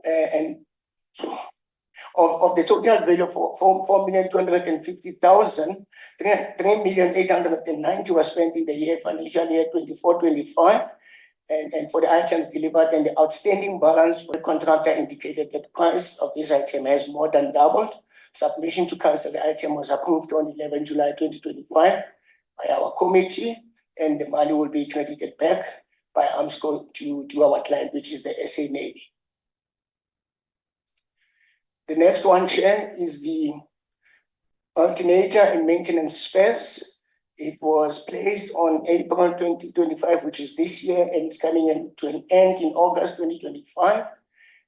and of the total value of 4,250,000, 3,890,000 was spent in the year financial year 24-25. And for the items delivered, and the outstanding balance for the contractor indicated that the price of this item has more than doubled. Submission to cancel the item was approved on 11 July 2025 by our committee, and the money will be credited back by Armscor to our client, which is the SANDF. The next one, Chair, is the alternator and maintenance spares. It was placed on April 2025, which is this year, and it's coming to an end in August 2025.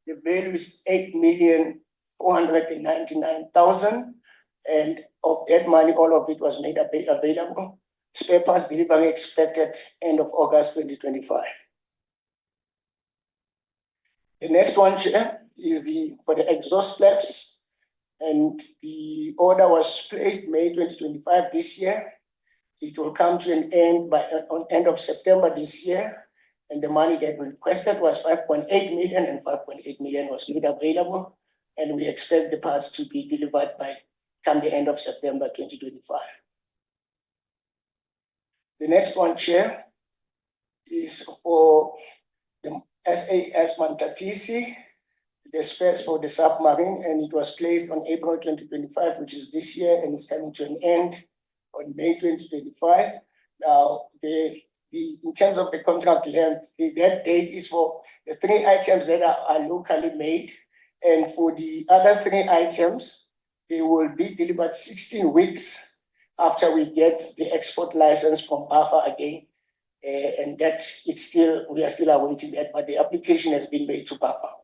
The value is 8,499,000, and of that money, all of it was made available. Spare parts delivery expected end of August 2025. The next one, Chair, is for the exhaust flaps, and the order was placed May 2025 this year. It will come to an end on end of September this year, and the money that we requested was 5.8 million, and 5.8 million was made available, and we expect the parts to be delivered by come the end of September 2025. The next one, Chair, is for the SAS Mantatisi, the spares for the submarine, and it was placed on April 2025, which is this year, and it's coming to an end on May 2025. Now, in terms of the contract length, that date is for the 3 items that are locally made, and for the other 3 items, they will be delivered 16 weeks after we get the export license from BAFA again, and that we are still awaiting that, but the application has been made to BAFA.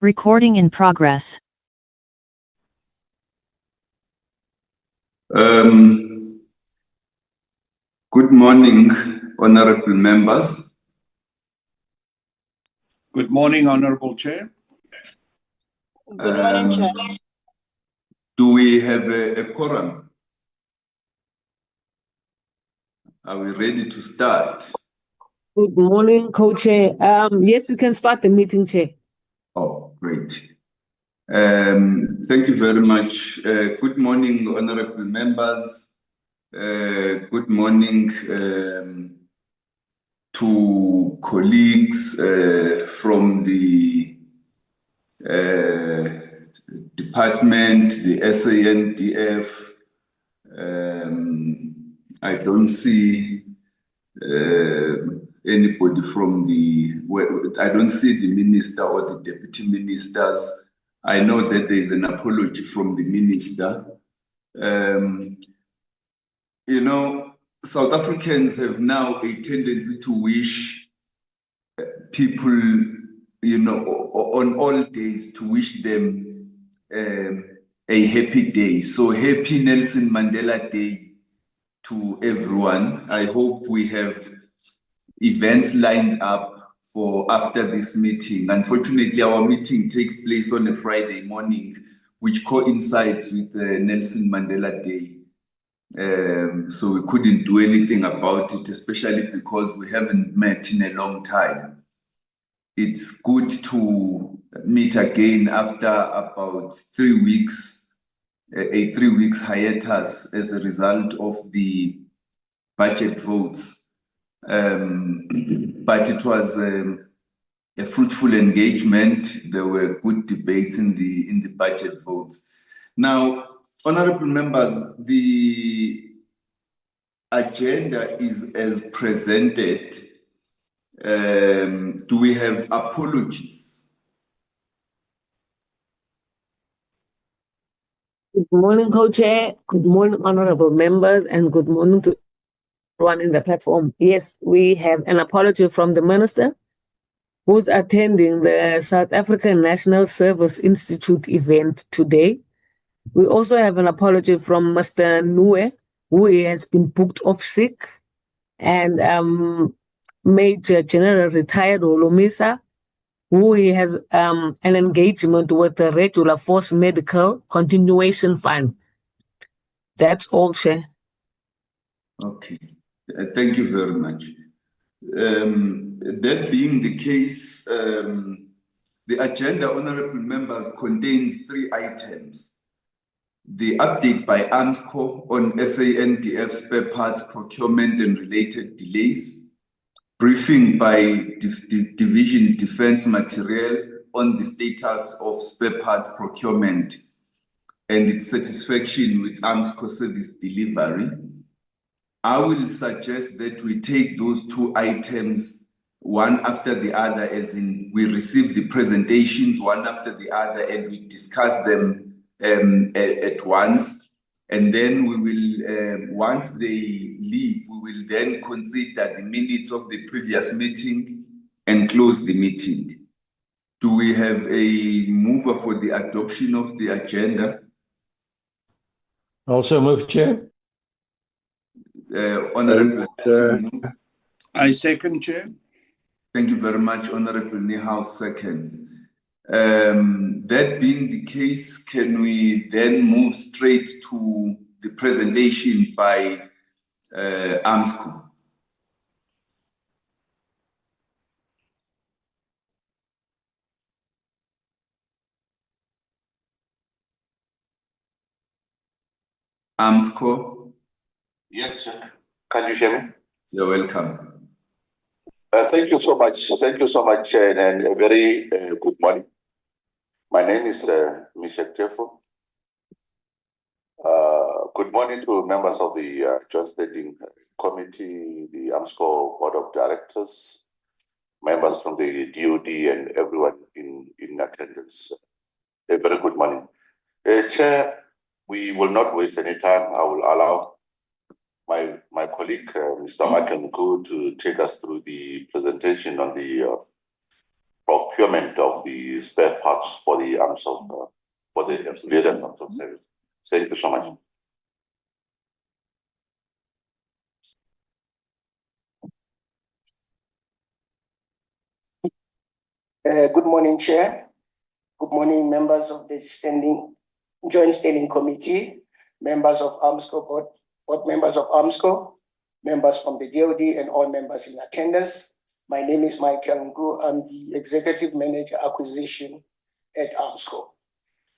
Recording in progress. Good morning, honorable members. Good morning, Honorable Chair. Good morning, Chair. Do we have a quorum? Are we ready to start? Good morning, Co-Chair. Yes, you can start the meeting, Chair. Oh, great. Thank you very much. Good morning, honorable members. Good morning to colleagues from the department, the SANDF. I don't see anybody from the but I don't see the minister or the deputy ministers. I know that there is an apology from the minister. You know, South Africans have now a tendency to wish people, you know, on all days, to wish them a happy day. So happy Nelson Mandela Day to everyone. I hope we have events lined up for after this meeting. Unfortunately, our meeting takes place on a Friday morning, which coincides with Nelson Mandela Day. So we couldn't do anything about it, especially because we haven't met in a long time. It's good to meet again after about 3 weeks, a 3 weeks hiatus as a result of the budget votes. But it was a fruitful engagement. There were good debates in the budget votes. Now, honorable members, the agenda is as presented. Do we have apologies? Good morning, Co-Chair. Good morning, honorable members, and good morning to everyone in the platform. Yes, we have an apology from the minister who's attending the South African National Service Institute event today. We also have an apology from Mr. Nue, who has been booked off sick, and Major General Retired Olomisa, who has an engagement with the Regular Force Medical Continuation Fund. That's all, Chair. Okay, thank you very much. That being the case, the agenda, honorable members, contains 3 items. The update by Armscor on SANDF spare parts procurement and related delays, briefing by Division Defence Materiel on the status of spare parts procurement and its satisfaction with Armscor service delivery. I will suggest that we take those 2 items one after the other, as in we receive the presentations one after the other and we discuss them at once. And then we will, once they leave, we will then consider the minutes of the previous meeting and close the meeting. Do we have a mover for the adoption of the agenda? Also move, Chair. Honorable I second, Chair. Thank you very much, Honorable Niehaus, seconds. That being the case, can we then move straight to the presentation by Armscor? Armscor? Yes, sir. Can you hear me? You're welcome. Thank you so much. Thank you so much, Chair, and a very good morning. My name is Michel Tefo. Good morning to members of the Joint Standing Committee, the Armscor Board of Directors, members from the DOD, and everyone in attendance. A very good morning. Chair, we will not waste any time. I will allow my colleague, Mr. Makengu, to take us through the presentation on the procurement of the spare parts for the arms of for the defense of service. Thank you so much. Good morning, Chair. Good morning, members of the Joint Standing Committee, members of Armscor Board members of Armscor, members from the DOD, and all members in attendance. My name is Michael Ngu. I'm the Executive Manager Acquisition at Armscor.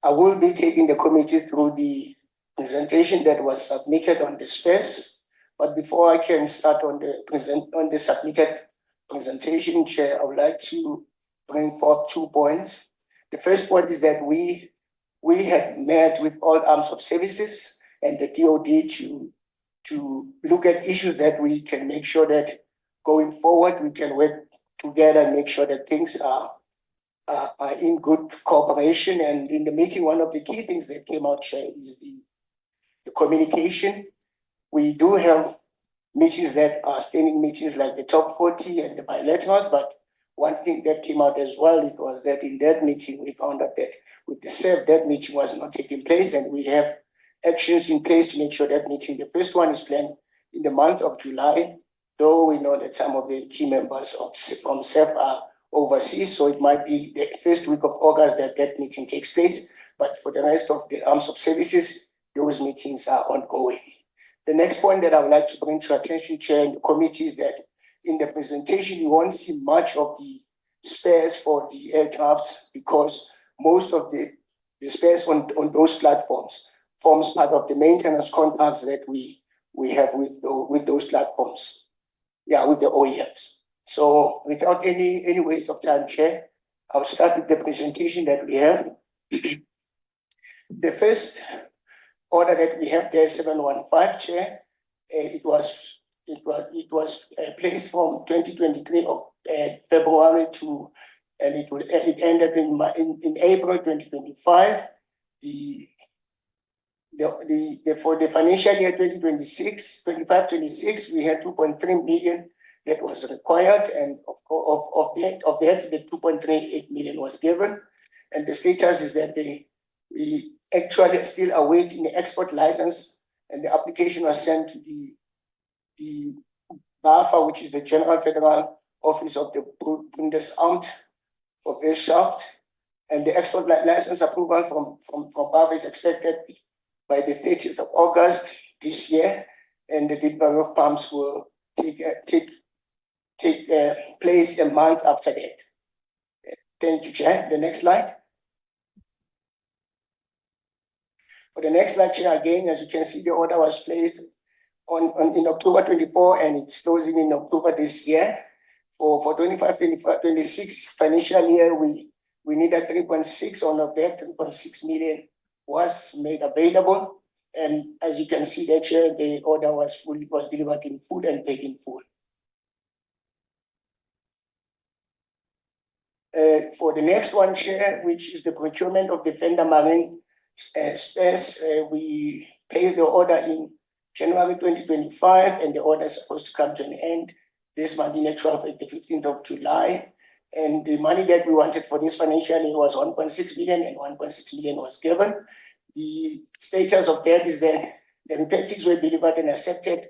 I will be taking the committee through the presentation that was submitted on the space. But before I can start on the submitted presentation, Chair, I would like to bring forth 2 points. The first point is that we had met with all arms of services and the DOD to look at issues that we can make sure that going forward we can work together and make sure that things are in good cooperation. And in the meeting, one of the key things that came out, Chair, is the communication. We do have meetings that are standing meetings like the top 40 and the bilaterals, but one thing that came out as well was that in that meeting, we found out that with the SAF, that meeting was not taking place, and we have actions in place to make sure that meeting, the first one is planned in the month of July, though we know that some of the key members from SAF are overseas, so it might be the first week of August that meeting takes place, but for the rest of the arms of services, those meetings are ongoing. The next point that I would like to bring to attention, Chair, and the committee is that in the presentation, you won't see much of the spares for the aircrafts because most of the spares on those platforms forms part of the maintenance contracts that we have with those platforms. Yeah, with the OEMs. So without any waste of time, Chair, I'll start with the presentation that we have. The first order that we have there, 715, Chair, it was placed from 2023 of February to, and it ended in April 2025. For the financial year 2025-26, we had 2.3 million that was required, and of that, the 2.38 million was given. And the status is that we actually still awaiting the export license, and the application was sent to the BAFA, which is the General Federal Office of the Bundesamt for Wirtschaft, and the export license approval from BAFA is expected by the 30th of August this year, and the delivery of pumps will take place a month after that. Thank you, Chair. The next slide. For the next slide, Chair, again, as you can see, the order was placed in October 24, and it's closing in October this year. For 25-26 financial year, we needed 3.6. All of that 3.6 million was made available, and as you can see there, Chair, the order was delivered in full and paid in full. For the next one, Chair, which is the procurement of Defender Marine spares, we placed the order in January 2025, and the order is supposed to come to an end this month, in actual fact, the 15th of July. And the money that we wanted for this financial year was 1.6 million, and 1.6 million was given. The status of that is that the packages were delivered and accepted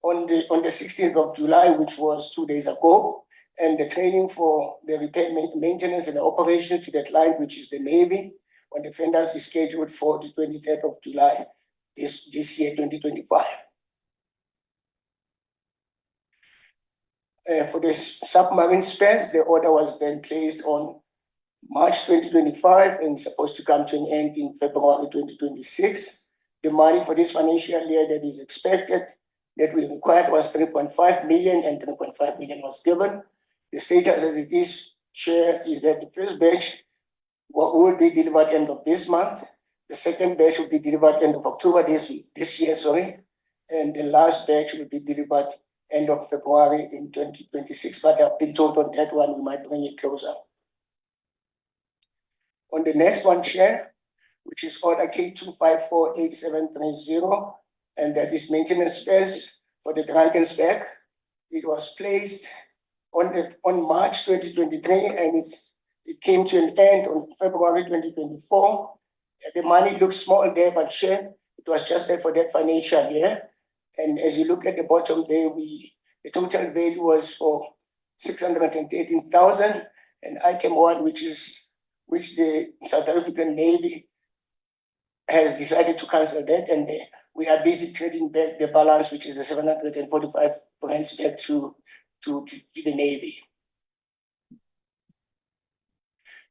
on the 16th of July, which was 2 days ago. And the training for the repair, maintenance, and the operation to the client, which is the Navy, on the Defenders is scheduled for the 23rd of July this year, 2025. For the submarine spares, the order was then placed on March 2025 and supposed to come to an end in February 2026. The money for this financial year that is expected, that we required, was 3.5 million, and 3.5 million was given. The status as it is, Chair, is that the first batch will be delivered end of this month. The second batch will be delivered end of October this year, and the last batch will be delivered end of February in 2026. But I've been told on that one we might bring it closer. On the next one, Chair, which is order K2548730, and that is maintenance spares for the Drakensberg. It was placed on March 2023, and it came to an end on February 2024. The money looks small there, but Chair, it was just there for that financial year. And as you look at the bottom there, the total value was for 613,000, and item one, which the South African Navy has decided to cancel that, and we are busy trading back the balance, which is the 745 points back to the Navy.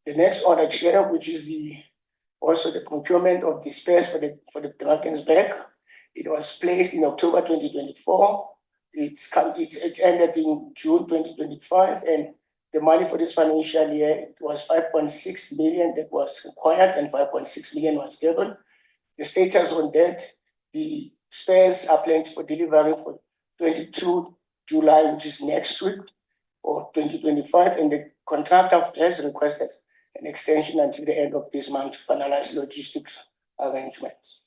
The next order, Chair, which is also the procurement of the spares for the Drakensberg. It was placed in October 2024. It ended in June 2025, and the money for this financial year, it was 5.6 million that was required, and 5.6 million was given. The status on that, the spares are planned for delivery for 22 July, which is next week. for 2025, and the contractor has requested an extension until the end of this month to finalize logistics arrangements.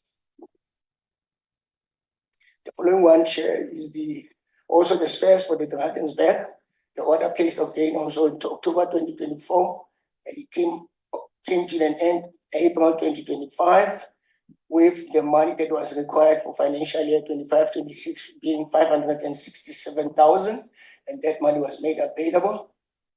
The following one, Chair, is also the spares for the Drakensberg. The order placed again also in October 2024, and it came to an end April 2025, with the money that was required for financial year 25-26 being 567,000, and that money was made available.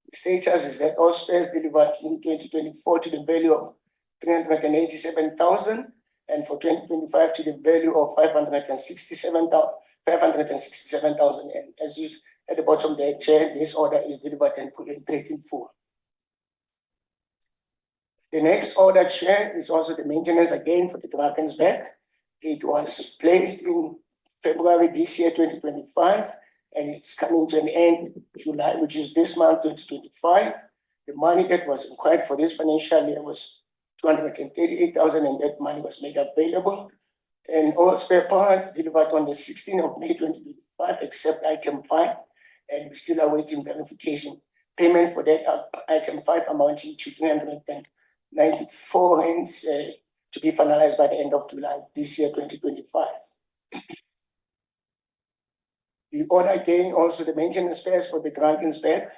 The status is that all spares delivered in 2024 to the value of 387,000, and for 2025 to the value of 567,000. And as you at the bottom there, Chair, this order is delivered and paid in full. The next order, Chair, is also the maintenance again for the Drakensberg. It was placed in February this year, 2025, and it's coming to an end July, which is this month, 2025. The money that was required for this financial year was 238,000, and that money was made available. And all spare parts delivered on the 16th of May, 2025, except item 5, and we're still awaiting verification. Payment for that item 5 amounting to 394 rands to be finalized by the end of July this year, 2025. The order again, also the maintenance spares for the Drakensberg.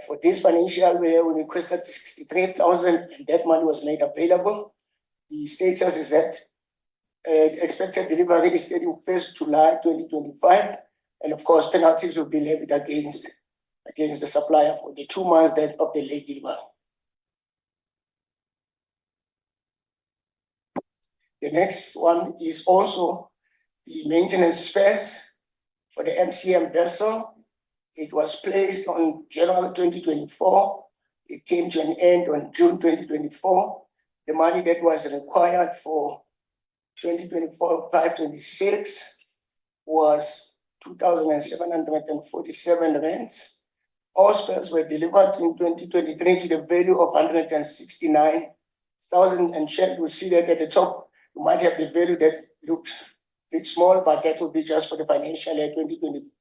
For this financial year, we requested 63,000, and that money was made available. The status is that expected delivery is 31st July 2025, and of course, penalties will be levied against the supplier for the 2 months that of the late delivery. The next one is also the maintenance spares for the MCM vessel. It was placed on January 2024. It came to an end on June 2024. The money that was required for 2024-5-26 was 2,747 rands. All spares were delivered in 2023 to the value of 169,000, and Chair, you will see that at the top, you might have the value that looks a bit small, but that will be just for the financial year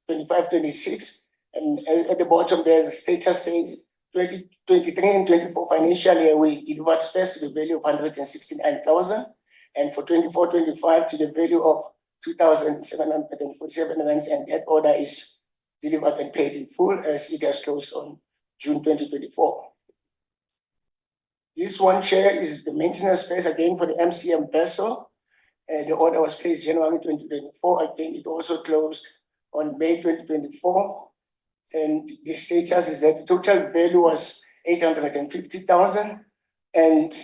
2025-26. And at the bottom there, the status says 2023 and 24 financial year, we delivered spares to the value of 169,000. And for 24-25 to the value of 2,747 rands, and that order is delivered and paid in full as it has closed on June 2024. This one, Chair, is the maintenance spares again for the MCM vessel. The order was placed January 2024. Again, it also closed on May 2024. And the status is that the total value was 850,000, and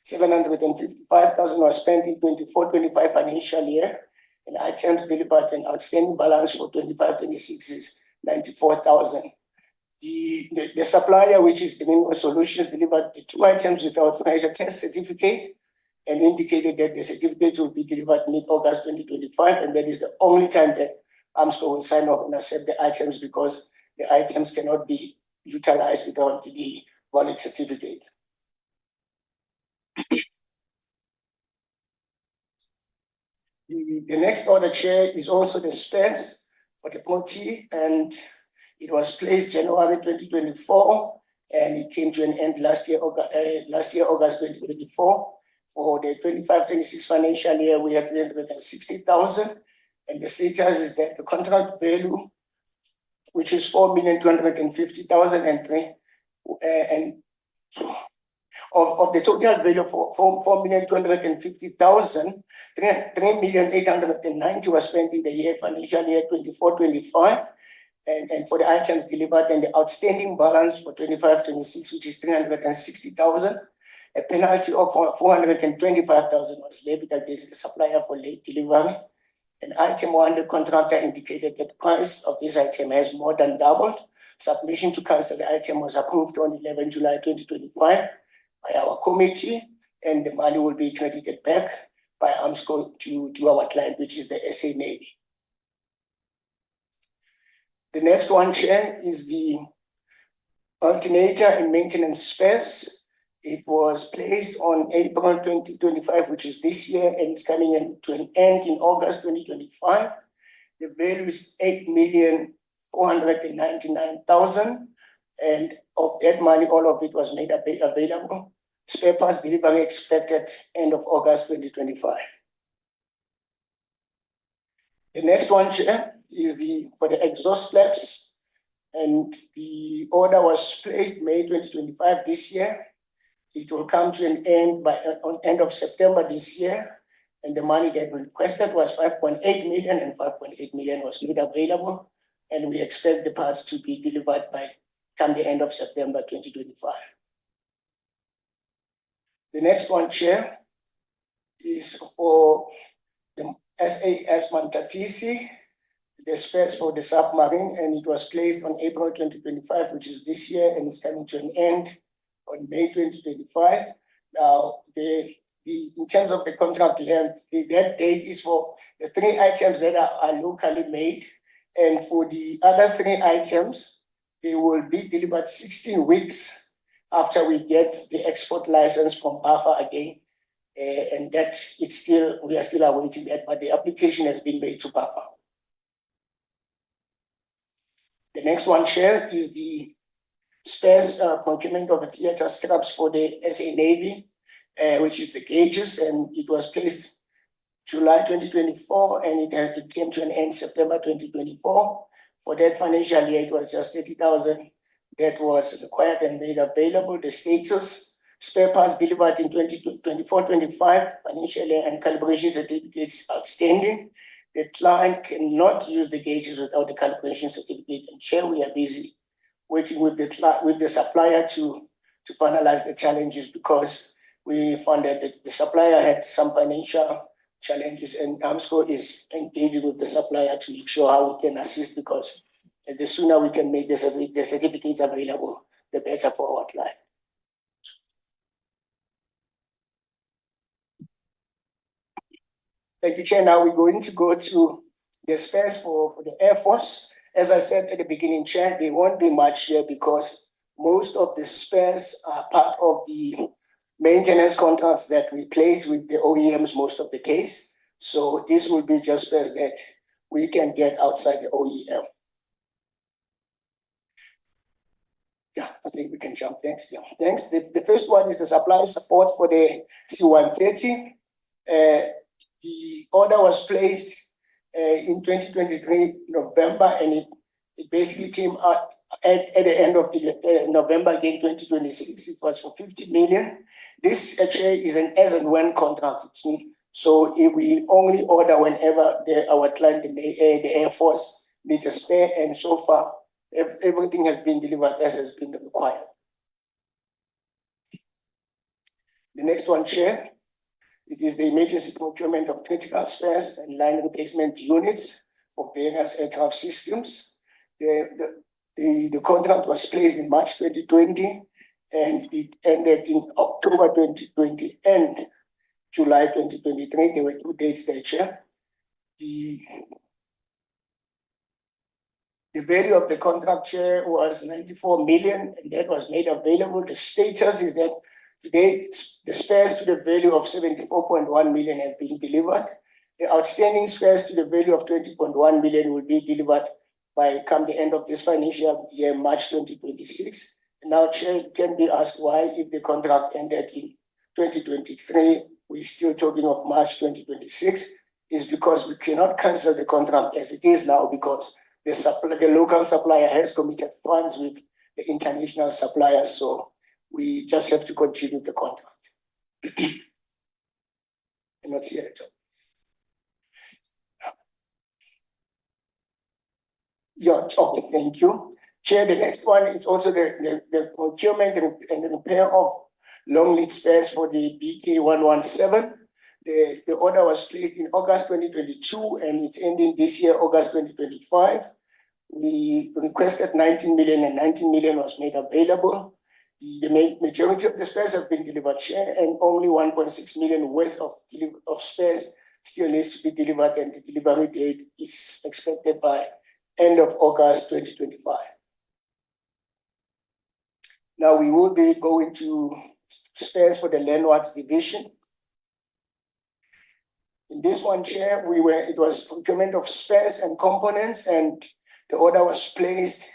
755,000 was spent in 24-25 financial year, and items delivered an outstanding balance for 25-26 is 94,000. The supplier, which is Division Solutions, delivered the 2 items without pressure test certificate and indicated that the certificate will be delivered mid-August 2025, and that is the only time that Armscor will sign off and accept the items, because the items cannot be utilized without the valid certificate. The next order, Chair, is also the spares for the Ponti, and it was placed January 2024, and it came to an end last year, August 2024. For the 25-26 financial year, we had 360,000, and the status is that the contract value, which is 4,250,000, and of the total value for 4,250,000, 3,890,000 was spent in the year financial year 24-25, and for the items delivered, and the outstanding balance for 25-26, which is 360,000. A penalty of 425,000 was levied against the supplier for late delivery. And item 1, the contractor indicated that the price of this item has more than doubled. Submission to cancel the item was approved on 11 July 2025 by our committee, and the money will be credited back by Armscor to our client, which is the SA Navy. The next one, Chair, is the alternator and maintenance spares. It was placed on April 2025, which is this year, and it's coming to an end in August 2025. The value is 499,000, and of that money, all of it was made available. Spare parts delivery expected end of August 2025. The next one, Chair, is for the exhaust flaps, and the order was placed May 2025 this year. It will come to an end on end of September this year, and the money that we requested was 5.8 million, and 5.8 million was made available, and we expect the parts to be delivered by come the end of September 2025. The next one, Chair, is for the SAS Mantatisi, the spares for the submarine, and it was placed on April 2025, which is this year, and it's coming to an end on May 2025. Now, in terms of the contract length, that date is for the 3 items that are locally made, and for the other 3 items, they will be delivered 16 weeks after we get the export license from BAFA again. And that we are still awaiting that, but the application has been made to BAFA. The next one, Chair, is the spares procurement of the theater scraps for the SA Navy, which is the gauges, and it was placed July 2024, and it came to an end September 2024. For that financial year, it was just 30,000 that was required and made available. The status: spare parts delivered in 2024-25 financial year and calibration certificates outstanding. The client cannot use the gauges without the calibration certificate. And Chair, we are busy working with the supplier to finalize the challenges, because we found that the supplier had some financial challenges, and Armscor is engaging with the supplier to make sure how we can assist, because the sooner we can make the certificates available, the better for our client. Thank you, Chair. Now we're going to go to the spares for the Air Force. As I said at the beginning, Chair, there won't be much here because most of the spares are part of the maintenance contracts that we place with the OEMs most of the case. So this will be just spares that we can get outside the OEM. Yeah, I think we can jump. Thanks. Yeah, thanks. The first one is the supply support for the C-130. The order was placed in 2023 November, and it basically came out at the end of November again 2026. It was for 50 million. This actually is an as and when contract. So if we only order whenever our client, the Air Force, needs a spare, and so far everything has been delivered as has been required. The next one, Chair. It is the emergency procurement of critical spares and line replacement units for various aircraft systems. The contract was placed in March 2020, and it ended in October 2020 and July 2023. There were 2 dates there, Chair. The value of the contract, Chair, was 94 million, and that was made available. The status is that today, the spares to the value of 74.1 million have been delivered. The outstanding spares to the value of 20.1 million will be delivered by come the end of this financial year, March 2026. And now, Chair, it can be asked why, if the contract ended in 2023, we're still talking of March 2026, is because we cannot cancel the contract as it is now, because the local supplier has committed funds with the international suppliers. So we just have to continue the contract. And not see it. Yeah, okay, thank you. Chair, the next one is also the procurement and the repair of long lead spares for the BK117. The order was placed in August 2022, and it's ending this year, August 2025. We requested 19 million, and 19 million was made available. The majority of the spares have been delivered, Chair, and only 1.6 million worth of spares still needs to be delivered, and the delivery date is expected by end of August 2025. Now we will be going to spares for the landwards division. In this one, Chair, it was procurement of spares and components, and The order was placed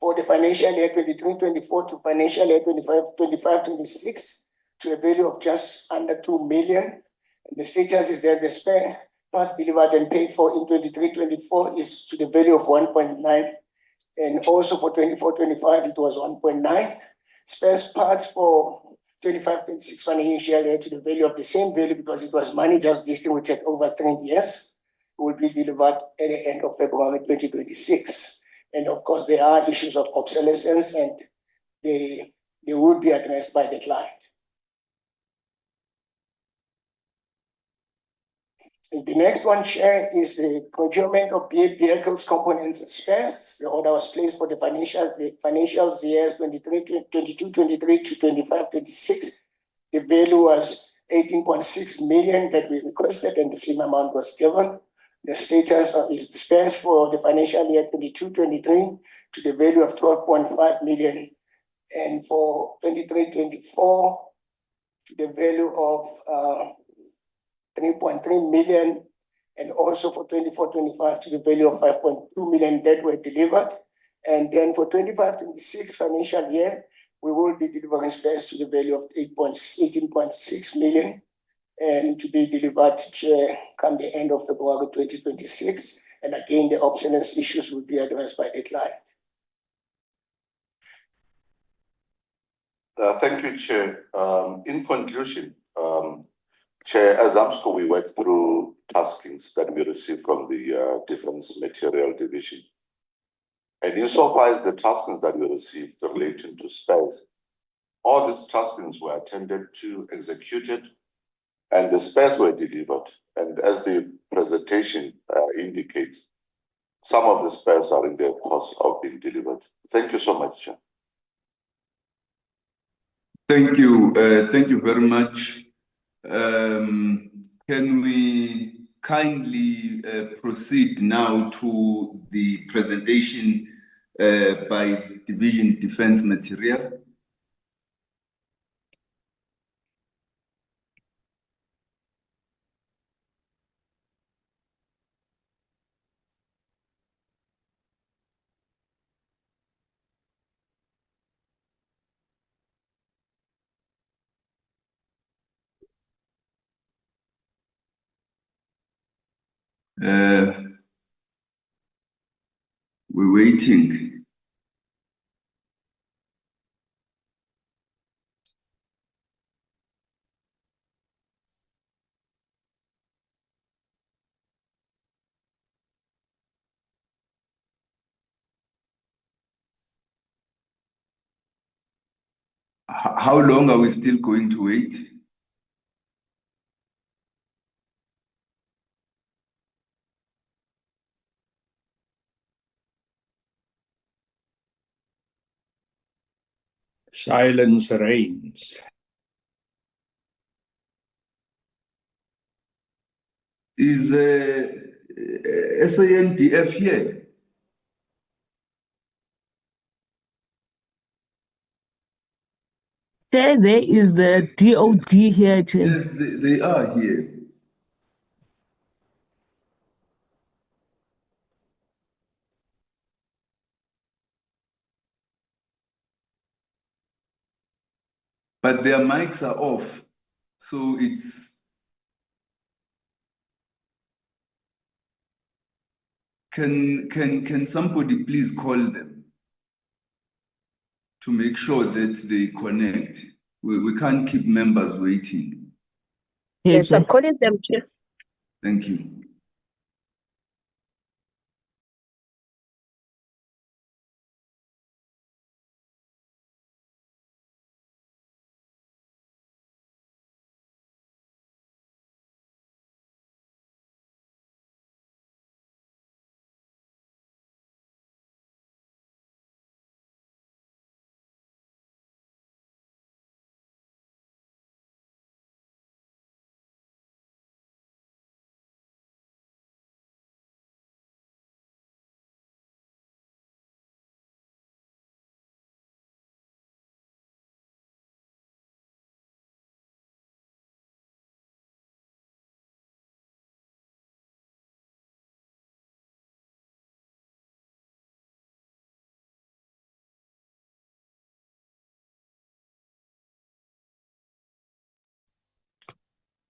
for the financial year 23-24 to financial year 25-26 to a value of just under 2 million. And the status is that the spare parts delivered and paid for in 23-24 is to the value of 1.9. And also for 24-25, it was 1.9. Spare parts for 25-26 financial year to the value of the same value because it was money just distributed over 3 years, will be delivered at the end of February 2026. And of course, there are issues of obsolescence and they will be addressed by the client. And the next one, Chair, is the procurement of vehicles, components, and spares. The order was placed for the financial years 22-23 to 25-26. The value was 18.6 million that we requested, and the same amount was given. The status is dispensed for the financial year 22-23 to the value of 12.5 million, and for 23-24 to the value of 3.3 million, and also for 24-25 to the value of 5.2 million that were delivered. And then for 25-26 financial year, we will be delivering spares to the value of 18.6 million, and to be delivered come the end of February 2026. And again, the obsolescence issues will be addressed by the client. Thank you, Chair. In conclusion, Chair, as Armscor, we worked through taskings that we received from the Defence Materiel Division. And insofar as the taskings that we received relating to spares, all these taskings were attended to, executed, and the spares were delivered. And as the presentation indicates, some of the spares are in the course of being delivered. Thank you so much, Chair. Thank you. Thank you very much. Can we kindly proceed now to the presentation by Division Defence Materiel? We're waiting. How long are we still going to wait? Silence reigns. Is SANDF here? Chair, there is the DOD here, Chair. Yes, they are here. But their mics are off, so it's... Can somebody please call them to make sure that they connect? We can't keep members waiting. Yes, I'm calling them, Chair. Thank you.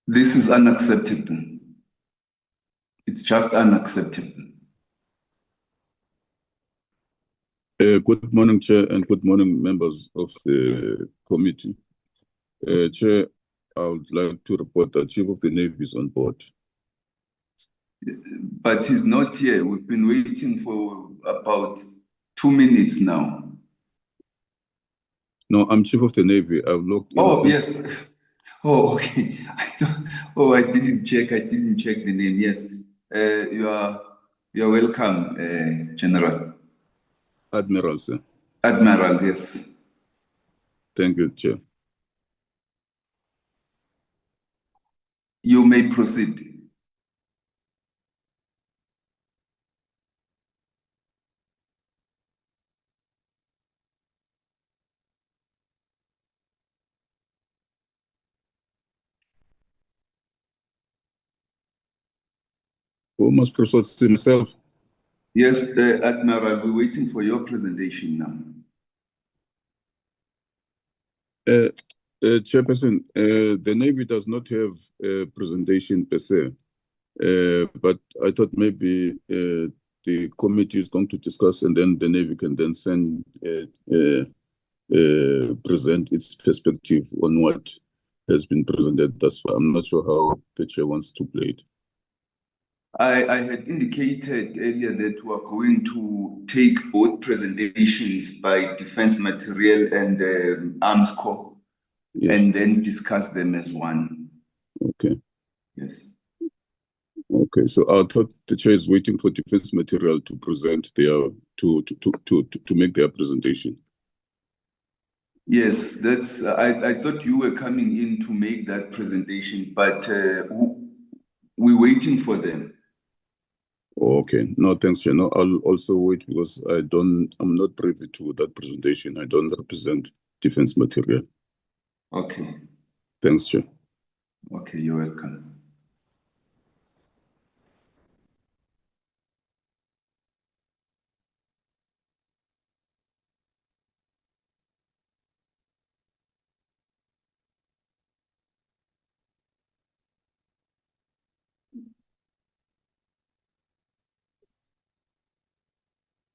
This is unacceptable. It's just unacceptable. Good morning, Chair, and good morning, members of the committee. Chair, I would like to report that Chief of the Navy is on board. But he's not here. We've been waiting for about 2 minutes now. No, I'm Chief of the Navy. I've looked in. Oh, yes. Oh, okay. I didn't check. I didn't check the name. Yes. You're welcome, General. Admiral, sir. Admiral, yes. Thank you, Chair. You may proceed. Who must proceed himself? Yes, Admiral, we're waiting for your presentation now. Chairperson, the Navy does not have a presentation per se, but I thought maybe the committee is going to discuss, and then the Navy can then present its perspective on what has been presented thus far. I'm not sure how the chair wants to play it. I had indicated earlier that we are going to take both presentations by Defence Materiel and Armscor, Yes. and then discuss them as one. Okay. Yes. Okay. So I thought the chair is waiting for Defence Materiel to present their to make their presentation. Yes, that's. I thought you were coming in to make that presentation, but we're waiting for them. Okay. No, thanks, Chair. No, I'll also wait because I'm not privy to that presentation. I don't represent Defence Materiel. Okay. Thanks, Chair. Okay, you're welcome.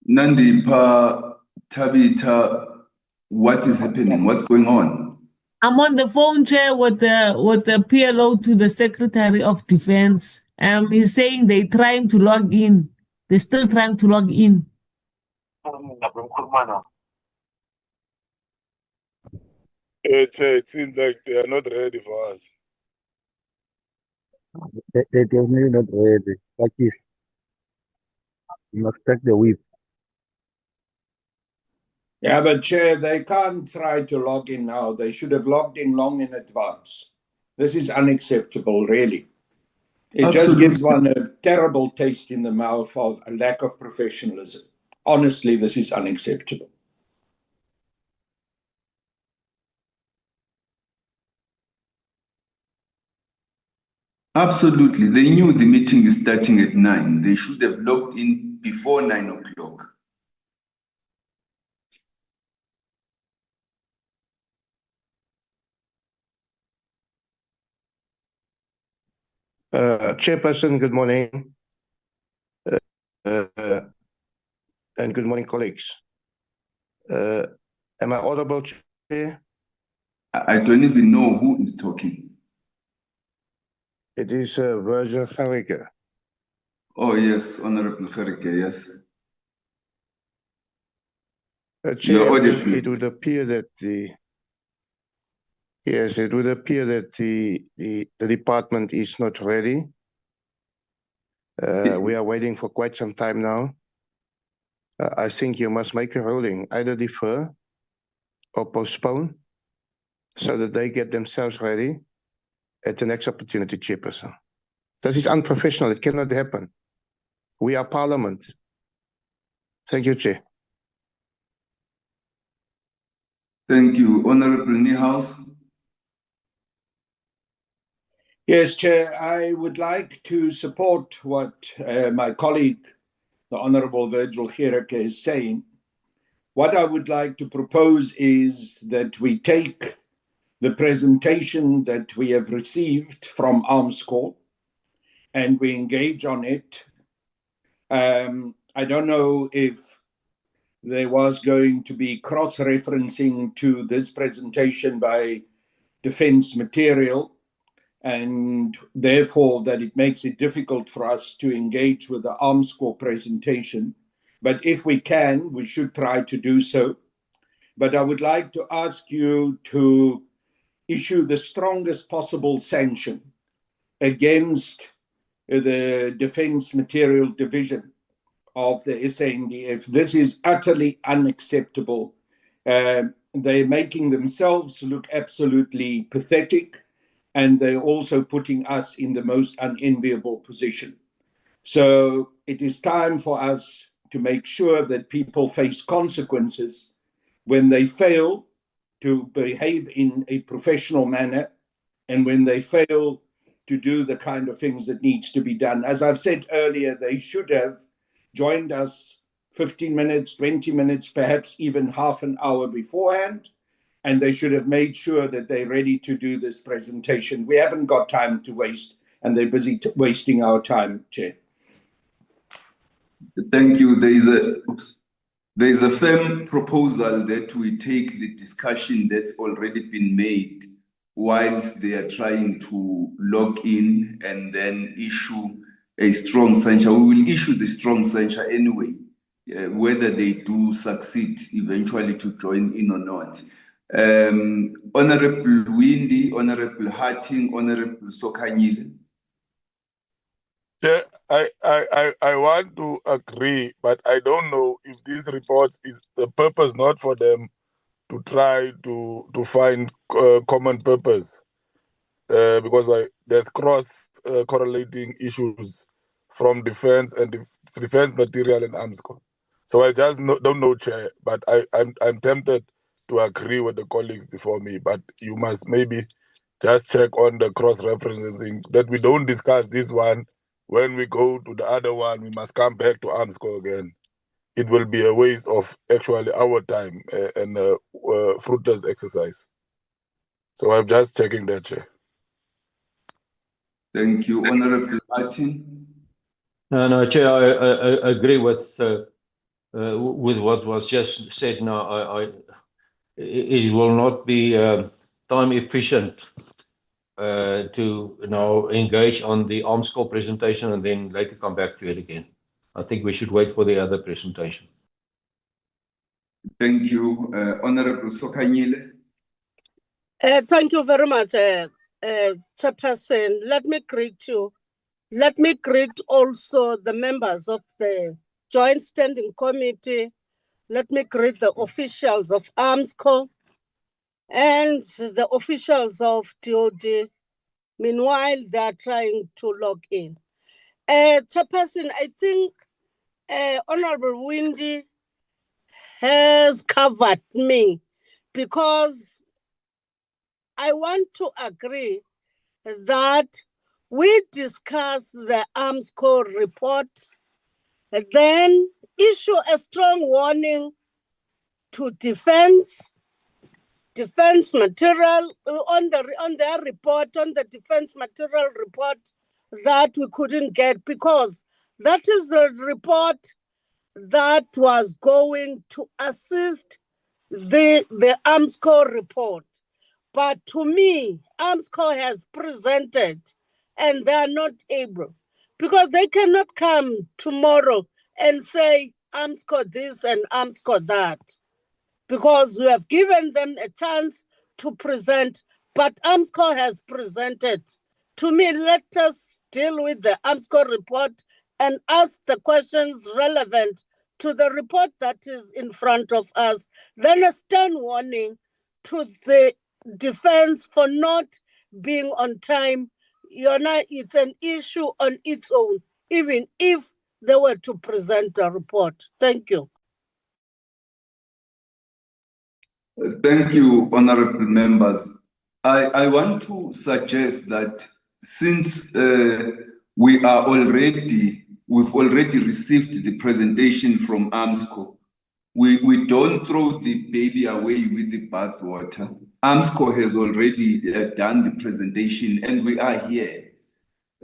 Nandipa, Tabitha, what is happening? What's going on? I'm on the phone, Chair, with the PLO to the Secretary of Defense. He's saying they're trying to log in. They're still trying to log in. It seems like they are not ready for us. They definitely not ready. Like this. You must crack the whip. Yeah, but Chair, they can't try to log in now. They should have logged in long in advance. This is unacceptable, really. It just gives one a terrible taste in the mouth of a lack of professionalism. Honestly, this is unacceptable. Absolutely. They knew the meeting is starting at 9. They should have logged in before 9 o'clock. Chairperson, good morning. And good morning, colleagues. Am I audible, Chair? I don't even know who is talking. It is Virgil Garriga. Oh, yes, Honorable Gerike, yes. Chair, audible. it would appear that the department is not ready. We are waiting for quite some time now. I think you must make a ruling, either defer or postpone, so that they get themselves ready at the next opportunity, Chairperson. This is unprofessional. It cannot happen. We are Parliament. Thank you, Chair. Thank you. Honorable Niehaus. Yes, Chair, I would like to support what my colleague, the Honourable Virgil Gerike, is saying. What I would like to propose is that we take the presentation that we have received from Armscor, and we engage on it. I don't know if there was going to be cross-referencing to this presentation by Defence Materiel, and therefore that it makes it difficult for us to engage with the Armscor presentation. But if we can, we should try to do so. But I would like to ask you to issue the strongest possible sanction against the Defence Materiel Division of the SANDF. This is utterly unacceptable. They're making themselves look absolutely pathetic, and they're also putting us in the most unenviable position. So it is time for us to make sure that people face consequences when they fail to behave in a professional manner, and when they fail to do the kind of things that needs to be done. As I've said earlier, they should have joined us 15 minutes, 20 minutes, perhaps even half an hour beforehand, and they should have made sure that they're ready to do this presentation. We haven't got time to waste, and they're busy wasting our time, Chair. Thank you. There is a firm proposal that we take the discussion that's already been made whilst they are trying to log in and then issue a strong censure. We will issue the strong censure anyway, whether they do succeed eventually to join in or not. Honorable Windy, Honorable Harting, Honorable Sokanyile. Yeah, I want to agree, but I don't know if this report is the purpose not for them to try to find common purpose, because there's cross correlating issues from defense and defense material and Armscor. So I just don't know, Chair, but I'm tempted to agree with the colleagues before me, but you must maybe just check on the cross-referencing, that we don't discuss this one. When we go to the other one, we must come back to Armscor again. It will be a waste of actually our time and fruitless exercise. So I'm just checking that, Chair. Thank you. Honorable Harting. No, Chair, I agree with what was just said now. It will not be time efficient to now engage on the Armscor presentation and then later come back to it again. I think we should wait for the other presentation. Thank you. Honorable Sokanyile. Thank you very much, Chairperson. Let me greet you. Let me greet also the members of the Joint Standing Committee. Let me greet the officials of Armscor and the officials of DOD. Meanwhile, they are trying to log in. Chairperson, I think Honorable Windy has covered me, because I want to agree that we discuss the Armscor report, and then issue a strong warning to defense material on their report, on the defense material report that we couldn't get, because that is the report that was going to assist the Armscor report. But to me, Armscor has presented, and they are not able, because they cannot come tomorrow and say Armscor this and Armscor that, because we have given them a chance to present, but Armscor has presented. To me, let us deal with the Armscor report and ask the questions relevant to the report that is in front of us. Then a stern warning to the defense for not being on time. It's an issue on its own, even if they were to present a report. Thank you. Thank you, honorable members. I want to suggest that since we've already received the presentation from Armscor, we don't throw the baby away with the bathwater. Armscor has already done the presentation and we are here.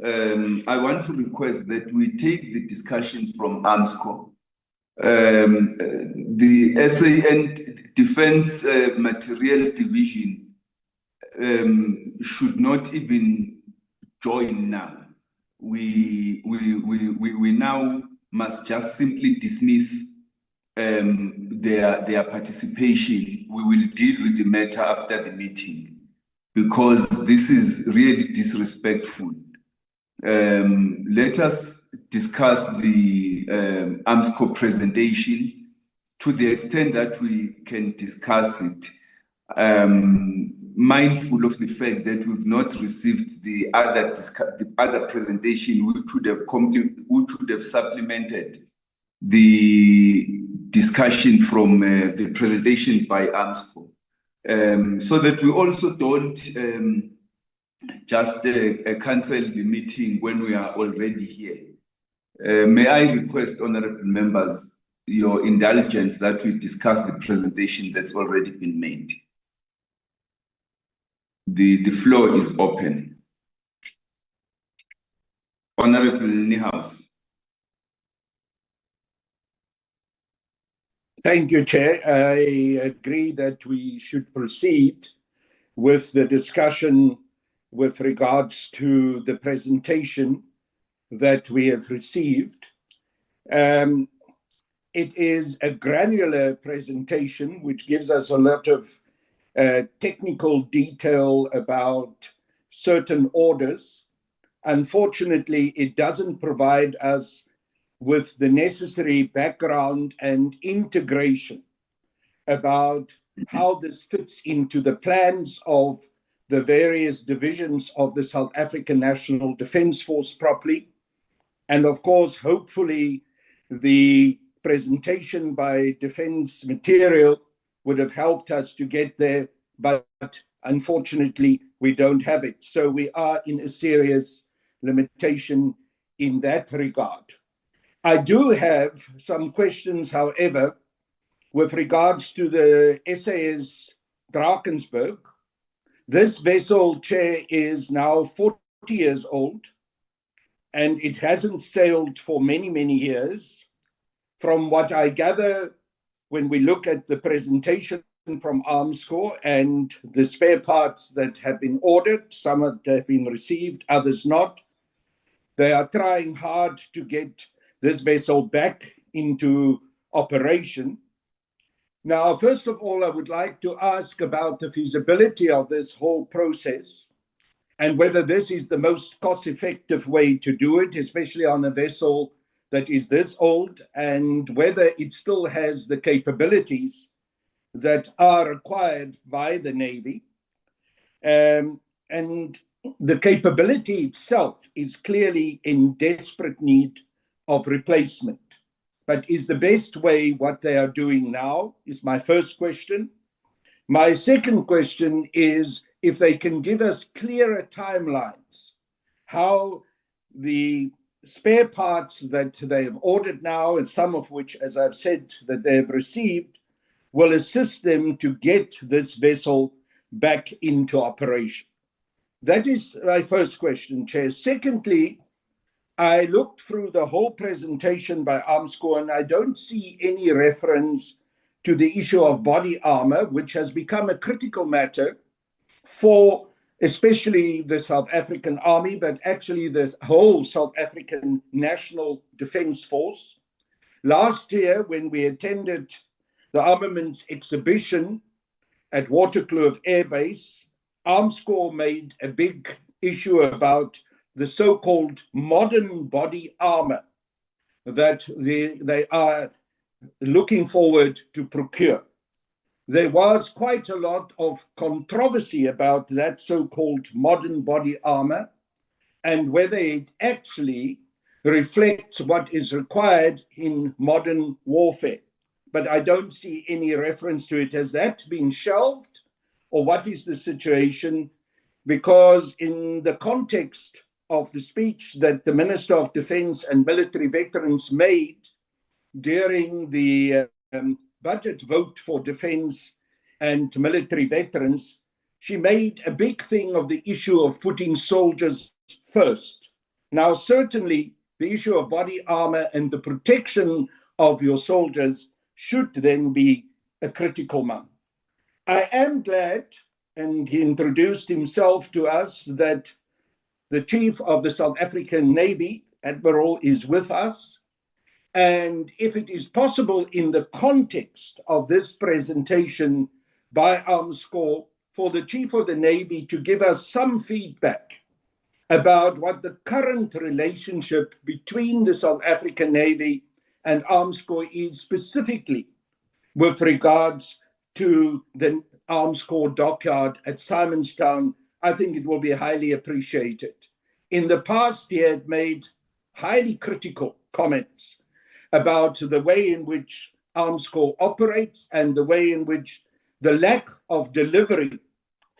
I want to request that we take the discussion from Armscor. The SANDF Defence Materiel Division should not even join now. We now must just simply dismiss their participation. We will deal with the matter after the meeting because this is really disrespectful. Let us discuss the Armscor presentation to the extent that we can discuss it, mindful of the fact that we've not received the other presentation which would have supplemented the discussion from the presentation by Armscor, so that we also don't just cancel the meeting when we are already here. May I request, honorable members, your indulgence that we discuss the presentation that's already been made. The floor is open. Honorable Niehaus. Thank you, Chair. I agree that we should proceed with the discussion with regards to the presentation that we have received. It is a granular presentation which gives us a lot of technical detail about certain orders. Unfortunately, it doesn't provide us with the necessary background and integration about how this fits into the plans of the various divisions of the South African National Defence Force properly. And of course, hopefully, the presentation by Defence Materiel would have helped us to get there, but unfortunately, we don't have it. So we are in a serious limitation in that regard. I do have some questions, however, with regards to the SAS Drakensberg. This vessel, Chair, is now 40 years old, and it hasn't sailed for many, many years. From what I gather, when we look at the presentation from Armscor and the spare parts that have been ordered, some have been received, others not, they are trying hard to get this vessel back into operation. Now, first of all, I would like to ask about the feasibility of this whole process and whether this is the most cost-effective way to do it, especially on a vessel that is this old, and whether it still has the capabilities that are required by the Navy. And the capability itself is clearly in desperate need of replacement. But is the best way what they are doing now, is my first question. My second question is if they can give us clearer timelines, how the spare parts that they have ordered now, and some of which, as I've said, that they have received, will assist them to get this vessel back into operation. That is my first question, Chair. Secondly, I looked through the whole presentation by Armscor and I don't see any reference to the issue of body armor, which has become a critical matter for especially the South African Army, but actually the whole South African National Defence Force. Last year, when we attended the armaments exhibition at Waterkloof Air Base, Armscor made a big issue about the so-called modern body armor that they are looking forward to procure. There was quite a lot of controversy about that so-called modern body armor and whether it actually reflects what is required in modern warfare. But I don't see any reference to it. Has that been shelved, or what is the situation? Because in the context of the speech that the Minister of Defence and Military Veterans made during the budget vote for defence and military veterans, she made a big thing of the issue of putting soldiers first. Now, certainly, the issue of body armor and the protection of your soldiers should then be a critical one. I am glad, and he introduced himself to us, that the Chief of the South African Navy, Admiral, is with us. And if it is possible in the context of this presentation by Armscor for the Chief of the Navy to give us some feedback about what the current relationship between the South African Navy and Armscor is, specifically with regards to the Armscor dockyard at Simonstown, I think it will be highly appreciated. In the past, he had made highly critical comments about the way in which Armscor operates and the way in which the lack of delivery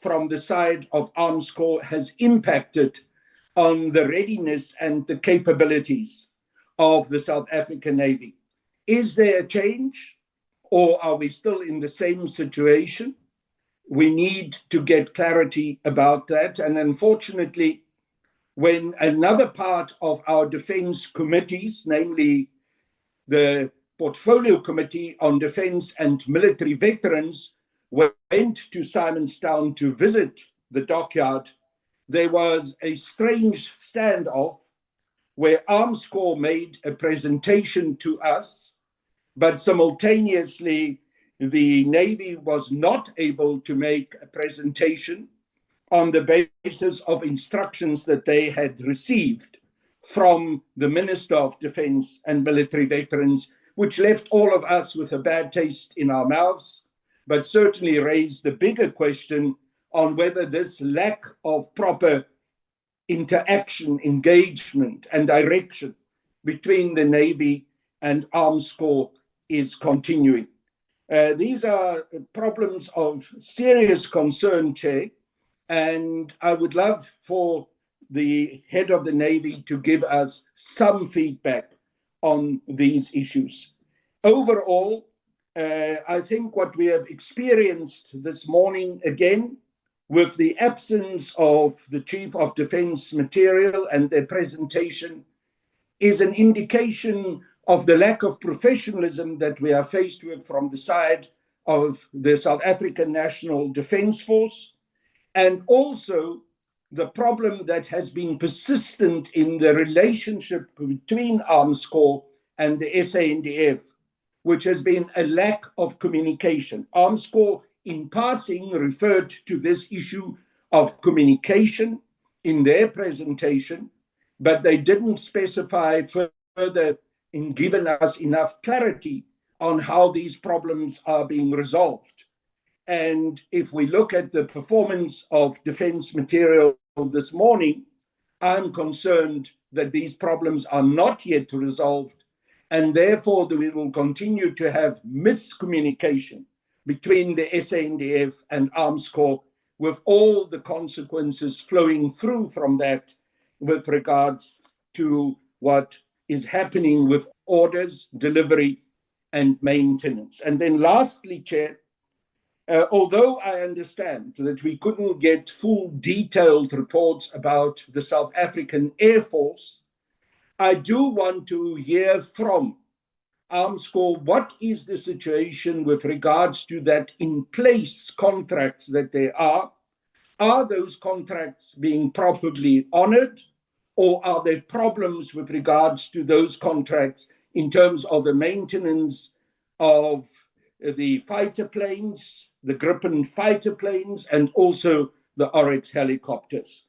from the side of Armscor has impacted on the readiness and the capabilities of the South African Navy. Is there a change, or are we still in the same situation? We need to get clarity about that. And unfortunately, when another part of our defense committees, namely the Portfolio Committee on Defense and Military Veterans, went to Simonstown to visit the dockyard, there was a strange standoff where Armscor made a presentation to us, but simultaneously the Navy was not able to make a presentation on the basis of instructions that they had received from the Minister of Defense and Military Veterans, which left all of us with a bad taste in our mouths, but certainly raised the bigger question on whether this lack of proper interaction, engagement, and direction between the Navy and Armscor is continuing. These are problems of serious concern, Chair, and I would love for the head of the Navy to give us some feedback on these issues. Overall, I think what we have experienced this morning, again, with the absence of the Chief of Defence Materiel and their presentation, is an indication of the lack of professionalism that we are faced with from the side of the South African National Defence Force, and also the problem that has been persistent in the relationship between Armscor and the SANDF, which has been a lack of communication. Armscor, in passing, referred to this issue of communication in their presentation, but they didn't specify further in giving us enough clarity on how these problems are being resolved. And if we look at the performance of defense material this morning, I'm concerned that these problems are not yet resolved, and therefore we will continue to have miscommunication between the SANDF and Armscor, with all the consequences flowing through from that with regards to what is happening with orders, delivery, and maintenance. And then lastly, Chair, although I understand that we couldn't get full detailed reports about the South African Air Force, I do want to hear from Armscor what is the situation with regards to that in-place contracts that there are. Are those contracts being properly honored, or are there problems with regards to those contracts in terms of the maintenance of the fighter planes, the Gripen fighter planes, and also the Oryx helicopters?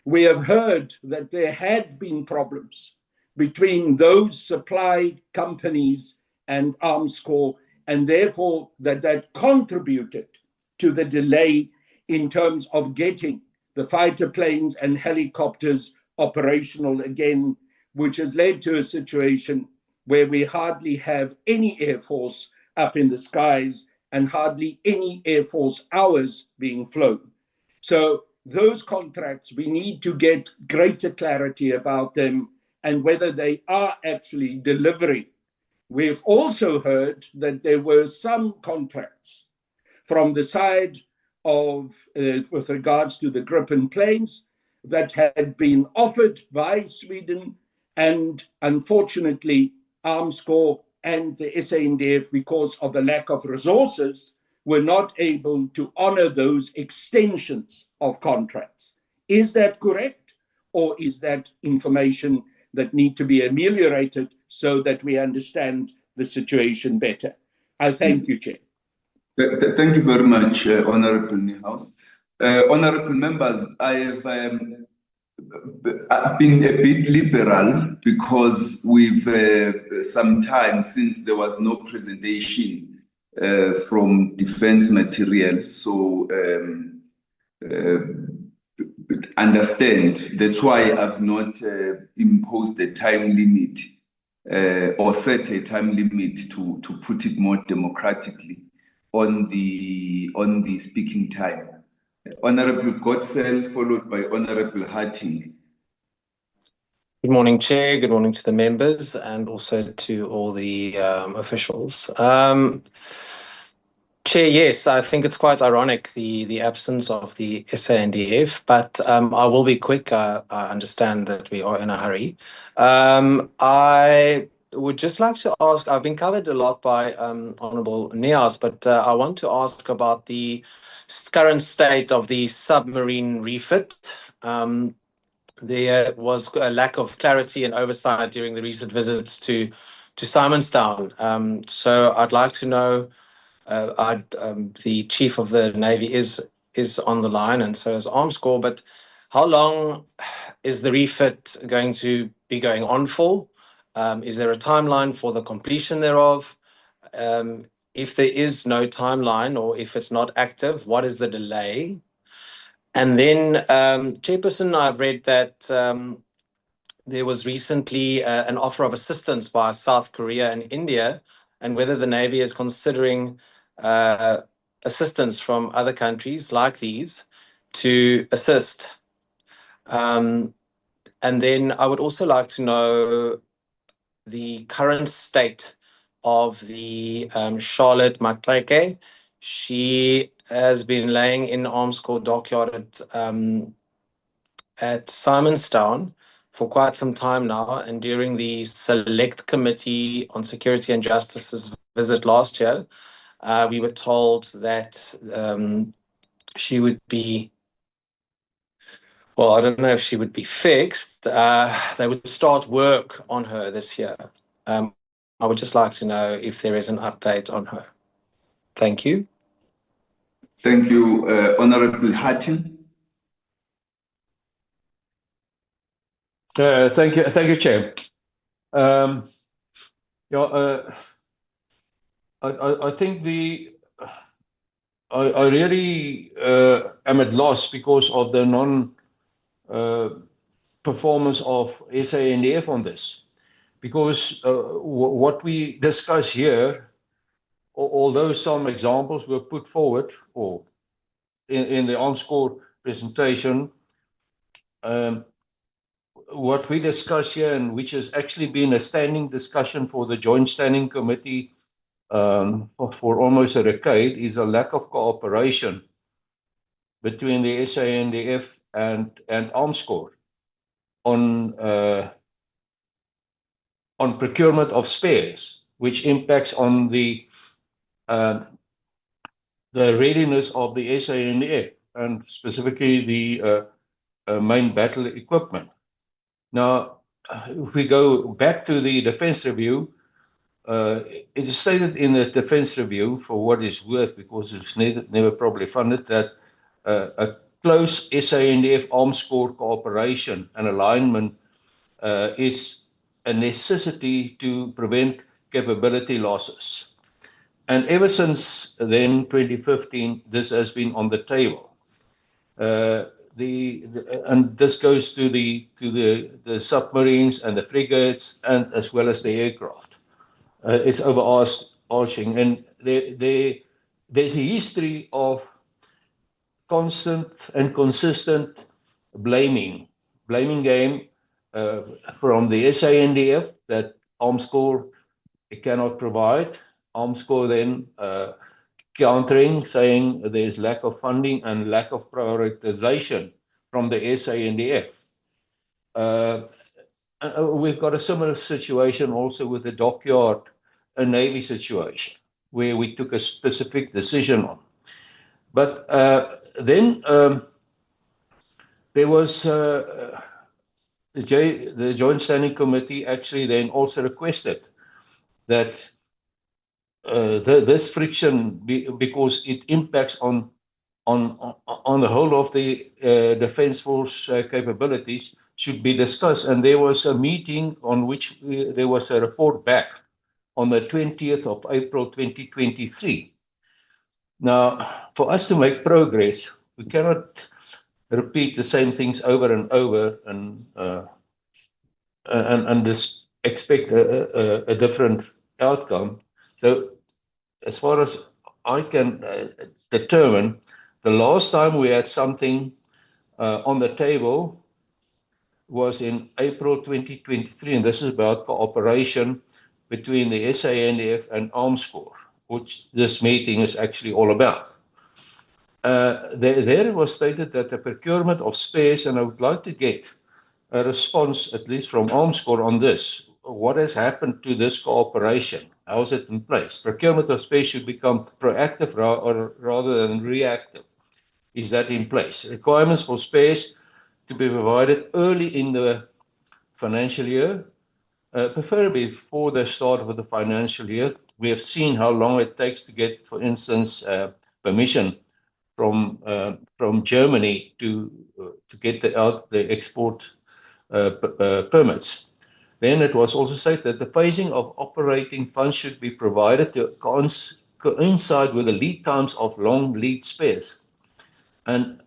We have heard that there had been problems between those supply companies and Armscor, and therefore that contributed to the delay in terms of getting the fighter planes and helicopters operational again, which has led to a situation where we hardly have any Air Force up in the skies and hardly any Air Force hours being flown. So those contracts, we need to get greater clarity about them and whether they are actually delivering. We've also heard that there were some contracts from the side with regards to the Gripen planes that had been offered by Sweden, and unfortunately Armscor and the SANDF, because of the lack of resources, were not able to honor those extensions of contracts. Is that correct? Or is that information that need to be ameliorated so that we understand the situation better? I thank you, Chair. Thank you very much, Honorable Niehaus. Honorable members, I have been a bit liberal because we've some time since there was no presentation from Defence Materiel. So understand, that's why I've not imposed a time limit or set a time limit to put it more democratically on the speaking time. Honorable Gottsel, followed by Honorable Harting. Good morning, Chair. Good morning to the members and also to all the officials. Chair, yes, I think it's quite ironic, the absence of the SANDF, but I will be quick. I understand that we are in a hurry. I would just like to ask, I've been covered a lot by Honourable Niehaus, but I want to ask about the current state of the submarine refit. There was a lack of clarity and oversight during the recent visits to Simonstown. So I'd like to know, the Chief of the Navy is on the line, and so is Armscor, but how long is the refit going to be going on for? Is there a timeline for the completion thereof? If there is no timeline, or if it's not active, what is the delay? And then, Chairperson, I've read that there was recently an offer of assistance by South Korea and India, and whether the Navy is considering assistance from other countries like these to assist. And then I would also like to know the current state of the Charlotte Matleke. She has been laying in Armscor dockyard at Simonstown for quite some time now, and during the Select Committee on Security and Justice's visit last year, we were told that she would be, well, I don't know if she would be fixed. They would start work on her this year. I would just like to know if there is an update on her. Thank you. Thank you, Honorable Harting. Thank you, Chair. I think I really am at loss because of the performance of SANDF on this. Because what we discuss here, although some examples were put forward or in the Armscor presentation, what we discuss here, and which has actually been a standing discussion for the Joint Standing Committee for almost a decade, is a lack of cooperation between the SANDF and Armscor on procurement of spares, which impacts on the readiness of the SANDF and specifically the main battle equipment. Now, if we go back to the Defence Review, it is stated in the Defence Review, for what it's worth, because it's never properly funded, that a close SANDF Armscor cooperation and alignment is a necessity to prevent capability losses. And ever since then, 2015, this has been on the table. And this goes to the submarines and the frigates, and as well as the aircraft. It's overarching, and there's a history of constant and consistent blaming game from the SANDF that Armscor cannot provide. Armscor then countering, saying there's lack of funding and lack of prioritization from the SANDF. We've got a similar situation also with the dockyard Navy situation, where we took a specific decision on. But then there was the Joint Standing Committee actually then also requested that this friction, because it impacts on the whole of the Defence Force capabilities, should be discussed. And there was a meeting on which there was a report back on the 20th of April 2023. Now, for us to make progress, we cannot repeat the same things over and over and just expect a different outcome. So as far as I can determine, the last time we had something on the table was in April 2023, and this is about cooperation between the SANDF and Armscor, which this meeting is actually all about. There it was stated that the procurement of spares, and I would like to get a response, at least from Armscor, on this. What has happened to this cooperation? How is it in place? Procurement of spares should become proactive rather than reactive. Is that in place? Requirements for spares to be provided early in the financial year, preferably before the start of the financial year. We have seen how long it takes to get, for instance, permission from Germany to get the export permits. Then it was also said that the phasing of operating funds should be provided to coincide with the lead times of long lead spares. And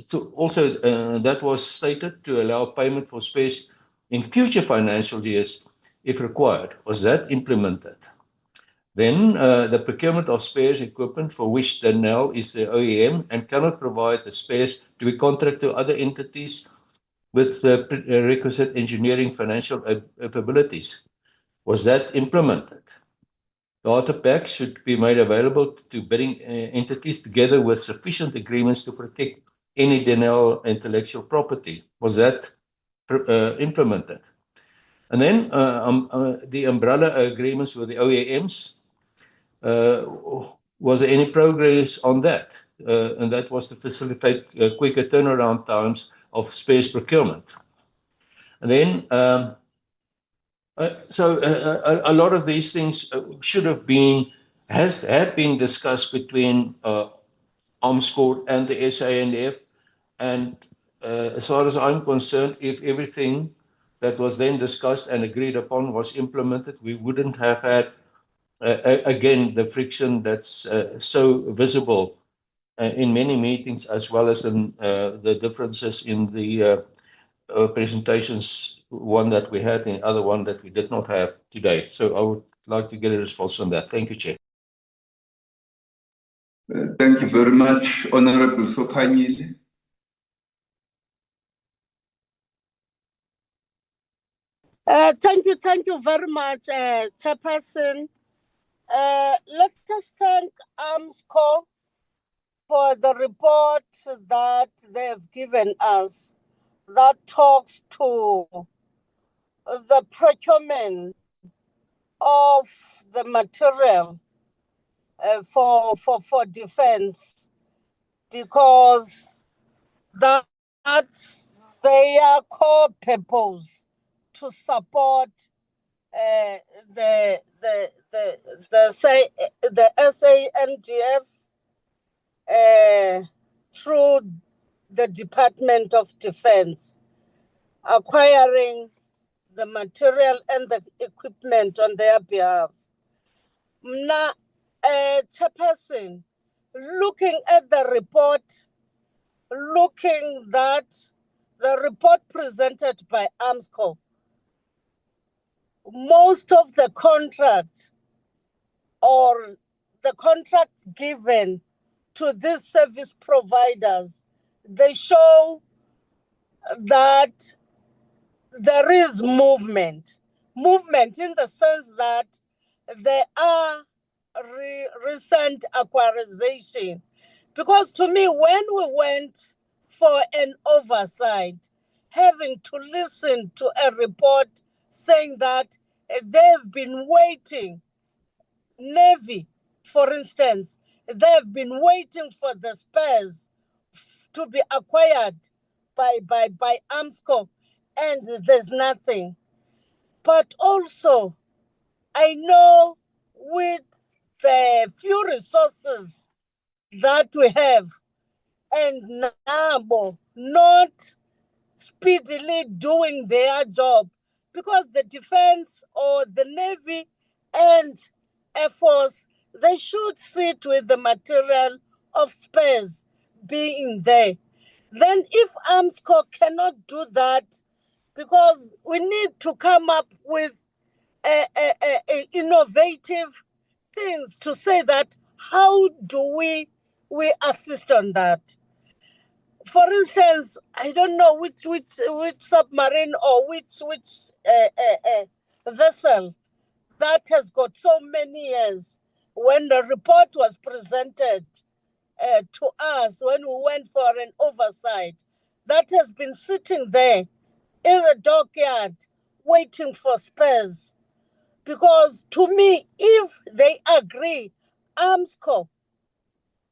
that was stated to allow payment for spares in future financial years if required. Was that implemented? Then the procurement of spares equipment for which the NEL is the OEM and cannot provide the spares to be contracted to other entities with the requisite engineering financial capabilities. Was that implemented? Data packs should be made available to bidding entities together with sufficient agreements to protect any NEL intellectual property. Was that implemented? And then the umbrella agreements with the OEMs, was there any progress on that? And that was to facilitate quicker turnaround times of space procurement. And then, a lot of these things should have been discussed between Armscor and the SANDF. And as far as I'm concerned, if everything that was then discussed and agreed upon was implemented, we wouldn't have had, again, the friction that's so visible in many meetings, as well as in the differences in the presentations, one that we had and the other one that we did not have today. So I would like to get a response on that. Thank you, Chair. Thank you very much, Honorable Sokanyile. Thank you very much, Chairperson. Let's just thank Armscor for the report that they have given us that talks to the procurement of the material for defense, because that's their core purpose, to support the SANDF through the Department of Defense, acquiring the material and the equipment on their behalf. Now, Chairperson, looking at the report, the report presented by Armscor, most of the contract or the contracts given to these service providers, they show that there is movement in the sense that there are recent acquirization. Because to me, when we went for an oversight, having to listen to a report saying that they've been waiting, Navy, for instance, they've been waiting for the spares to be acquired by Armscor, and there's nothing. But also, I know with the few resources that we have, and NABO not speedily doing their job, because the defense or the Navy and Air Force, they should sit with the material of spares being there. Then if Armscor cannot do that, because we need to come up with innovative things to say that how do we assist on that. For instance, I don't know which submarine or which vessel that has got so many years. When the report was presented to us when we went for an oversight, that has been sitting there in the dockyard waiting for spares. Because to me, if they agree, Armscor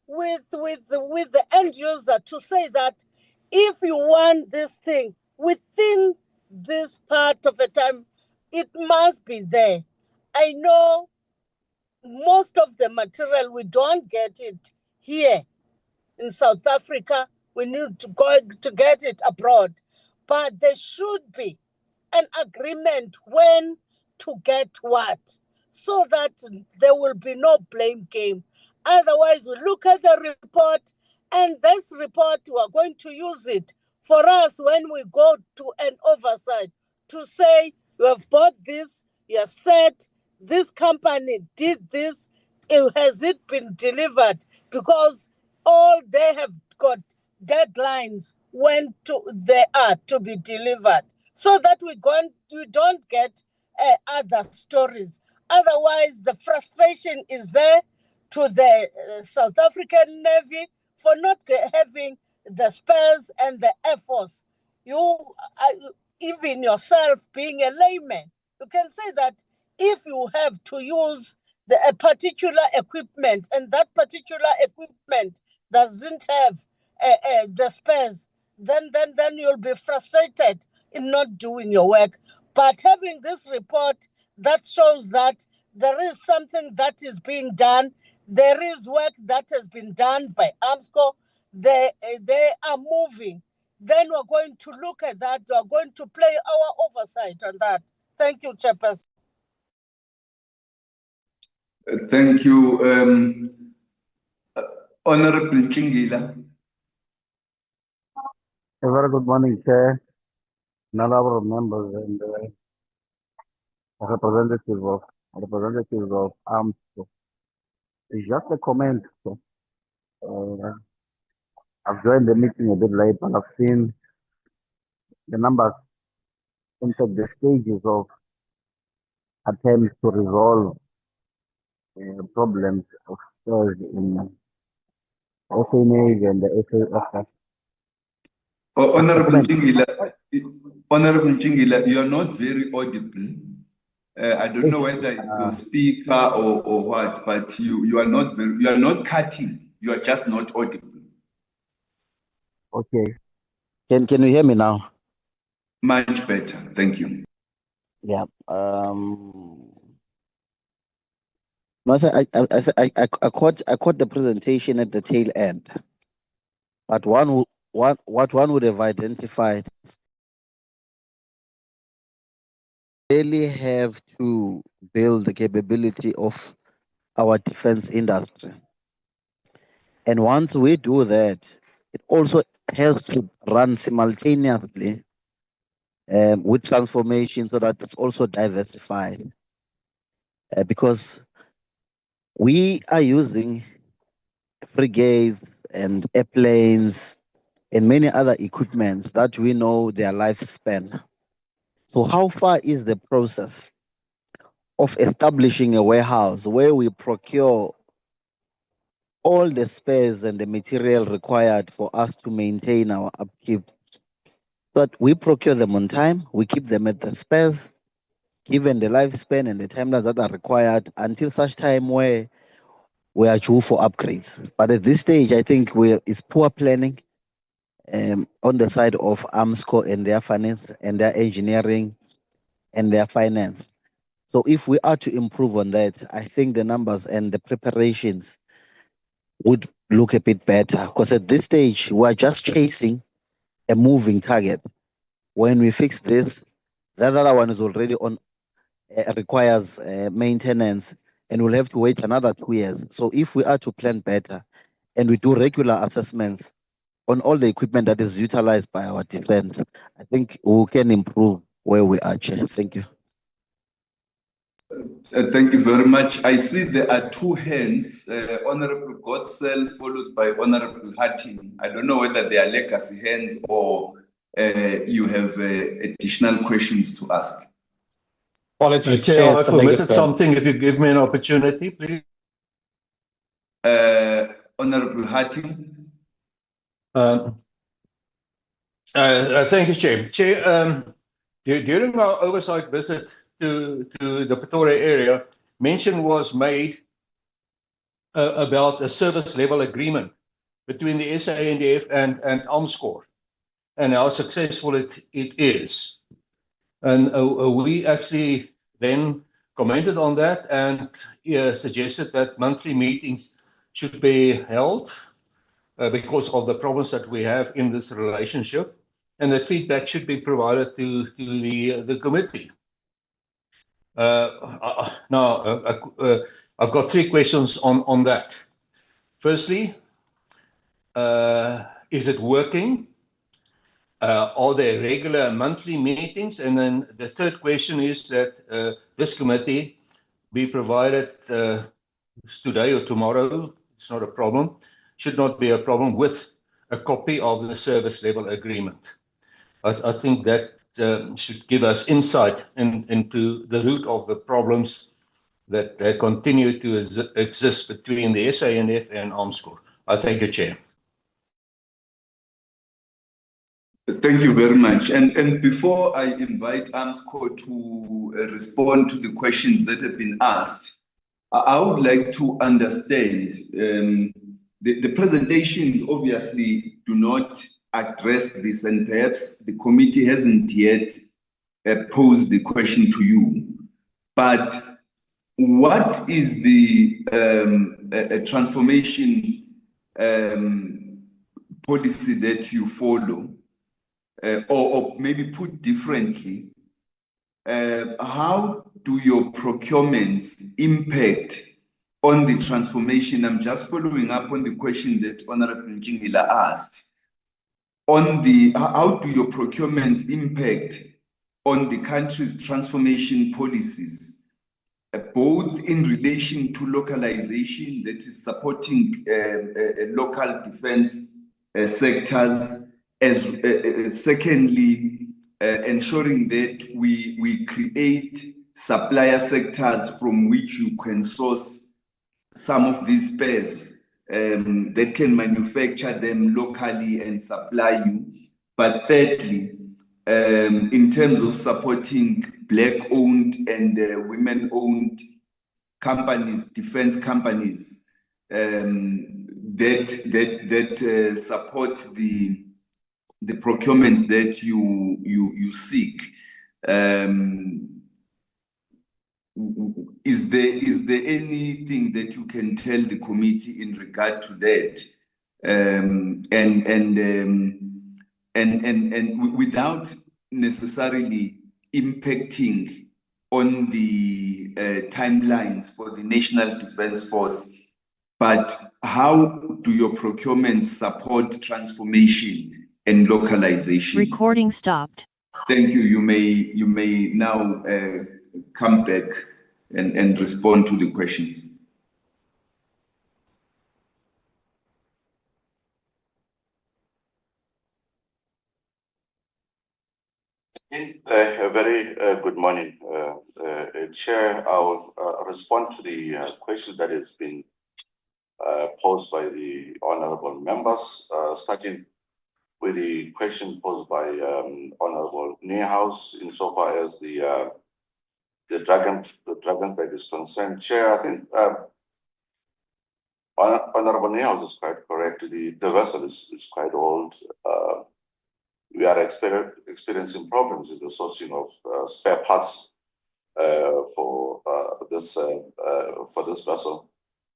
with the end user to say that if you want this thing within this part of a time, it must be there. I know most of the material, we don't get it here in South Africa. We need to go to get it abroad. But there should be an agreement when to get what, so that there will be no blame game. Otherwise, we look at the report, and this report, we are going to use it for us when we go to an oversight to say, you have bought this, you have said this company did this, has it been delivered? Because all they have got deadlines when they are to be delivered, so that we don't get other stories. Otherwise, the frustration is there to the South African Navy for not having the spares and the Air Force. You, even yourself being a layman, you can say that if you have to use a particular equipment and that particular equipment doesn't have the spares, then you'll be frustrated in not doing your work. But having this report that shows that there is something that is being done, there is work that has been done by Armscor, they are moving, then we're going to look at that, we're going to play our oversight on that. Thank you, Chairperson. Thank you, Honorable Chingila. A very good morning, Chair, honorable members, and representatives of armed. It's just a comment. I've joined the meeting a bit late, but I've seen the numbers in fact the stages of attempts to resolve problems of stores in SA Navy and the SAFF. Honorable Chingila, you are not very audible. I don't know whether it's your speaker or what, but you are not cutting. You are just not audible. Okay. Can you hear me now? Much better. Thank you. Yeah. No, I caught the presentation at the tail end, but what one would have identified, really have to build the capability of our defense industry. And once we do that, it also has to run simultaneously with transformation so that it's also diversified. Because we are using frigates and airplanes and many other equipments that we know their lifespan. So how far is the process of establishing a warehouse where we procure all the spares and the material required for us to maintain our upkeep. But we procure them on time, we keep them at the spares, given the lifespan and the timelines that are required until such time where we are due for upgrades. But at this stage, I think it's poor planning on the side of Armscor and their finance and their engineering and their finance. So if we are to improve on that, I think the numbers and the preparations would look a bit better, because at this stage, we're just chasing a moving target. When we fix this, the other one is already on, requires maintenance, and we'll have to wait another 2 years. So if we are to plan better and we do regular assessments on all the equipment that is utilized by our defense, I think we can improve where we are, Chair. Thank you. Thank you very much. I see there are two hands, Honorable Godsell followed by Honorable Hatting. I don't know whether they are legacy hands or you have additional questions to ask. Apologies, Chair, I it's a legacy permitted hand. something. If you give me an opportunity, please. Honorable Hatting. Thank you, Chair. Chair, during our oversight visit to the Pretoria area, mention was made about a service level agreement between the SANDF and Armscor, and how successful it is. And we actually then commented on that and suggested that monthly meetings should be held because of the problems that we have in this relationship, and that feedback should be provided to the committee. Now, I've got 3 questions on that. Firstly, is it working? Are there regular monthly meetings? And then the third question is that this committee be provided today or tomorrow, it's not a problem, should not be a problem, with a copy of the service level agreement. I think that should give us insight into the root of the problems that continue to exist between the SANDF and Armscor. I thank you, Chair. Thank you very much. And before I invite Armscor to respond to the questions that have been asked, I would like to understand the presentations obviously do not address this, and perhaps the committee hasn't yet posed the question to you. But what is the transformation policy that you follow? Or maybe put differently, how do your procurements impact on the transformation? I'm just following up on the question that Honorable Njingila asked. On the, how do your procurements impact on the country's transformation policies, both in relation to localization, that is supporting local defense sectors, as secondly, ensuring that we create supplier sectors from which you can source some of these spares that can manufacture them locally and supply you. But thirdly, in terms of supporting Black-owned and women-owned companies, defense companies that support the procurements that you seek, is there anything that you can tell the committee in regard to that, and without necessarily impacting on the timelines for the National Defence Force, but how do your procurements support transformation and localization? Recording stopped. Thank you. You may now come back and respond to the questions. A very good morning, Chair. I will respond to the question that has been posed by the honourable members, starting with the question posed by Honourable Niehaus insofar as the Drakensberg is concerned. Chair, I think Honourable Niehaus is quite correct. The vessel is quite old. We are experiencing problems in the sourcing of spare parts for this vessel,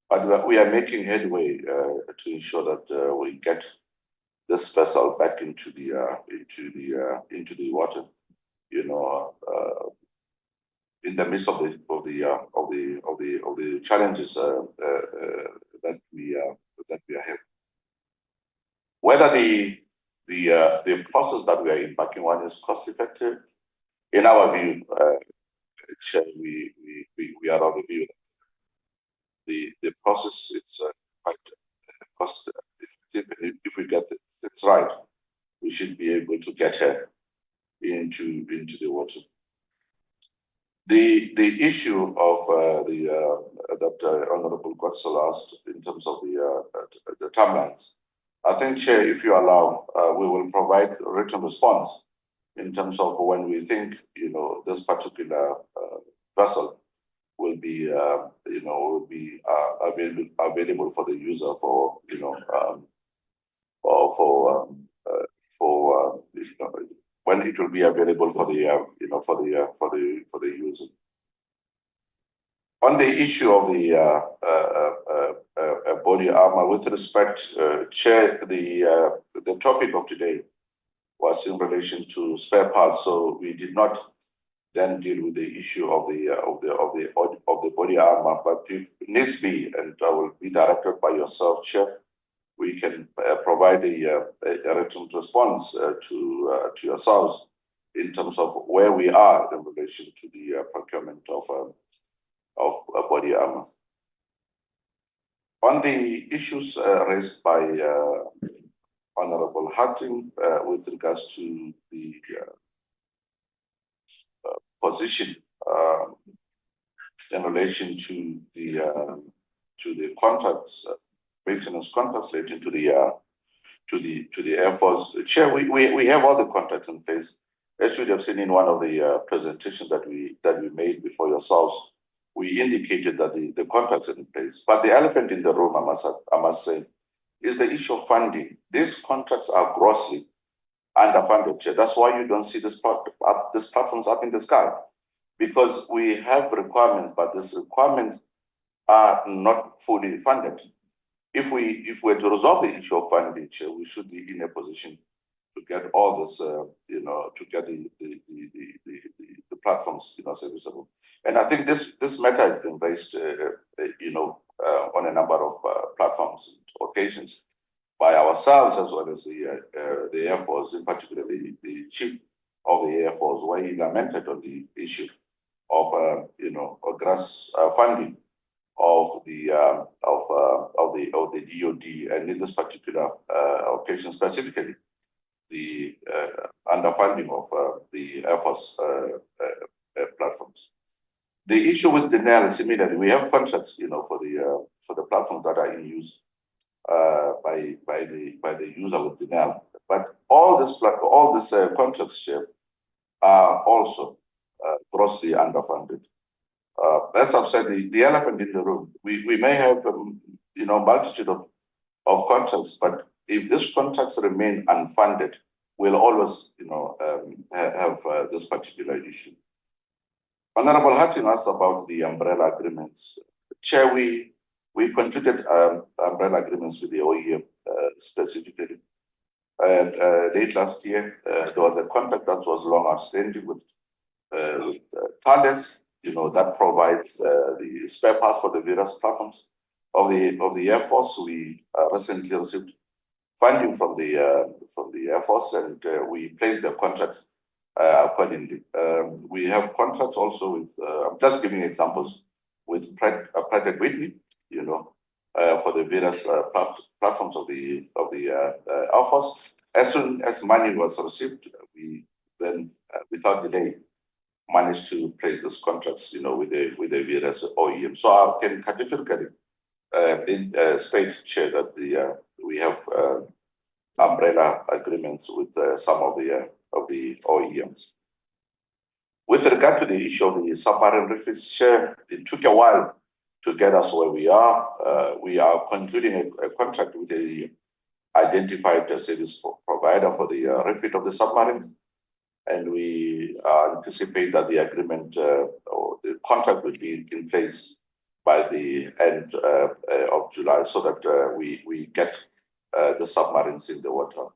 but we are making headway to ensure that we get this vessel back into the water. You know, in the midst of the challenges that we are having. Whether the process that we are embarking on is cost effective, in our view, Chair, we are of the view that the process is quite cost effective. And if we get things right, we should be able to get her into the water. The issue of that Honourable Gotzel asked in terms of the timelines, I think, Chair, if you allow, we will provide a written response in terms of when we think, you know, this particular vessel will be, available for the user for, you know, when it will be available for the, for the user. On the issue of the body armor, with respect, Chair, the topic of today was in relation to spare parts, so we did not then deal with the issue of the body armor. But if needs be, and I will be directed by yourself, Chair, we can provide a written response to yourselves in terms of where we are in relation to the procurement of body armor. On the issues raised by Honourable Hutton with regards to the position in relation to the contracts, maintenance contracts relating to the Air Force, Chair, we have all the contracts in place. As you have seen in one of the presentations that we made before yourselves, we indicated that the contracts are in place. But the elephant in the room, I must say, is the issue of funding. These contracts are grossly underfunded, Chair. That's why you don't see this platforms up in the sky, because we have requirements, but these requirements are not fully funded. If we were to resolve the issue of funding, Chair, we should be in a position to get all this, to get the platforms, serviceable. And I think this matter has been raised, on a number of platforms, occasions, by ourselves as well as the Air Force, in particular the Chief of the Air Force, where he lamented on the issue of grass funding of the DoD, and in this particular occasion specifically, the underfunding of the Air Force platforms. The issue with denial is similarly. We have contracts, for the platforms that are in use by the user with denial. But all these contracts, Chair, are also grossly underfunded. As I've said, the elephant in the room. We may have multitude of contracts, but if these contracts remain unfunded, we'll always have this particular issue. Honourable Hutton asked about the umbrella agreements. Chair, we concluded umbrella agreements with the OEM specifically. And late last year, there was a contract that was long outstanding with Thales, that provides the spare parts for the various platforms of the Air Force. We recently received funding from the Air Force, and we placed the contracts accordingly. We have contracts also with, I'm just giving examples, with Pratt & Whitney, for the various platforms of the Air Force. As soon as money was received, the then without delay managed to place those contracts, with the various OEM. So I can categorically state, Chair, that we have umbrella agreements with some of the OEMs. With regard to the issue of the submarine refits, Chair, it took a while to get us where we are. We are concluding a contract with the identified service provider for the refit of the submarine, and we anticipate that the agreement or the contract will be in place by the end of July, so that we get the submarines in the water,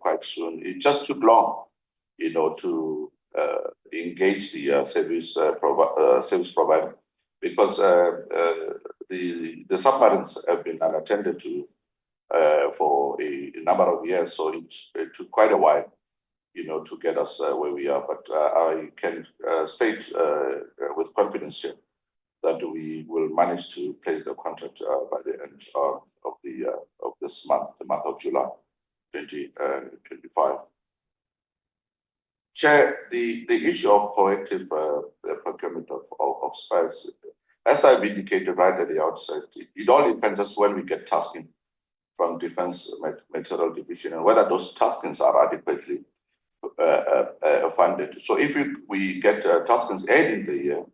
quite soon. It just took long, to engage the service provider, because the submarines have been unattended to for a number of years, so it took quite a while, to get us where we are. But I can state with confidence here that we will manage to place the contract by the end of this month, the month of July 2025. Chair, the issue of proactive procurement of spares, as I've indicated right at the outset, it all depends just when we get tasking from Defence Materiel Division and whether those taskings are adequately funded. So if we get taskings early in the year,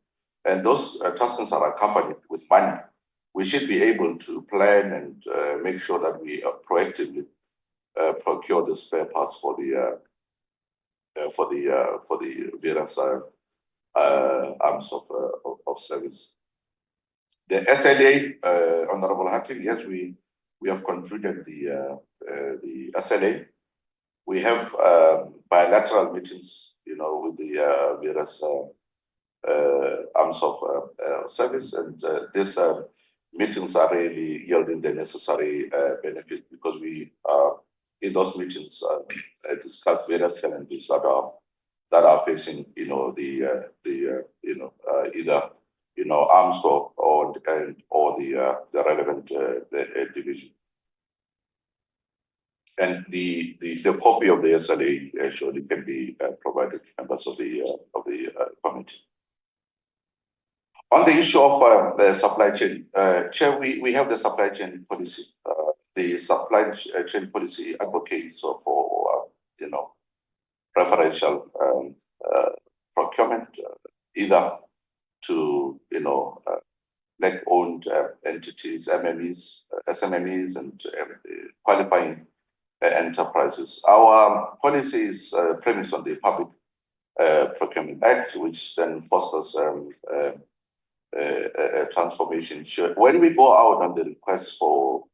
and those taskings are accompanied with money, we should be able to plan and make sure that we proactively procure the spare parts for the various arms of service. The SLA, Honorable Hattie, yes, we have concluded the SLA. We have bilateral meetings, with the various arms of service, and these meetings are really yielding the necessary benefit, because we in those meetings discuss various challenges that are facing, either Armscor or the relevant division. And the copy of the SLA surely can be provided to members of the committee. On the issue of the supply chain, Chair, we have the supply chain policy. The supply chain policy advocates for preferential procurement, either to black-owned entities, MMEs, SMMEs, and qualifying enterprises. Our policy is premised on the Public Procurement Act, which then fosters a transformation. When we go out on the request for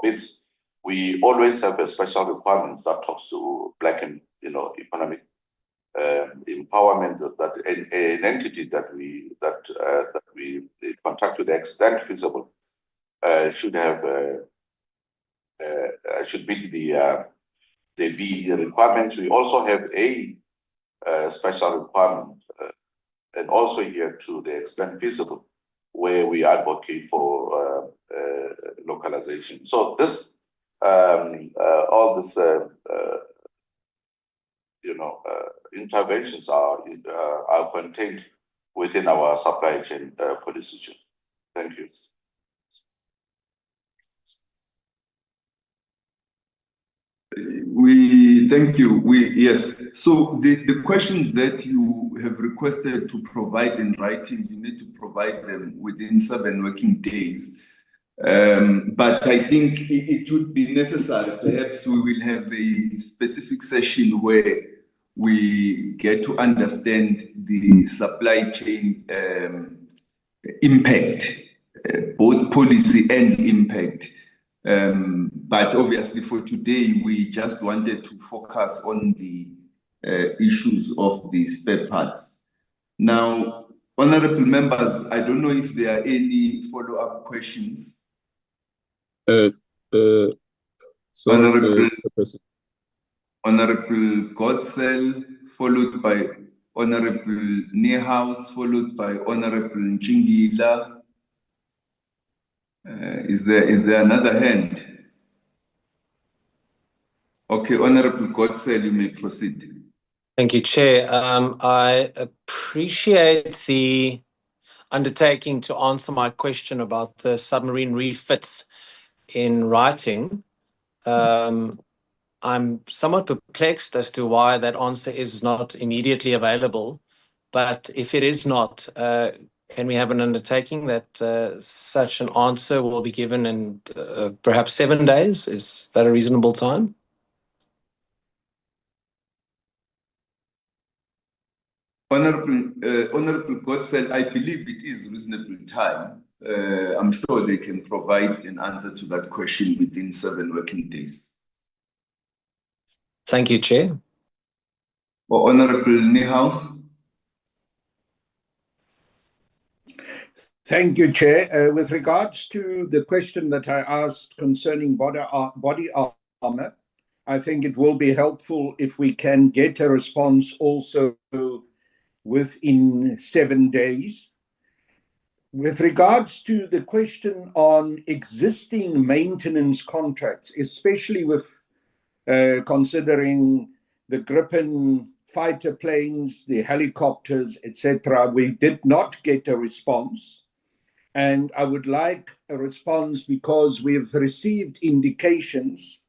bids, we always have a special requirement that talks to black and economic empowerment, that an entity that we contact to the extent feasible should meet the BE requirements. We also have a special requirement, and also here to the extent feasible, where we advocate for localization. So this, all this, interventions are contained within our supply chain policy. Thank you. Thank you. Yes. So the questions that you have requested to provide in writing, you need to provide them within 7 working days. But I think it would be necessary. Perhaps we will have a specific session where we get to understand the supply chain impact, both policy and impact. But obviously for today, we just wanted to focus on the issues of the spare parts. Now, honorable members, I don't know if there are any follow-up questions. Honorable Godsell, followed by Honorable Niehaus, followed by Honorable Nchingila. Is there another hand? Okay, Honorable Godsell, you may proceed. Thank you, Chair. I appreciate the undertaking to answer my question about the submarine refits in writing. I'm somewhat perplexed as to why that answer is not immediately available. But if it is not, can we have an undertaking that such an answer will be given in perhaps 7 days? Is that a reasonable time? Honorable Godsell, I believe it is reasonable time. I'm sure they can provide an answer to that question within 7 working days. Thank you, Chair. Or Honorable Niehaus. Thank you, Chair. With regards to the question that I asked concerning body armor, I think it will be helpful if we can get a response also within 7 days. With regards to the question on existing maintenance contracts, especially with considering the Gripen fighter planes, the helicopters, etc., we did not get a response. And I would like a response because we've received indications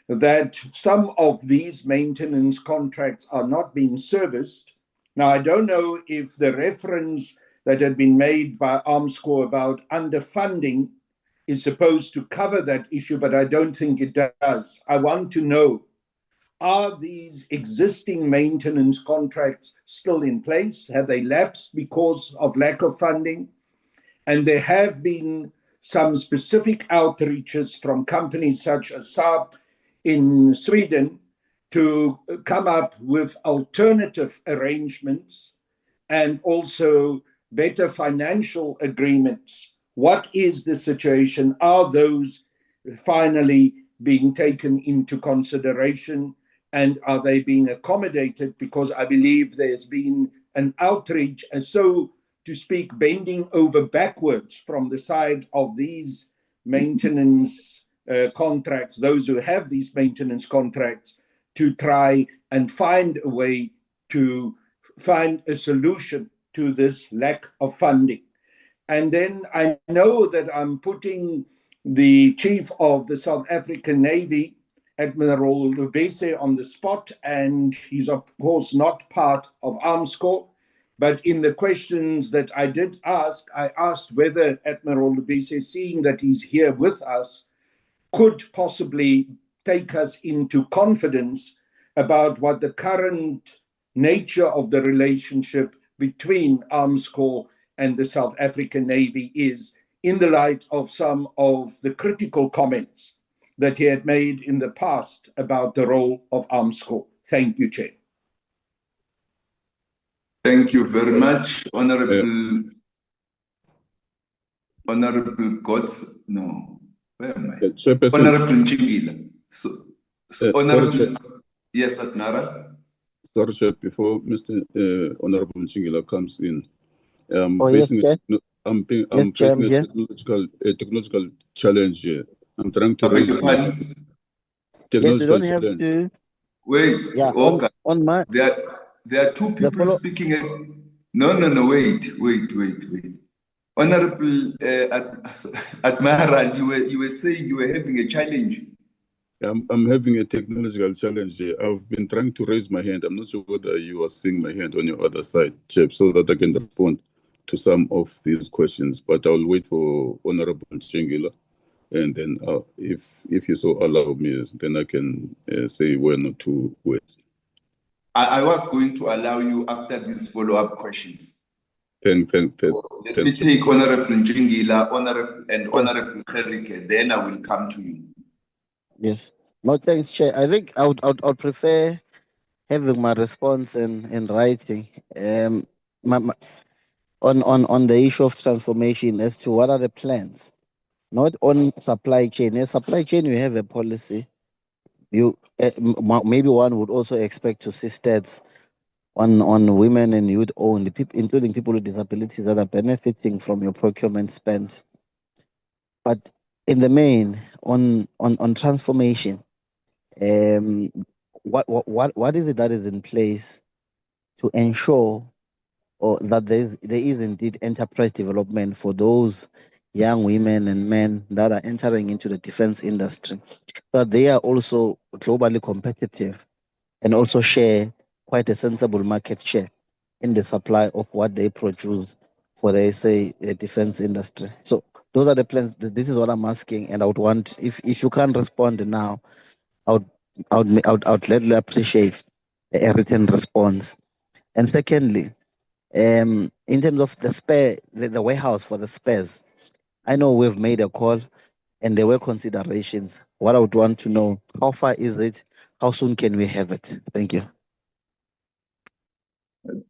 that some of these maintenance contracts are not being serviced. Now, I don't know if the reference that had been made by Armscor about underfunding is supposed to cover that issue, but I don't think it does. I want to know, are these existing maintenance contracts still in place? Have they lapsed because of lack of funding? And there have been some specific outreaches from companies such as Saab in Sweden to come up with alternative arrangements and also better financial agreements. What is the situation? Are those finally being taken into consideration? And are they being accommodated? Because I believe there's been an outreach, and so to speak, bending over backwards from the side of these maintenance contracts, those who have these maintenance contracts, to try and find a way to find a solution to this lack of funding. And then I know that I'm putting the Chief of the South African Navy, Admiral Lubese, on the spot, and he's of course not part of Armscor. But in the questions that I did ask, I asked whether Admiral Lubese, seeing that he's here with us, could possibly take us into confidence about what the current nature of the relationship between Armscor and the South African Navy is, in the light of some of the critical comments that he had made in the past about the role of Armscor. Thank you, Chair. Thank you very much, Honorable Gods. No, where am I? Honorable Nchingila. Honorable, yes, Admira. Sorry, Chair, before Mr. Honorable Nchingila comes in, I'm yes, facing a technological challenge here. I'm trying to raise yes, you don't have challenge. to. Wait, Yeah, okay. on my. There are two people speaking. No, wait. Honorable Admiral, you were saying you were having a challenge. I'm having a technological challenge here. I've been trying to raise my hand. I'm not sure whether you are seeing my hand on your other side, Chip, so that I can respond to some of these questions. But I'll wait for Honorable Nchingila, and then if you so allow me, then I can say one or two words. I was going to allow you after these follow-up questions. Let me take Honorable Nchingila, Honorable Kherike, then I will come to you. Yes. No, thanks, Chair. I think I would prefer having my response in writing. On the issue of transformation as to what are the plans, not on supply chain. In supply chain, you have a policy. You maybe one would also expect to see stats on women and youth owned, including people with disabilities that are benefiting from your procurement spend. But in the main, on transformation, What is it that is in place to ensure or that there is indeed enterprise development for those young women and men that are entering into the defense industry, but they are also globally competitive and also share quite a sensible market share in the supply of what they produce for the defense industry. So those are the plans. This is what I'm asking, and I would want, if you can't respond now, I would gladly appreciate a written response. And secondly, in terms of the warehouse for the spares, I know we've made a call and there were considerations. What I would want to know, how far is it? How soon can we have it? Thank you.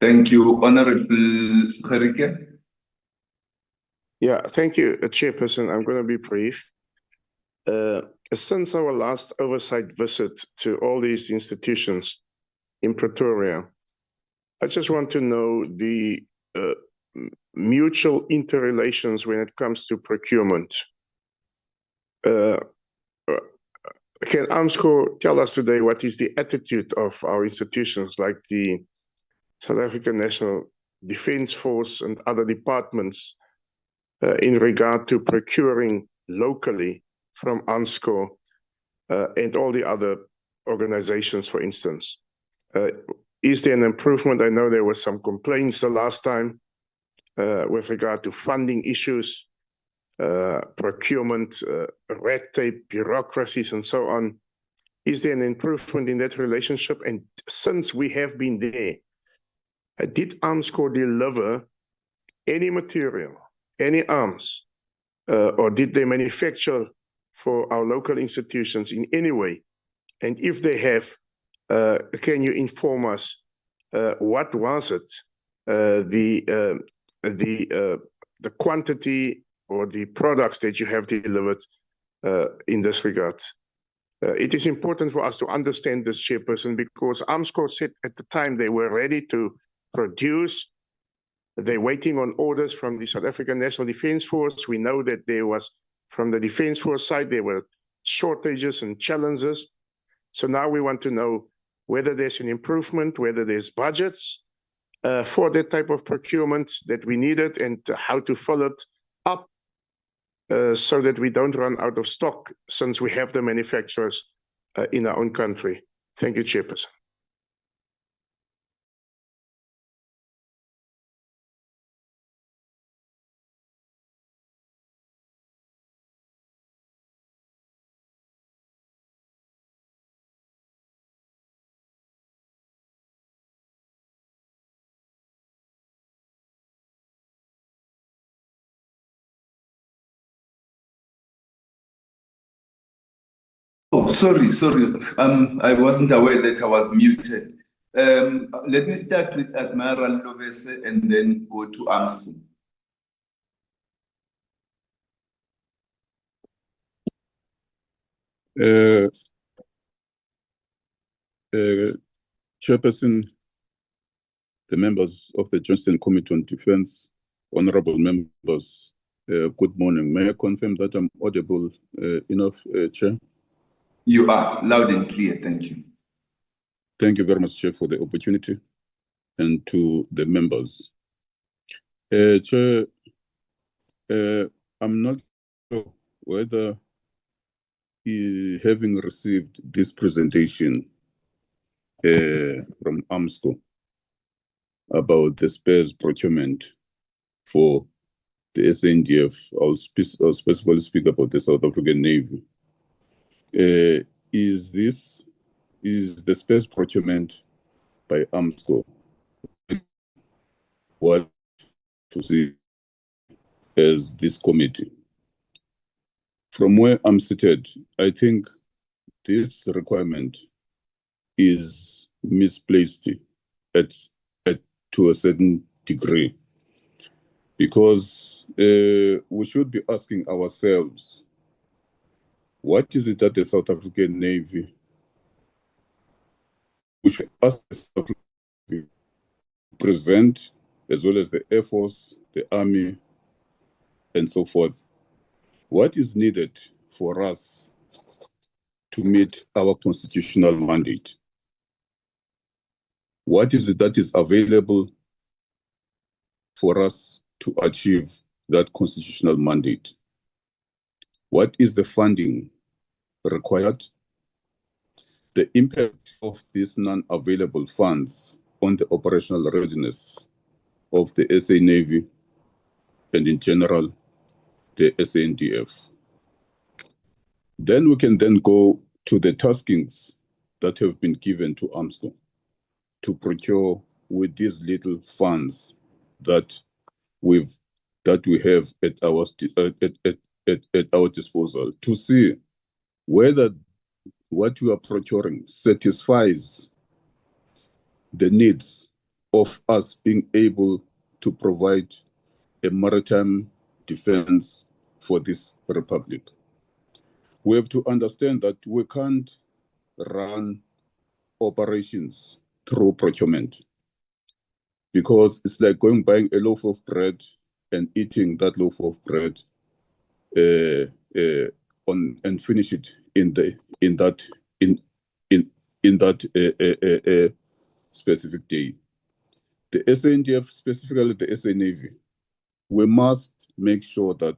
Thank you, Honorable Kharike. Yeah, thank you, Chairperson. I'm going to be brief. Since our last oversight visit to all these institutions in Pretoria, I just want to know the mutual interrelations when it comes to procurement. Can Armscor tell us today what is the attitude of our institutions like the South African National Defence Force and other departments in regard to procuring locally from Armscor and all the other organizations, for instance? Is there an improvement? I know there were some complaints the last time with regard to funding issues, procurement, red tape, bureaucracies, and so on. Is there an improvement in that relationship? And since we have been there, did Armscor deliver any material, any arms, or did they manufacture for our local institutions in any way? And if they have, can you inform us what was it, the quantity or the products that you have delivered in this regard? It is important for us to understand this, Chairperson, because Armscor said at the time they were ready to produce. They're waiting on orders from the South African National Defence Force. We know that there was, from the Defence Force side, there were shortages and challenges. So now we want to know whether there's an improvement, whether there's budgets for that type of procurement that we needed, and how to follow it up so that we don't run out of stock since we have the manufacturers in our own country. Thank you, Chairperson. Oh, sorry. I wasn't aware that I was muted. Let me start with Admiral Lobese and then go to Armscor. Chairperson, the members of the Joint Steering Committee on Defense, honorable members, good morning. May I confirm that I'm audible enough, Chair? You are loud and clear. Thank you. Thank you very much, Chair, for the opportunity, and to the members. Chair, I'm not sure whether having received this presentation from Armscor about the spares procurement for the SANDF, I'll specifically speak about the South African Navy. Is the spares procurement by Armscor what to see as this committee? From where I'm seated, I think this requirement is misplaced to a certain degree, because we should be asking ourselves, what is it that the South African Navy, we should ask the South African Navy present, as well as the Air Force, the Army, and so forth. What is needed for us to meet our constitutional mandate. What is it that is available for us to achieve that constitutional mandate? What is the funding required? The impact of these non-available funds on the operational readiness of the SA Navy and in general, the SANDF. Then we can then go to the taskings that have been given to Armscor to procure with these little funds that we have at our disposal, to see whether what we are procuring satisfies the needs of us being able to provide a maritime defense for this republic. We have to understand that we can't run operations through procurement, because it's like buying a loaf of bread and eating that loaf of bread and finish it in that specific day. The SANDF, specifically the SA Navy, we must make sure that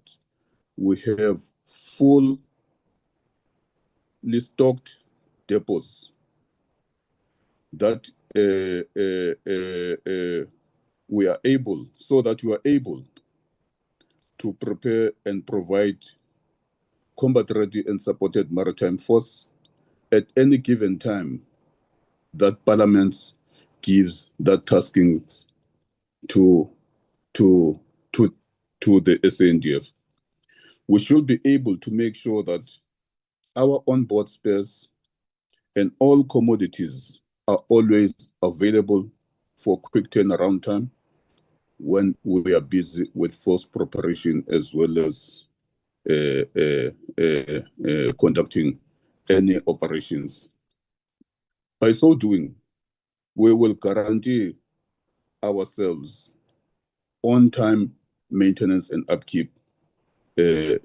we have fully stocked depots that we are able to prepare and provide combat-ready and supported maritime force at any given time that Parliament gives that taskings to the SANDF. We should be able to make sure that our onboard spares and all commodities are always available for quick turnaround time when we are busy with force preparation as well as conducting any operations. By so doing, we will guarantee ourselves on-time maintenance and upkeep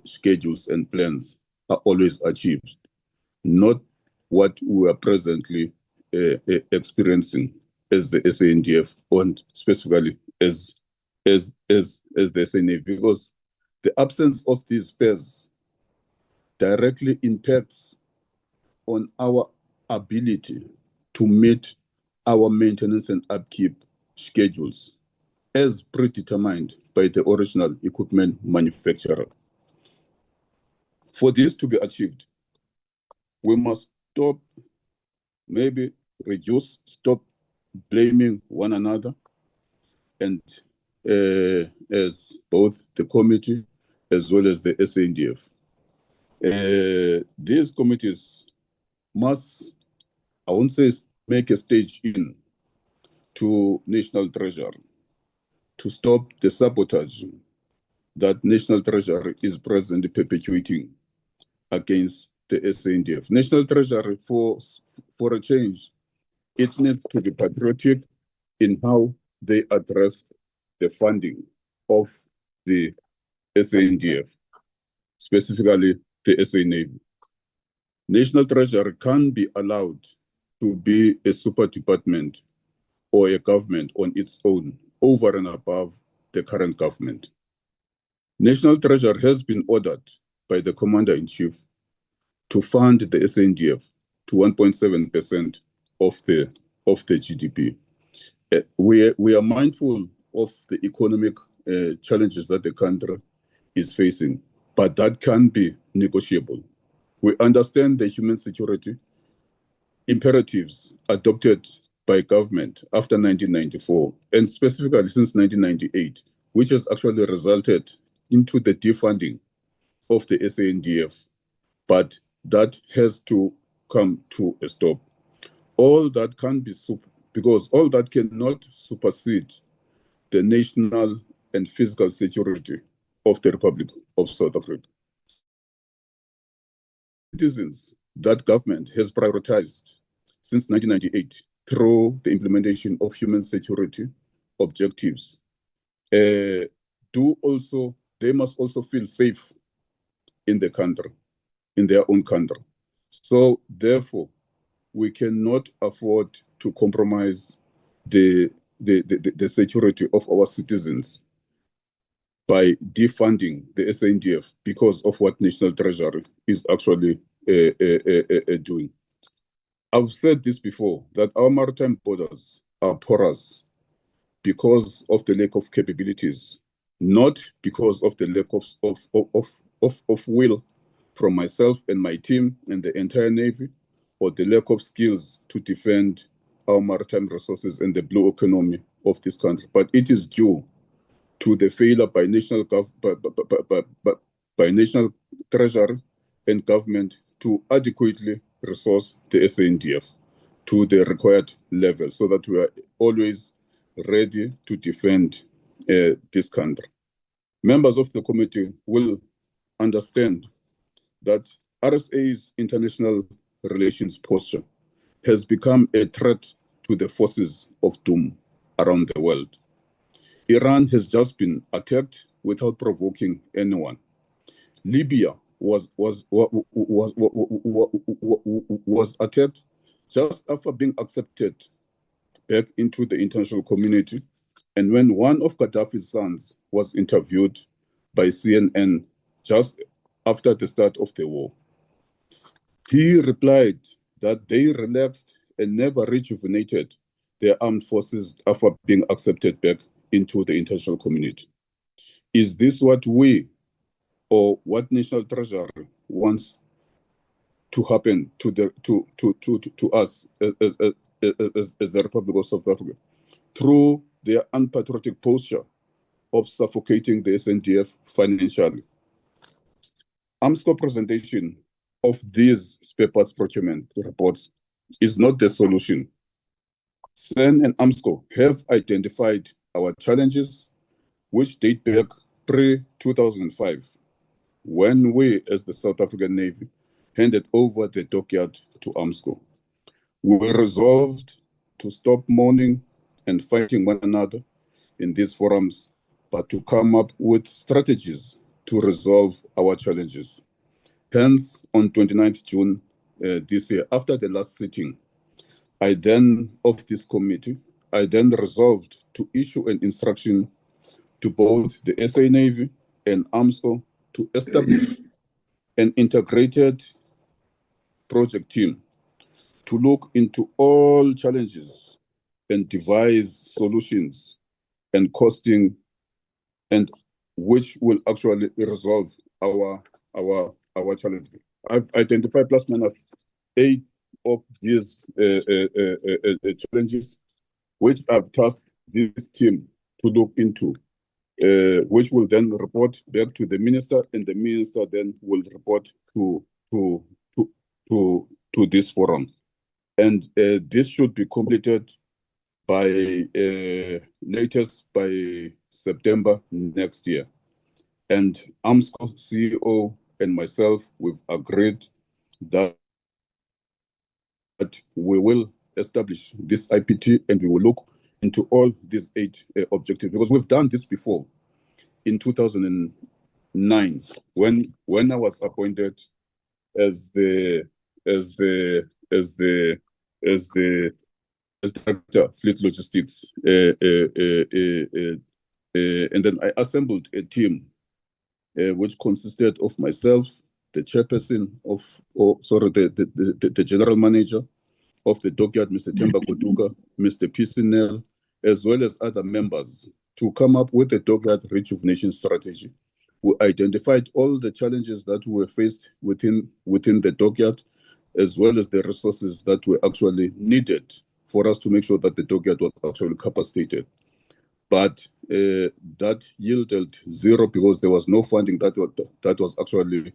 schedules and plans are always achieved, not what we are presently experiencing as the SANDF and specifically as the SANDF, because the absence of these spares directly impacts on our ability to meet our maintenance and upkeep schedules as predetermined by the original equipment manufacturer. For this to be achieved, we must stop blaming one another, and as both the committee as well as the SANDF. These committees must, I won't say make a stage in to National Treasury to stop the sabotage that National Treasury is presently perpetuating against the SANDF. National Treasury, for a change, it needs to be patriotic in how they address the funding of the SANDF, specifically the SA Navy. National Treasury can't be allowed to be a super department or a government on its own over and above the current government. National Treasury has been ordered by the Commander-in-Chief to fund the SANDF to 1.7% of the GDP. We are mindful of the economic challenges that the country is facing, but that can be negotiable. We understand the human security imperatives adopted by government after 1994, and specifically since 1998, which has actually resulted into the defunding of the SANDF, but that has to come to a stop. All that can be because all that cannot supersede the national and physical security of the Republic of South Africa. Citizens that government has prioritized since 1998 through the implementation of human security objectives they must also feel safe in the country, in their own country. So therefore, we cannot afford to compromise the security of our citizens by defunding the SANDF because of what National Treasury is actually doing. I've said this before, that our maritime borders are porous because of the lack of capabilities, not because of the lack of will from myself and my team and the entire Navy, or the lack of skills to defend our maritime resources and the blue economy of this country. But it is due to the failure by national treasury and government to adequately resource the SANDF to the required level, so that we are always ready to defend this country. Members of the committee will understand that RSA's international relations posture has become a threat to the forces of doom around the world. Iran has just been attacked without provoking anyone. Libya was attacked just after being accepted back into the international community, and when one of Gaddafi's sons was interviewed by CNN just after the start of the war, he replied that they relaxed and never rejuvenated their armed forces after being accepted back into the international community. Is this what we, or what National Treasury wants to happen to us as the Republic of South Africa, through their unpatriotic posture of suffocating the SANDF financially? Armscor presentation of these spare parts procurement reports is not the solution. SAN and Armscor have identified our challenges, which date back pre-2005, when we, as the South African Navy, handed over the dockyard to Armscor. We resolved to stop mourning and fighting one another in these forums, but to come up with strategies to resolve our challenges. Hence, on 29th June this year, after the last sitting of this committee, I then resolved to issue an instruction to both the SA Navy and Armscor to establish an integrated project team to look into all challenges and devise solutions and costing, and which will actually resolve our challenges. I've identified plus minus 8 of these challenges, which I've tasked this team to look into, which will then report back to the minister, and the minister then will report to this forum. And this should be completed by latest by September next year. And Armscor CEO and myself, we've agreed that we will establish this IPT, and we will look into all these 8 objectives, because we've done this before in 2009 when I was appointed as director of fleet logistics, and then I assembled a team which consisted of myself, the chairperson the general manager of the dockyard, Mr. Temba Kotuka, Mr. Pisinel, as well as other members, to come up with a dockyard rejuvenation strategy. We identified all the challenges that were faced within the dockyard, as well as the resources that were actually needed for us to make sure that the dockyard was actually capacitated. But that yielded zero, because there was no funding that was actually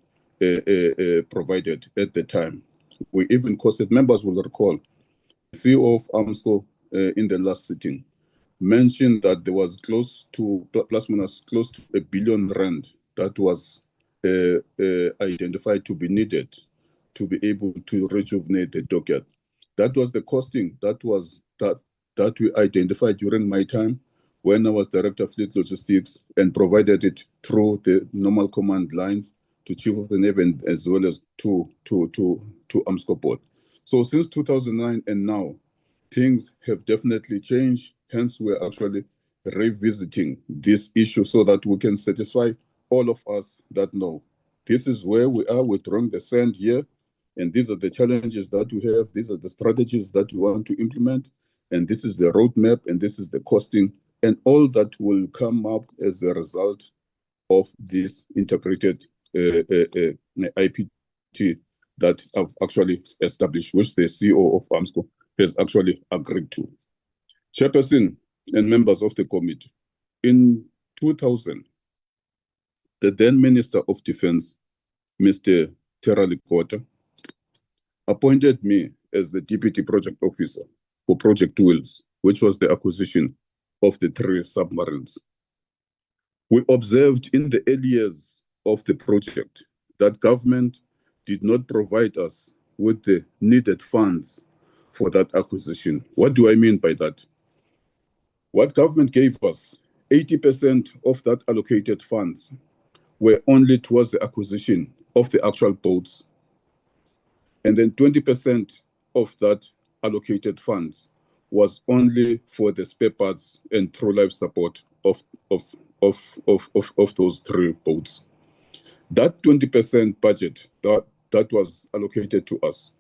provided at the time. We even costed, members will recall, the CEO of Armscor in the last sitting mentioned that there was close to R1 billion that was identified to be needed to be able to rejuvenate the dockyard. That was the costing that we identified during my time when I was Director of Fleet Logistics, and provided it through the normal command lines to Chief of the Navy, and as well as to Armscor board. So since 2009 and now, things have definitely changed. Hence, we're actually revisiting this issue so that we can satisfy all of us that know this is where we are. We're throwing the sand here, and these are the challenges that we have. These are the strategies that we want to implement, and this is the roadmap, and this is the costing, and all that will come up as a result of this integrated IPT that I've actually established, which the CEO of Armscor has actually agreed to. Chairperson and members of the committee, in 2000, the then Minister of Defense, Mr. Terali Kota, appointed me as the Deputy Project Officer for Project Wheels, which was the acquisition of the 3 submarines. We observed in the early years of the project that government did not provide us with the needed funds for that acquisition. What do I mean by that? What government gave us, 80% of that allocated funds were only towards the acquisition of the actual boats. And then 20% of that allocated funds was only for the spare parts and through life support of those 3 boats. That 20% budget that was allocated to us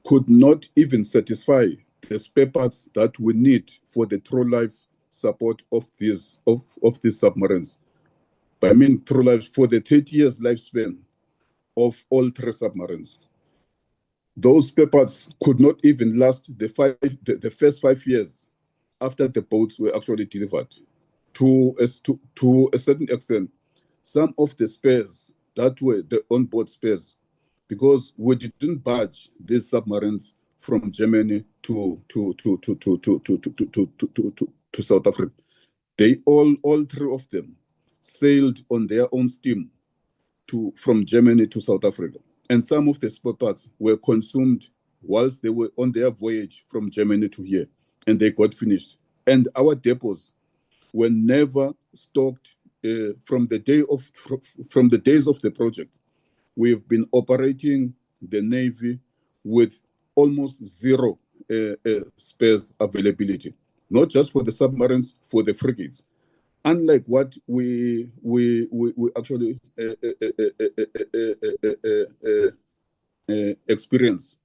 could not even satisfy the spare parts that we need for the through life support of these submarines. I mean through life for the 30 years lifespan of all 3 submarines. Those spare parts could not even last the first 5 years after the boats were actually delivered. To a certain extent, some of the spares that were the onboard spares, because we didn't budge these submarines from Germany to South Africa. They all 3 of them sailed on their own steam from Germany to South Africa. And some of the spare parts were consumed whilst they were on their voyage from Germany to here, and they got finished. And our depots were never stocked from the days of the project. We've been operating the Navy with almost 0 spares availability, not just for the submarines, for the frigates. Unlike what we actually experienced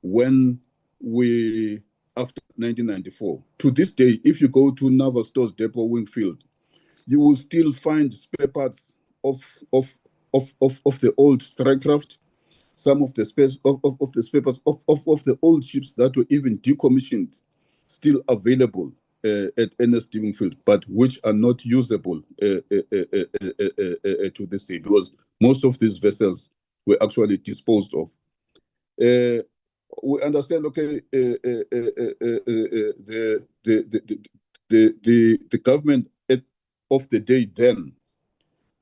when we, after 1994. To this day, if you go to Naval Stores Depot Wingfield, you will still find spare parts of the old strike craft, some of the spares of the spare parts of the old ships that were even decommissioned, still available at NS Wingfield, but which are not usable to this day, because most of these vessels were actually disposed of. We understand, okay, the government of the day then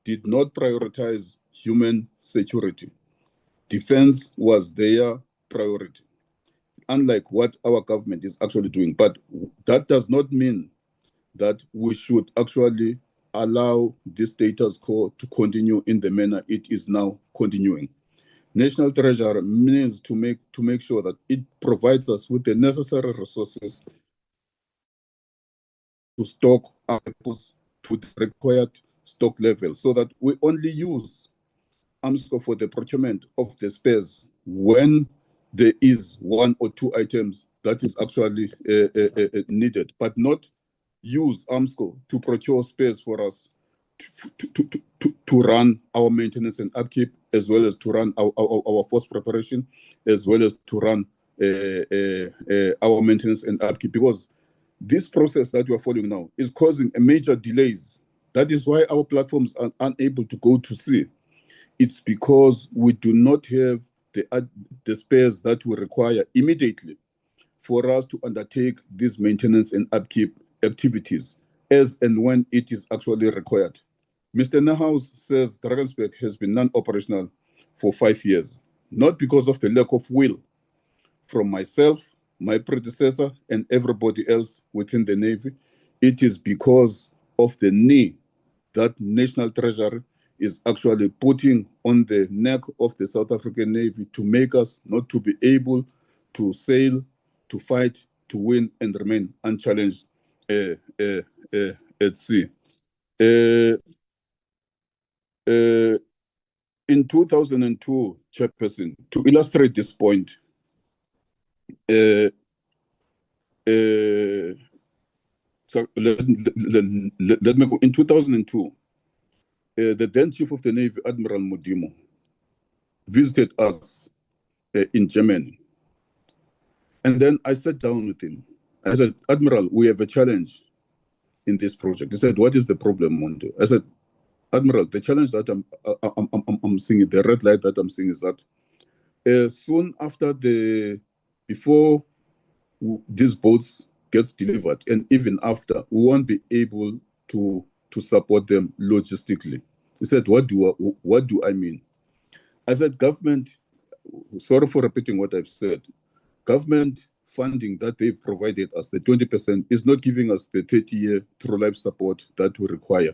did not prioritize human security. Defense was their priority, unlike what our government is actually doing. But that does not mean that we should actually allow this status quo to continue in the manner it is now continuing. National Treasury needs to make sure that it provides us with the necessary resources to stock our depots to the required stock level, so that we only use Armscor for the procurement of the spares when there is 1 or 2 items that is actually needed, but not use Armscor to procure spares for us to run our maintenance and upkeep, as well as to run our force preparation, as well as to run our maintenance and upkeep, because this process that we are following now is causing a major delays. That is why our platforms are unable to go to sea. It's because we do not have the spares that we require immediately for us to undertake these maintenance and upkeep activities as and when it is actually required. Mr. Nahaus says Drakensberg has been non-operational for 5 years, not because of the lack of will from myself, my predecessor, and everybody else within the Navy. It is because of the need that National Treasury is actually putting on the neck of the South African Navy to make us not to be able to sail, to fight, to win, and remain unchallenged at sea. In 2002, Chairperson, to illustrate this point, so let me go. In 2002, the then Chief of the Navy, Admiral Modimo, visited us in Germany. And then I sat down with him. I said, Admiral, we have a challenge in this project. He said, what is the problem, Mondo? I said, Admiral, the challenge that I'm seeing, the red light that I'm seeing is that soon after before these boats gets delivered, and even after, we won't be able to support them logistically. He said, what do I mean? I said, government, sorry for repeating what I've said, government funding that they've provided us, the 20%, is not giving us the 30-year true life support that we require.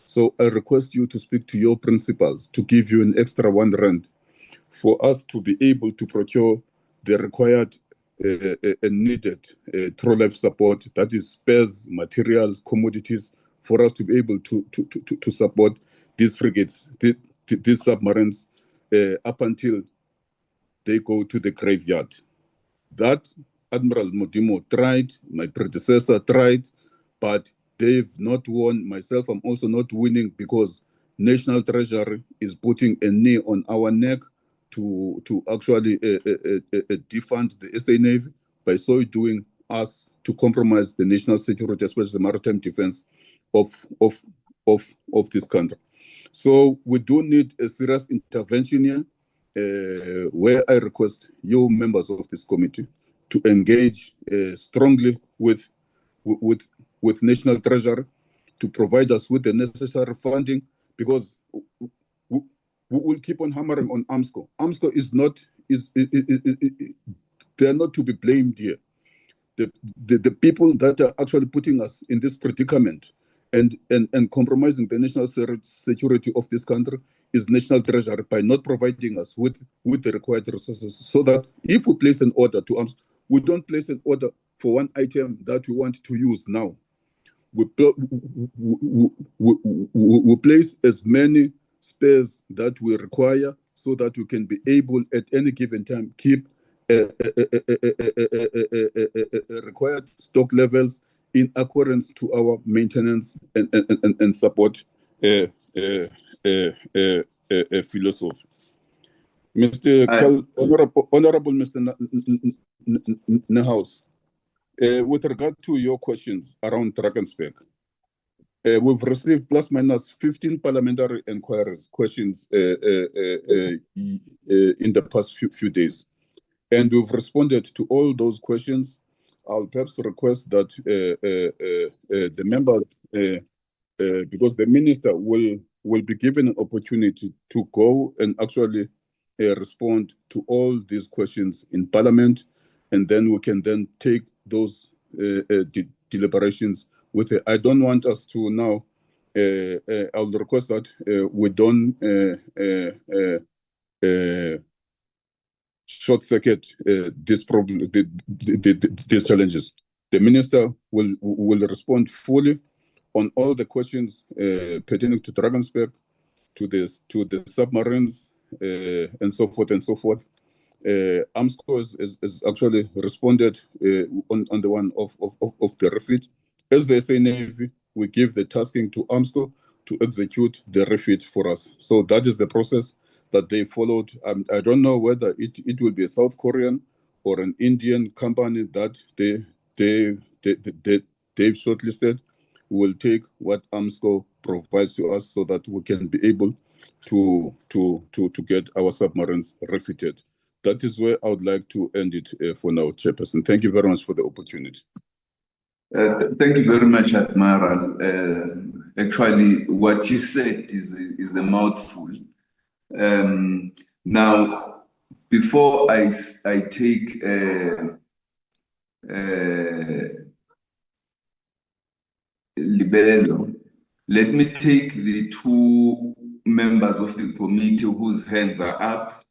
So I request you to speak to your principals to give you an extra R1 for us to be able to procure the required and needed true life support, that is spares, materials, commodities, for us to be able to support these frigates, these submarines, up until they go to the graveyard. That Admiral Modimo tried, my predecessor tried, but they've not won. Myself, I'm also not winning, because National Treasury is putting a knee on our neck to actually defund the SA Navy, by so doing us to compromise the national security, especially the maritime defense of this country. So we do need a serious intervention here, where I request you members of this committee to engage strongly with National Treasury to provide us with the necessary funding, because we will keep on hammering on Armscor. Armscor they are not to be blamed here. The people that are actually putting us in this predicament and compromising the national security of this country is National Treasury, by not providing us with the required resources, so that if we place an order to Armscor, we don't place an order for one item that we want to use now. We place as many spares that we require, so that we can be able at any given time keep required stock levels in accordance to our maintenance and support philosophy. Honorable Mr. Nehaus, with regard to your questions around Drakensberg, we've received plus minus 15 parliamentary inquiries, questions in the past few days. And we've responded to all those questions. I'll perhaps request that the member, because the minister will be given an opportunity to go and actually respond to all these questions in Parliament, and then we can then take those deliberations with it. I don't want us to now, I'll request that we don't short circuit this problem, these challenges. The minister will respond fully on all the questions pertaining to Drakensberg, to the submarines, and so forth and so forth. Armscor is actually responded on the one of the refit. As the SA Navy, we give the tasking to Armscor to execute the refit for us. So that is the process that they followed. I don't know whether it will be a South Korean or an Indian company that they've shortlisted. Will take what Armscor provides to us, so that we can be able to get our submarines refitted. That is where I would like to end it for now, Chairperson. Thank you very much for the opportunity. Thank you very much, Admiral. Actually, what you said is a mouthful. Now, before I take Libelo, let me take the two members of the committee whose hands are up.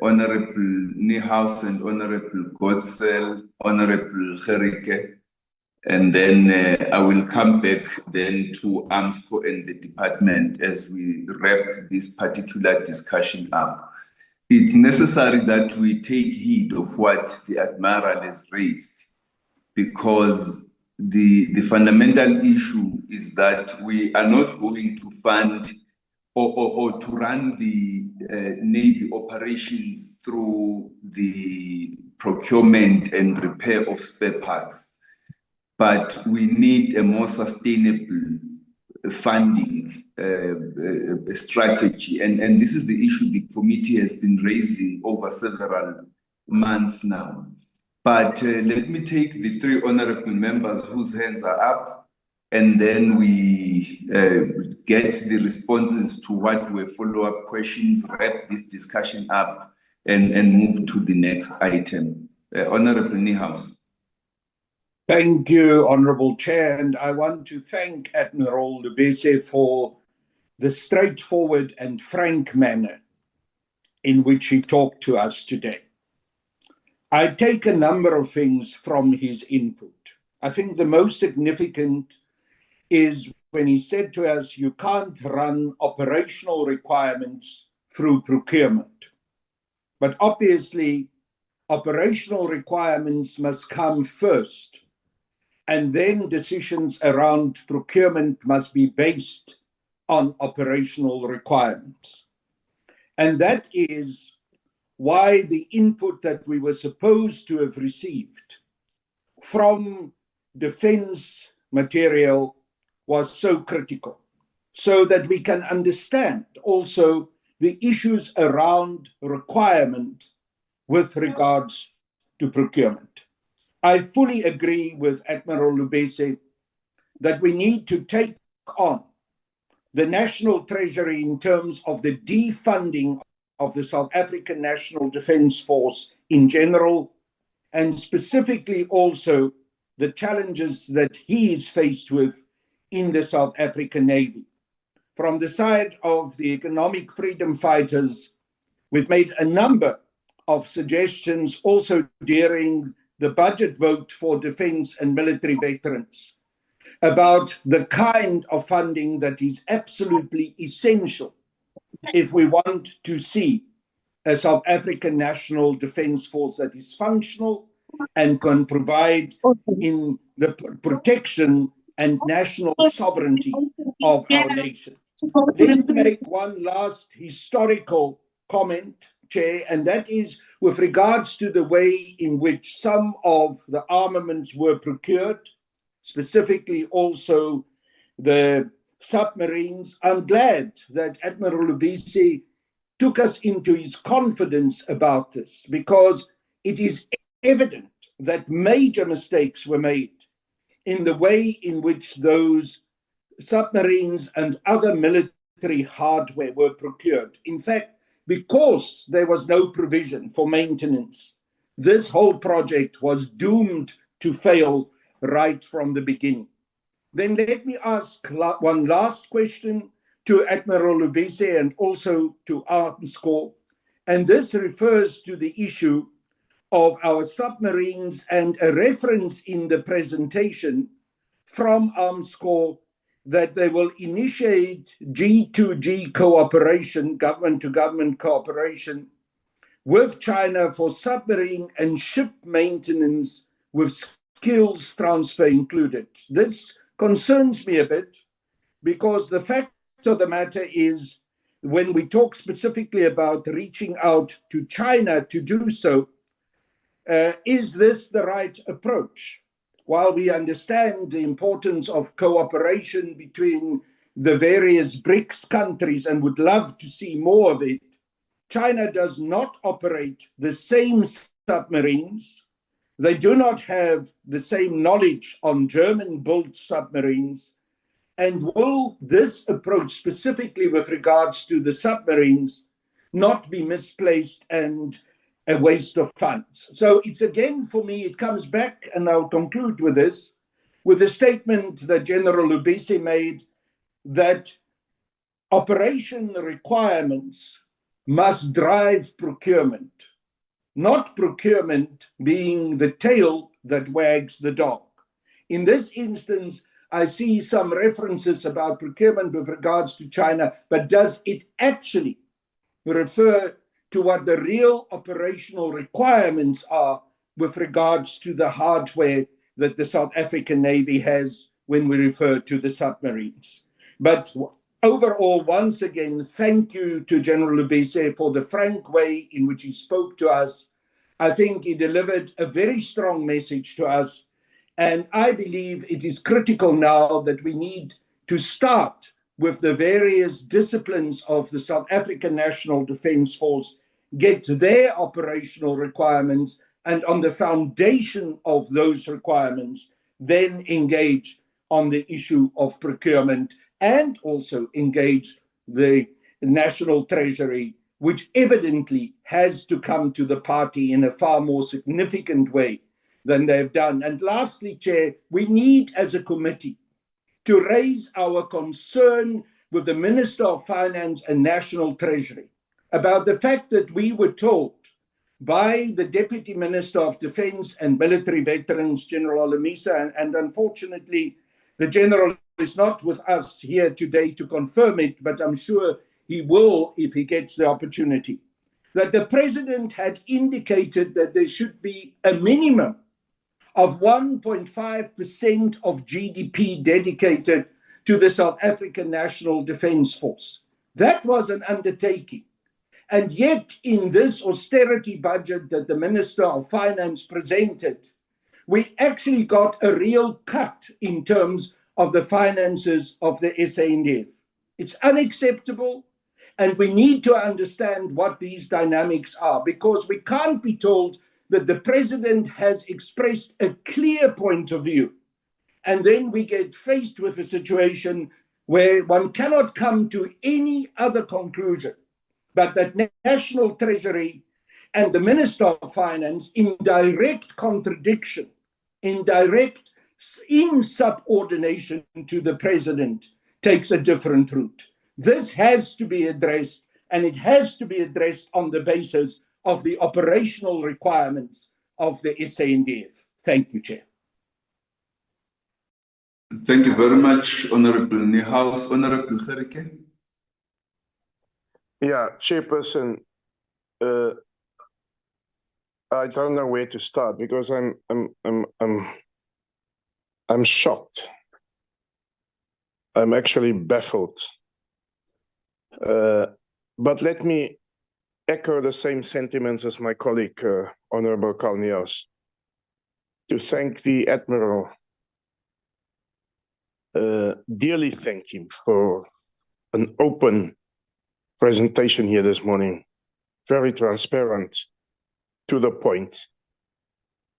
Honorable Niehaus and Honorable Godsell, Honorable Gerike, and then I will come back then to Armscor and the department as we wrap this particular discussion up. It's necessary that we take heed of what the Admiral has raised, because the fundamental issue is that we are not going to fund or to run the Navy operations through the procurement and repair of spare parts, but we need a more sustainable funding strategy. And this is the issue the committee has been raising over several months now. But let me take the three honorable members whose hands are up, and then we get the responses to what were follow-up questions, wrap this discussion up, and move to the next item. Honorable Niehaus. Thank you, Honourable Chair, and I want to thank Admiral Lubese for the straightforward and frank manner in which he talked to us today. I take a number of things from his input. I think the most significant is when he said to us, you can't run operational requirements through procurement. But obviously, operational requirements must come first, and then decisions around procurement must be based on operational requirements. And that is why the input that we were supposed to have received from defense material was so critical, so that we can understand also the issues around requirement with regards to procurement. I fully agree with Admiral Lubese that we need to take on the National Treasury in terms of the defunding of the South African National Defence Force in general, and specifically also the challenges that he is faced with in the South African Navy. From the side of the economic freedom fighters, we've made a number of suggestions also during the budget vote for defence and military veterans about the kind of funding that is absolutely essential if we want to see a South African National Defence Force that is functional and can provide in the protection and national sovereignty of our nation. Let me make one last historical comment, Chair, and that is with regards to the way in which some of the armaments were procured, specifically also the submarines. I'm glad that Admiral Lubese took us into his confidence about this, because it is evident that major mistakes were made in the way in which those submarines and other military hardware were procured. In fact, because there was no provision for maintenance, this whole project was doomed to fail right from the beginning. Then let me ask one last question to Admiral Lubese and also to Armscor, and this refers to the issue of our submarines and a reference in the presentation from Armscor that they will initiate G2G cooperation, government-to-government cooperation, with China for submarine and ship maintenance with skills transfer included. This concerns me a bit, because the fact of the matter is, when we talk specifically about reaching out to China to do so, is this the right approach? While we understand the importance of cooperation between the various BRICS countries and would love to see more of it, China does not operate the same submarines. They do not have the same knowledge on German-built submarines. And will this approach, specifically with regards to the submarines, not be misplaced and a waste of funds? So it's again, for me, it comes back, and I'll conclude with this, with the statement that General Lubese made, that operation requirements must drive procurement, not procurement being the tail that wags the dog. In this instance, I see some references about procurement with regards to China, but does it actually refer to what the real operational requirements are with regards to the hardware that the South African Navy has when we refer to the submarines? But overall, once again, thank you to General Lubese for the frank way in which he spoke to us. I think he delivered a very strong message to us. And I believe it is critical now that we need to start with the various disciplines of the South African National Defence Force, get their operational requirements, and on the foundation of those requirements, then engage on the issue of procurement and also engage the National Treasury, which evidently has to come to the party in a far more significant way than they've done. And lastly, Chair, we need as a committee to raise our concern with the Minister of Finance and National Treasury about the fact that we were told by the Deputy Minister of Defence and Military Veterans, General Alamisa, and unfortunately, the General is not with us here today to confirm it, but I'm sure he will if he gets the opportunity, that the President had indicated that there should be a minimum of 1.5% of GDP dedicated to the South African National Defence Force. That was an undertaking. And yet, in this austerity budget that the Minister of Finance presented, we actually got a real cut in terms of the finances of the SANDF. It's unacceptable, and we need to understand what these dynamics are, because we can't be told that the President has expressed a clear point of view, and then we get faced with a situation where one cannot come to any other conclusion but that National Treasury and the Minister of Finance, in direct contradiction, in subordination to the President, takes a different route. This has to be addressed, and it has to be addressed on the basis of the operational requirements of the SANDF. Thank you, Chair. Thank you very much, Honorable Niehaus. Honorable Gerike. Yeah, Chairperson, I don't know where to start because I'm shocked. I'm actually baffled. But let me echo the same sentiments as my colleague, Honorable Kalnias, to thank the Admiral, dearly thank him for an open presentation here this morning, very transparent, to the point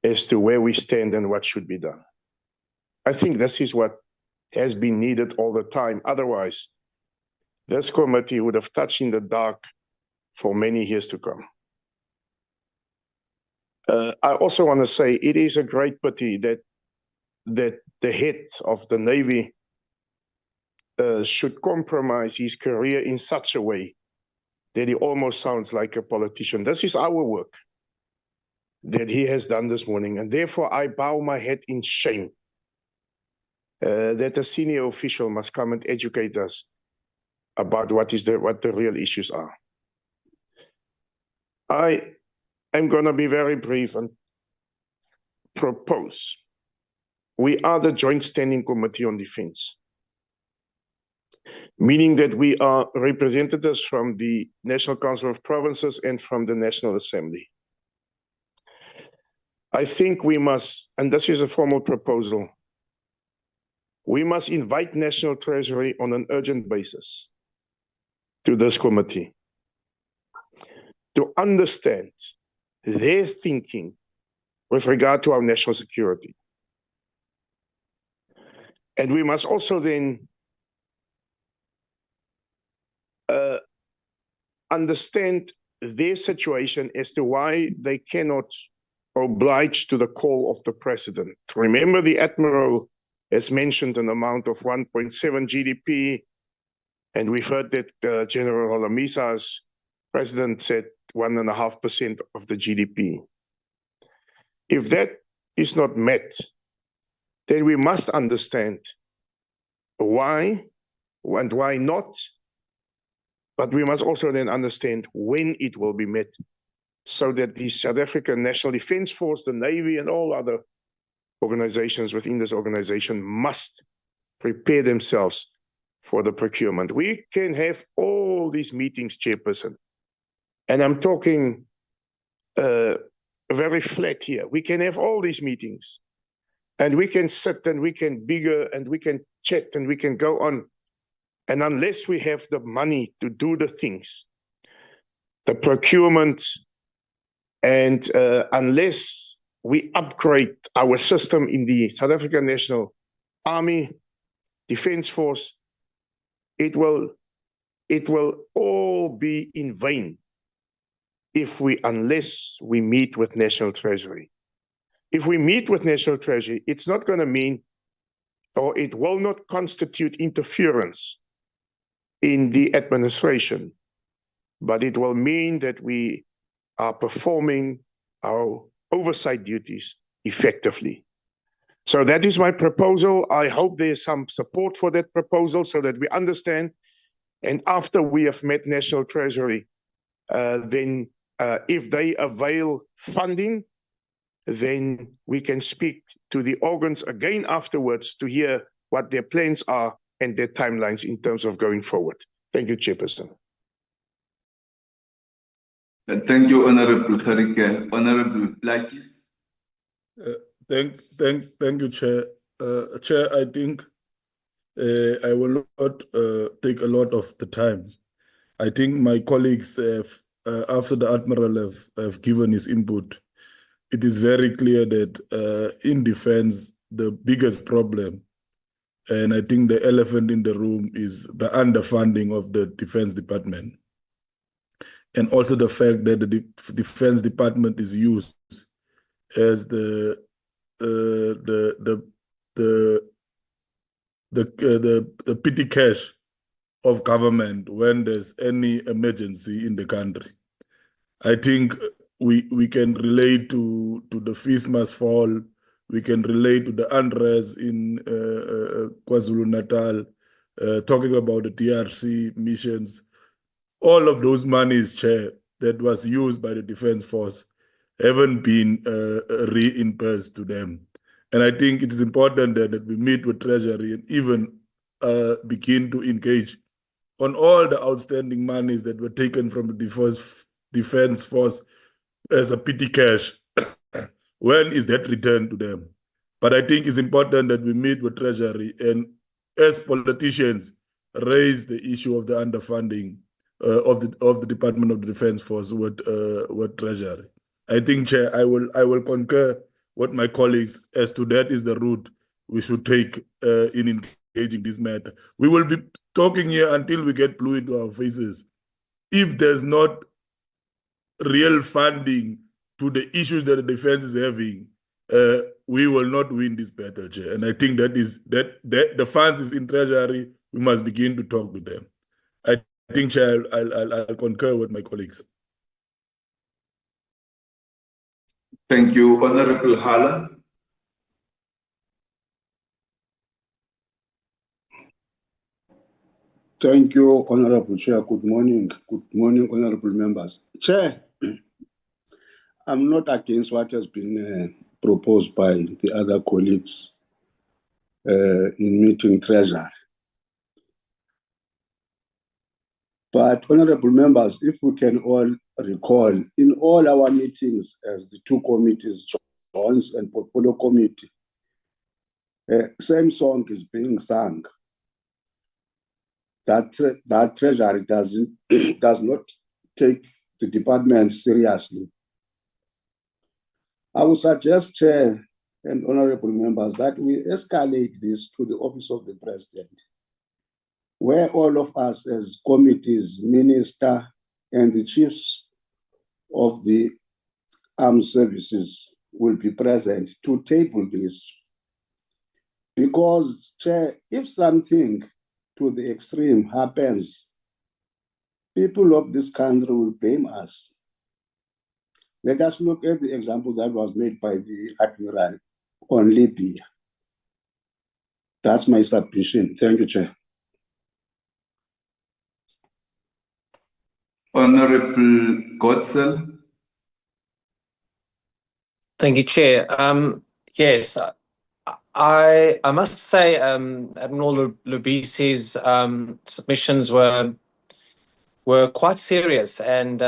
as to where we stand and what should be done. I think this is what has been needed all the time. Otherwise, this committee would have touched in the dark for many years to come. I also want to say it is a great pity that the head of the Navy should compromise his career in such a way that he almost sounds like a politician. This is our work that he has done this morning, and therefore I bow my head in shame that a senior official must come and educate us about what the real issues are. I am going to be very brief and propose. We are the Joint Standing Committee on Defense, meaning that we are representatives from the National Council of Provinces and from the National Assembly. I think we must, and this is a formal proposal, we must invite National Treasury on an urgent basis to this committee to understand their thinking with regard to our national security. And we must also then understand their situation as to why they cannot oblige to the call of the President. Remember, the Admiral has mentioned an amount of 1.7 GDP, And we've heard that General Holamisa's president said 1.5% of the GDP. If that is not met, then we must understand why and why not, but we must also then understand when it will be met, so that the South African National Defence Force, the Navy, and all other organizations within this organization must prepare themselves for the procurement. We can have all these meetings, Chairperson, and I'm talking very flat here. We can have all these meetings, and we can sit and we can bigger and we can chat and we can go on. And unless we have the money to do the things, the procurement, and unless we upgrade our system in the South African National Army, Defence Force, it will all be in vain unless we meet with National Treasury. If we meet with National Treasury, it's not going to mean, or it will not constitute interference in the administration, but it will mean that we are performing our oversight duties effectively. So that is my proposal. I hope there's some support for that proposal so that we understand. And after we have met National Treasury, then if they avail funding, then we can speak to the organs again afterwards to hear what their plans are and their timelines in terms of going forward. Thank you, Chairperson. Thank you, Honorable Gerike. Honorable Blakis. Thank you, Chair. Chair, I think I will not take a lot of the time. I think my colleagues have, after the Admiral have given his input, it is very clear that in defense, the biggest problem, and I think the elephant in the room, is the underfunding of the Defense Department. And also the fact that the Defense Department is used as the petty cash of government when there's any emergency in the country. I think we can relate to the feast must fall. We can relate to the unrest in KwaZulu-Natal, talking about the DRC missions. All of those monies, Chair, that was used by the Defence Force haven't been reimbursed to them. And I think it is important that we meet with Treasury and even begin to engage on all the outstanding monies that were taken from the Defence Force as a petty cash. When is that returned to them? But I think it's important that we meet with Treasury and, as politicians, raise the issue of the underfunding of the Department of the Defence Force with Treasury. I think, Chair, I will concur with my colleagues as to that is the route we should take in engaging this matter. We will be talking here until we get blue into our faces. If there's not real funding to the issues that the defense is having, we will not win this battle, Chair. And I think that the funds is in Treasury. We must begin to talk to them. I think, Chair, I'll concur with my colleagues. Thank you, Honorable Hala. Thank you, Honorable Chair. Good morning. Good morning, Honorable members. Chair, I'm not against what has been proposed by the other colleagues in meeting Treasury. But, Honorable members, if we can all recall, in all our meetings as the two committees, Jones and Portfolio Committee, same song is being sung. That Treasury does not take the department seriously. I would suggest, Chair and honorable members, that we escalate this to the Office of the President, where all of us as committees, minister, and the chiefs of the armed services will be present to table this. Because, Chair, if something to the extreme happens, people of this country will blame us. Let us look at the example that was made by the Admiral on Libya. That's my submission. Thank you, Chair. Honorable Gotzel. Thank you, Chair. Yes, I must say, Admiral Lubise's submissions were quite serious, and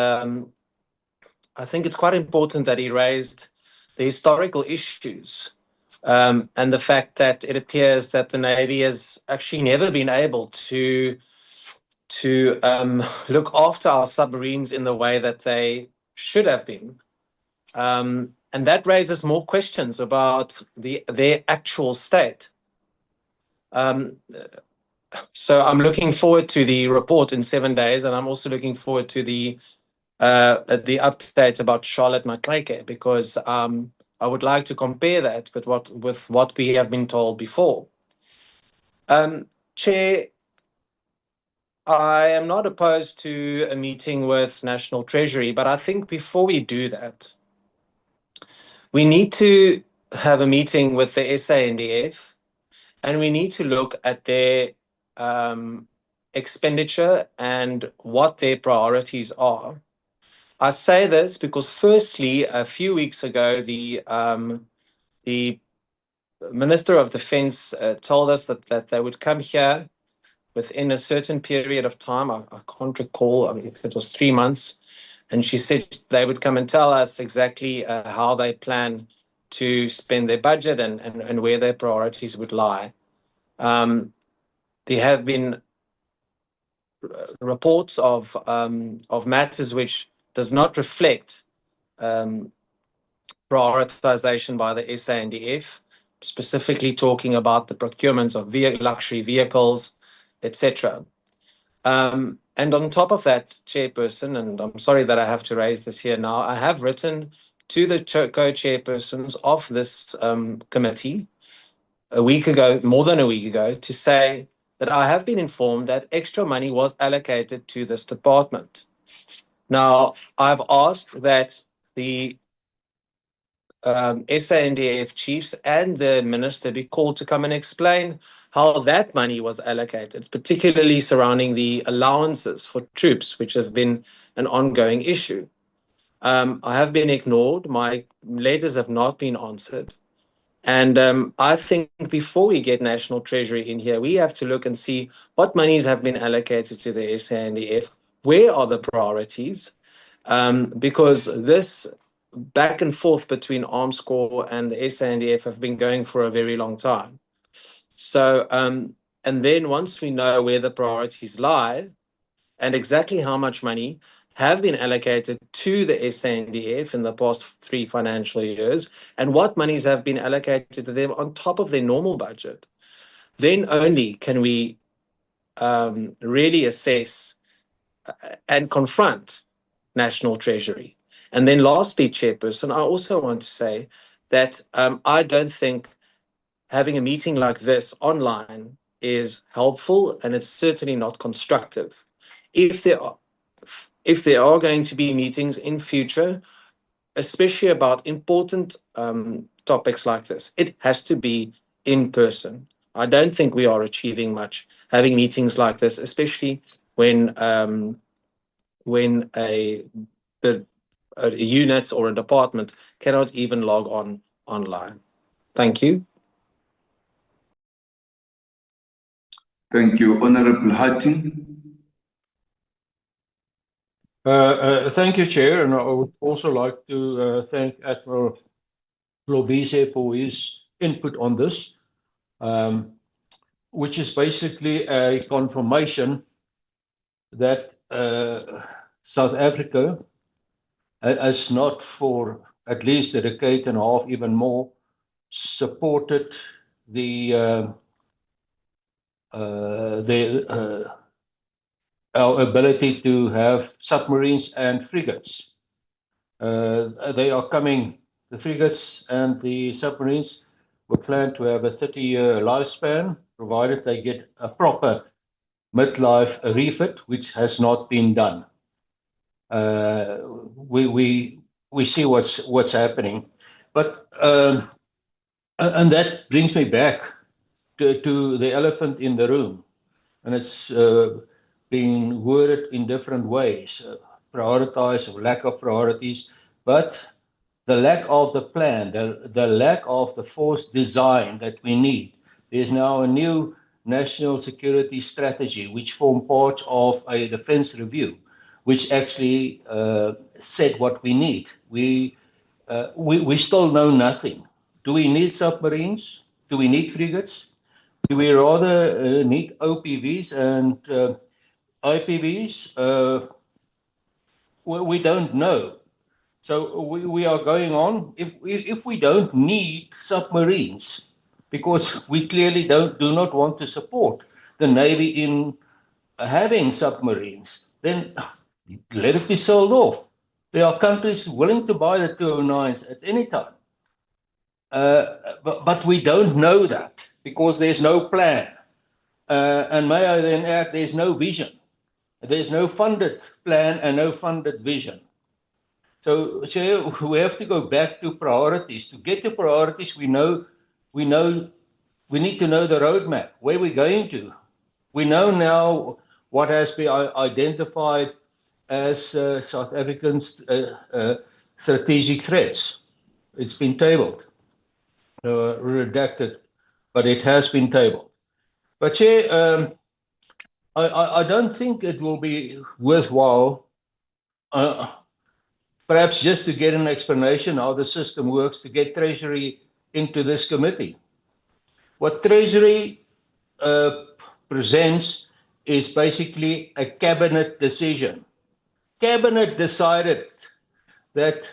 I think it's quite important that he raised the historical issues and the fact that it appears that the Navy has actually never been able to look after our submarines in the way that they should have been. And that raises more questions about their actual state. So I'm looking forward to the report in 7 days, and I'm also looking forward to the update about Charlotte Maclake, because I would like to compare that with what we have been told before. Chair, I am not opposed to a meeting with National Treasury, but I think before we do that, we need to have a meeting with the SANDF, and we need to look at their expenditure and what their priorities are. I say this because, firstly, a few weeks ago, the Minister of Defence told us that they would come here within a certain period of time. I can't recall, I mean, if it was 3 months. And she said they would come and tell us exactly how they plan to spend their budget and where their priorities would lie. There have been reports of matters which does not reflect prioritization by the SANDF, specifically talking about the procurement of luxury vehicles, etc. And on top of that, Chairperson, and I'm sorry that I have to raise this here now, I have written to the co-chairpersons of this committee a week ago, more than a week ago, to say that I have been informed that extra money was allocated to this department. Now, I've asked that the SANDF chiefs and the minister be called to come and explain how that money was allocated, particularly surrounding the allowances for troops, which have been an ongoing issue. I have been ignored. My letters have not been answered. And I think before we get National Treasury in here, we have to look and see what monies have been allocated to the SANDF, where are the priorities, because this back and forth between Armscor and the SANDF have been going for a very long time. So, and then once we know where the priorities lie and exactly how much money have been allocated to the SANDF in the past 3 financial years and what monies have been allocated to them on top of their normal budget, then only can we really assess and confront National Treasury. And then lastly, Chairperson, I also want to say that I don't think having a meeting like this online is helpful, and it's certainly not constructive. If there are going to be meetings in future, especially about important topics like this, it has to be in person. I don't think we are achieving much having meetings like this, especially when a unit or a department cannot even log on online. Thank you. Thank you. Honorable Hatting. Thank you, Chair, and I would also like to thank Admiral Lobise for his input on this, which is basically a confirmation that South Africa has not, for at least a decade and a half, even more, supported our ability to have submarines and frigates. They are coming, the frigates and the submarines were planned to have a 30-year lifespan, provided they get a proper midlife refit, which has not been done. We see what's happening, but and that brings me back to the elephant in the room, and it's being worded in different ways, prioritize or lack of priorities, but the lack of the plan, the lack of the force design that we need. There's now a new national security strategy, which formed part of a defense review, which actually said what we need. We still know nothing. Do we need submarines? Do we need frigates? Do we rather need OPVs and IPVs? We don't know. So we are going on. If we don't need submarines, because we clearly do not want to support the Navy in having submarines, then let it be sold off. There are countries willing to buy the 209s at any time. But we don't know that because there's no plan. And may I then add, there's no vision. There's no funded plan and no funded vision. So we have to go back to priorities. To get to priorities, we need to know the roadmap, where we're going to. We know now what has been identified as South Africa's strategic threats. It's been tabled, redacted, but it has been tabled. But Chair, I don't think it will be worthwhile perhaps just to get an explanation how the system works, to get Treasury into this committee. What Treasury presents is basically a cabinet decision. Cabinet decided that,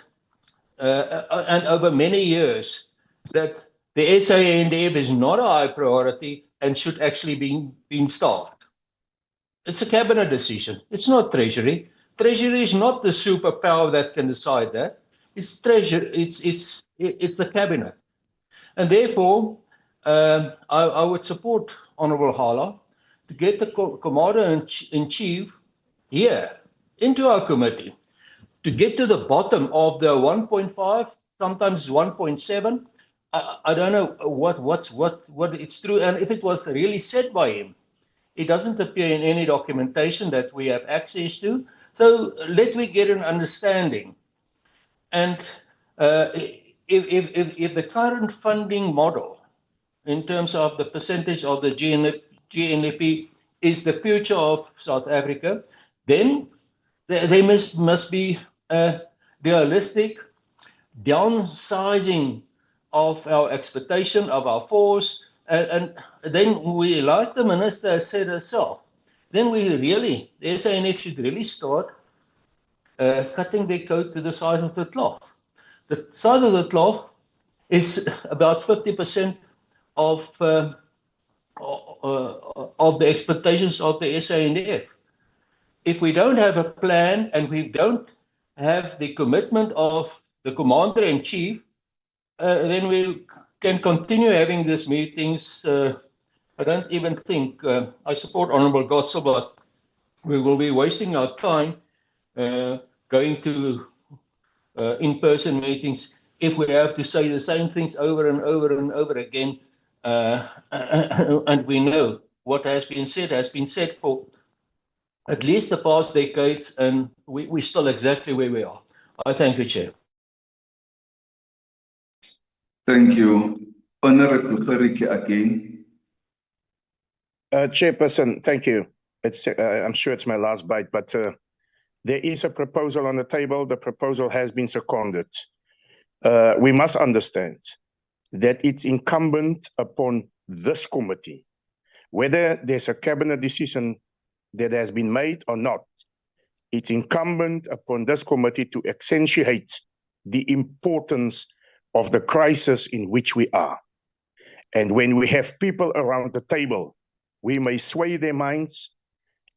and over many years, that the SANDF is not a high priority and should actually be staffed. It's a cabinet decision. It's not Treasury. Treasury is not the superpower that can decide that. It's Treasury. It's the cabinet, and therefore, I would support Honourable Hala to get the Commander-in-Chief here into our committee to get to the bottom of the 1.5, sometimes 1.7. I don't know what it's true, and if it was really said by him. It doesn't appear in any documentation that we have access to. So let me get an understanding. And if the current funding model, in terms of the percentage of the GNP, is the future of South Africa, then there must be a realistic downsizing of our expectation of our force. And then we, like the minister said herself, then the SANF should really start cutting their coat to the size of the cloth. The size of the cloth is about 50% of the expectations of the SANF. If we don't have a plan and we don't have the commitment of the Commander-in-Chief, then we can continue having these meetings. I don't even think, I support Honourable Gotzel, but we will be wasting our time going to in-person meetings if we have to say the same things over and over and over again. And we know what has been said for at least the past decades, and we're still exactly where we are. I thank you, Chair. Thank you. Honorable Ferrique again. Chairperson, thank you. I'm sure it's my last bite, but there is a proposal on the table. The proposal has been seconded. We must understand that it's incumbent upon this committee, whether there's a cabinet decision that has been made or not, it's incumbent upon this committee to accentuate the importance of the crisis in which we are. And when we have people around the table, we may sway their minds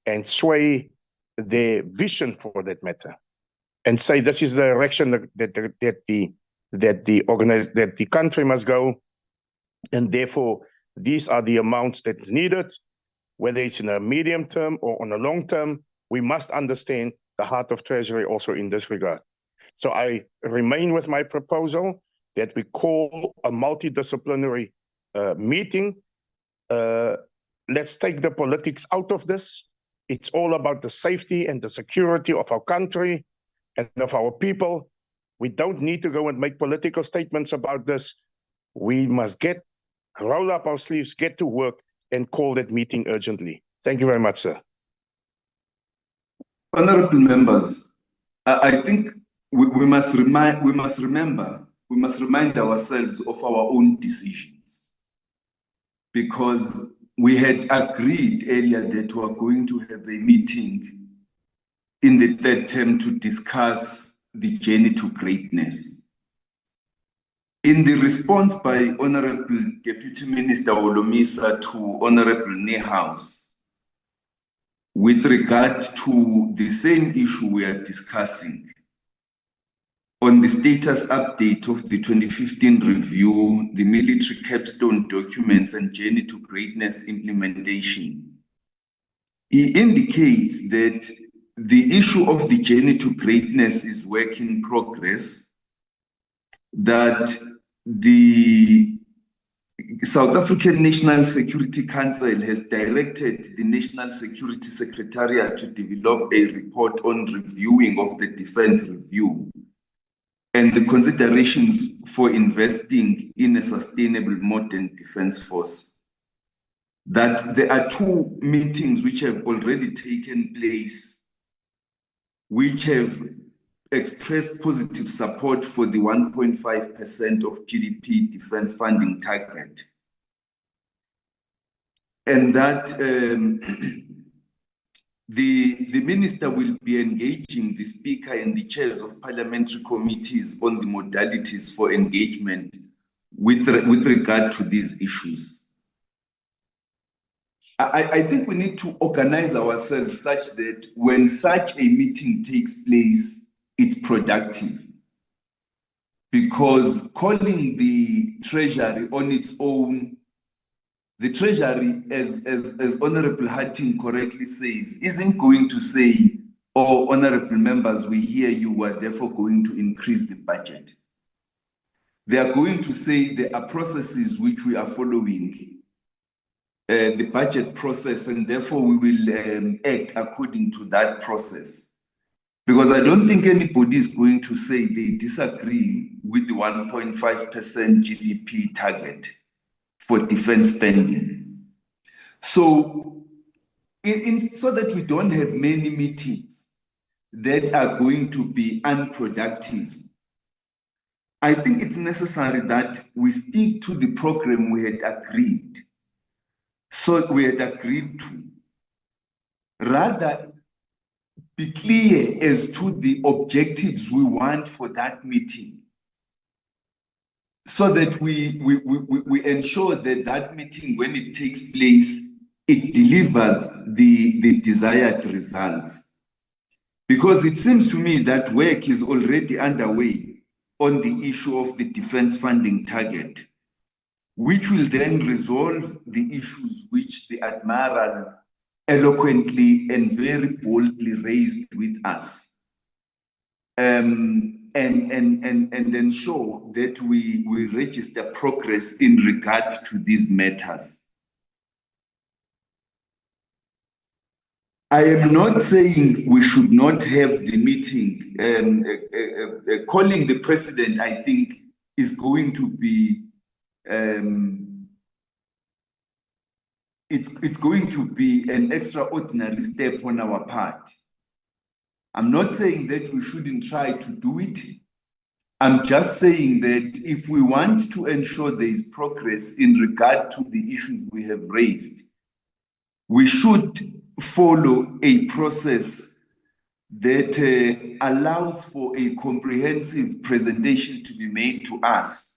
and sway their vision for that matter, and say this is the direction that the country must go, and therefore these are the amounts that is needed. whether it's in a medium term or on a long term, we must understand the heart of Treasury also in this regard. So I remain with my proposal that we call a multidisciplinary meeting. Let's take the politics out of this. It's all about the safety and the security of our country and of our people. We don't need to go and make political statements about this. We must roll up our sleeves, get to work, and call that meeting urgently. Thank you very much, sir. Honorable members, I think we must remind ourselves of our own decisions, because we had agreed earlier that we are going to have a meeting in the third term to discuss the journey to greatness. In the response by Honorable Deputy Minister Wolomisa to Honorable Nehaus, with regard to the same issue we are discussing, on the status update of the 2015 review, the military capstone documents and journey to greatness implementation, he indicates that the issue of the journey to greatness is work in progress, that the South African National Security Council has directed the National Security Secretariat to develop a report on reviewing of the defense review and the considerations for investing in a sustainable modern defense force. That there are 2 meetings which have already taken place, which have expressed positive support for the 1.5% of GDP defense funding target. And that the minister will be engaging the speaker and the chairs of parliamentary committees on the modalities for engagement with regard to these issues. I think we need to organize ourselves such that when such a meeting takes place, it's productive. Because calling the Treasury on its own, the Treasury, as Honorable Hatting correctly says, isn't going to say, "Oh, honorable members, we hear you are therefore going to increase the budget." They are going to say there are processes which we are following, the budget process, and therefore we will act according to that process. Because I don't think anybody is going to say they disagree with the 1.5% GDP target for defense spending. So, so that we don't have many meetings that are going to be unproductive, I think it's necessary that we stick to the program we had agreed. So we had agreed to rather be clear as to the objectives we want for that meeting, so that we ensure that that meeting, when it takes place, it delivers the desired results. Because it seems to me that work is already underway on the issue of the defense funding target, which will then resolve the issues which the Admiral eloquently and very boldly raised with us, and ensure that we register progress in regard to these matters. I am not saying we should not have the meeting. Calling the president, I think, is going to be it's going to be an extraordinary step on our part. I'm not saying that we shouldn't try to do it. I'm just saying that if we want to ensure there is progress in regard to the issues we have raised, we should follow a process that allows for a comprehensive presentation to be made to us,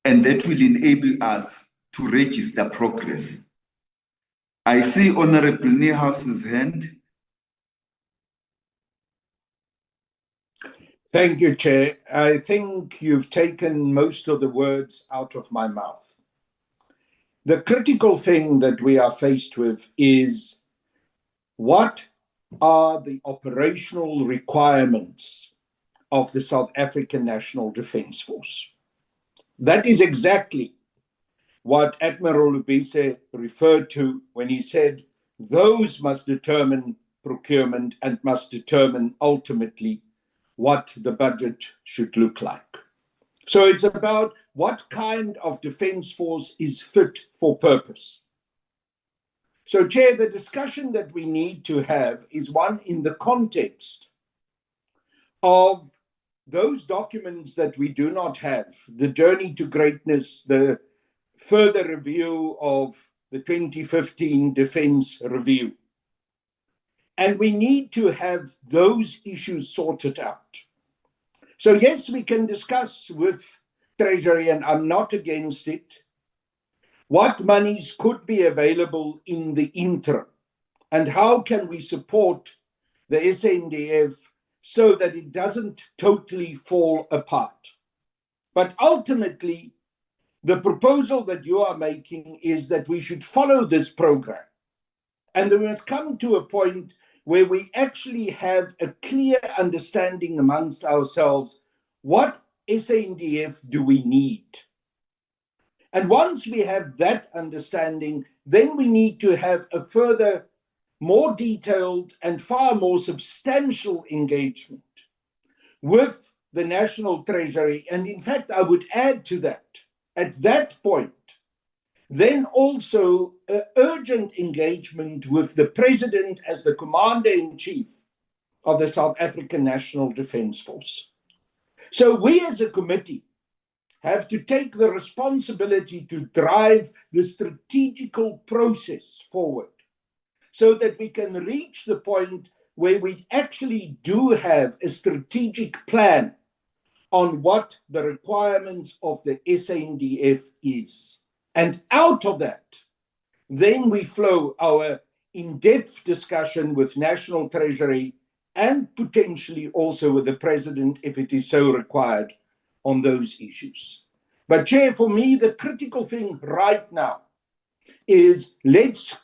and that will enable us to register progress. I see Honorable Niehaus's hand. Thank you, Chair. I think you've taken most of the words out of my mouth. the critical thing that we are faced with is what are the operational requirements of the South African National Defence Force? That is exactly what Admiral Lubise referred to when he said those must determine procurement and must determine ultimately what the budget should look like. So it's about what kind of defence force is fit for purpose. So, Chair, the discussion that we need to have is one in the context of those documents that we do not have, the journey to greatness, the further review of the 2015 Defence Review. And we need to have those issues sorted out. So yes, we can discuss with Treasury, and I'm not against it, what monies could be available in the interim, and how can we support the SANDF so that it doesn't totally fall apart. But ultimately, the proposal that you are making is that we should follow this program. And we must come to a point where we actually have a clear understanding amongst ourselves, what SANDF do we need? And once we have that understanding, then we need to have a further, more detailed and far more substantial engagement with the National Treasury. And in fact, I would add to that, at that point, then also an urgent engagement with the President as the Commander-in-Chief of the South African National Defence Force. So we as a committee have to take the responsibility to drive the strategical process forward so that we can reach the point where we actually do have a strategic plan on what the requirements of the SANDF is. And out of that, then we flow our in-depth discussion with National Treasury and potentially also with the President if it is so required on those issues. But Chair, for me, the critical thing right now is let's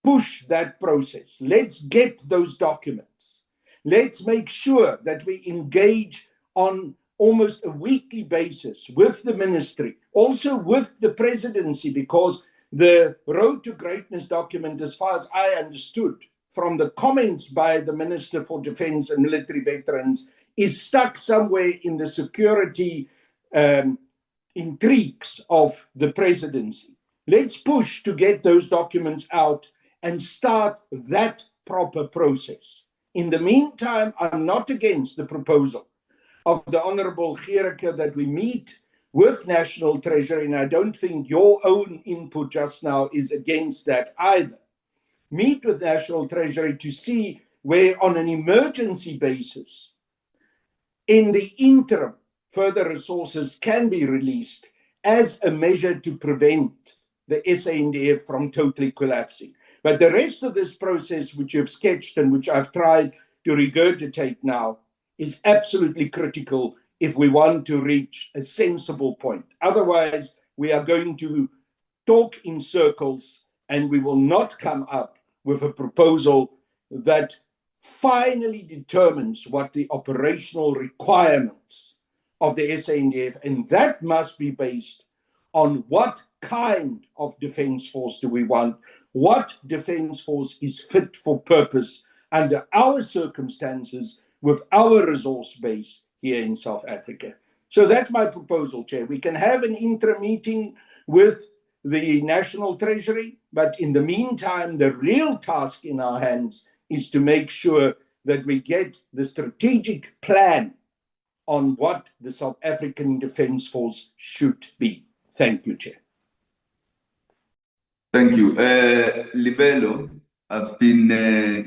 push that process. Let's get those documents. Let's make sure that we engage on almost a weekly basis with the ministry, also with the presidency, because the Road to Greatness document, as far as I understood from the comments by the Minister for Defence and Military Veterans, is stuck somewhere in the security intrigues of the presidency. Let's push to get those documents out and start that proper process. In the meantime, I'm not against the proposal of the Honourable Gericke that we meet with National Treasury, and I don't think your own input just now is against that either. Meet with National Treasury to see where on an emergency basis, in the interim, further resources can be released as a measure to prevent the SANDF from totally collapsing. But the rest of this process, which you've sketched and which I've tried to regurgitate now, is absolutely critical if we want to reach a sensible point. Otherwise, we are going to talk in circles and we will not come up with a proposal that finally determines what the operational requirements of the SANDF, and that must be based on what kind of defence force do we want, what defence force is fit for purpose under our circumstances with our resource base here in South Africa. So that's my proposal, Chair. We can have an interim meeting with the National Treasury, but in the meantime, the real task in our hands is to make sure that we get the strategic plan on what the South African Defence Force should be. Thank you, Chair. Thank you. Libelo, I've been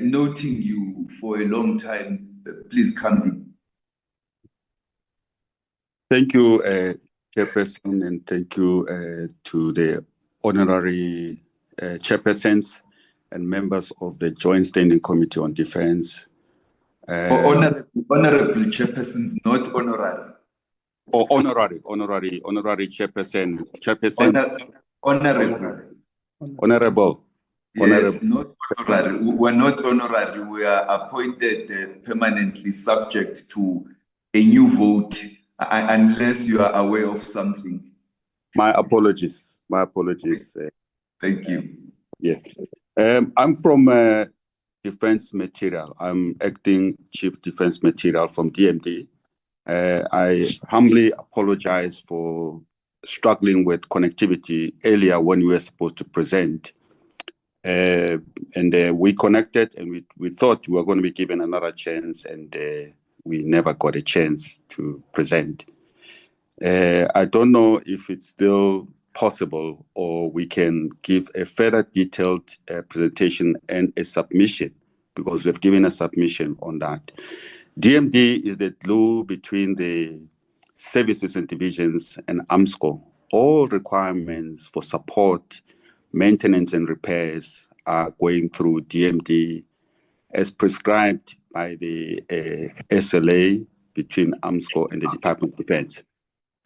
noting you for a long time. Please come in. Thank you, Chairperson, and thank you to the honorary chairpersons and members of the Joint Standing Committee on Defence. Honorable chairpersons, not honorary. Or honorary chairperson. Honorable. Honorable. Yes, not honorary. We're not honorary. We are appointed permanently, subject to a new vote, unless you are aware of something. My apologies. My apologies. Thank you. Yes. I'm from Defence Materiel. I'm acting Chief Defence Materiel from DMD. I humbly apologize for struggling with connectivity earlier when we were supposed to present. We connected and we thought we were going to be given another chance, and we never got a chance to present. I don't know if it's still possible or we can give a further detailed presentation and a submission, because we've given a submission on that. DMD is the glue between the services and divisions and Armscor. All requirements for support, maintenance and repairs are going through DMD as prescribed by the SLA between Armscor and the Department of Defense.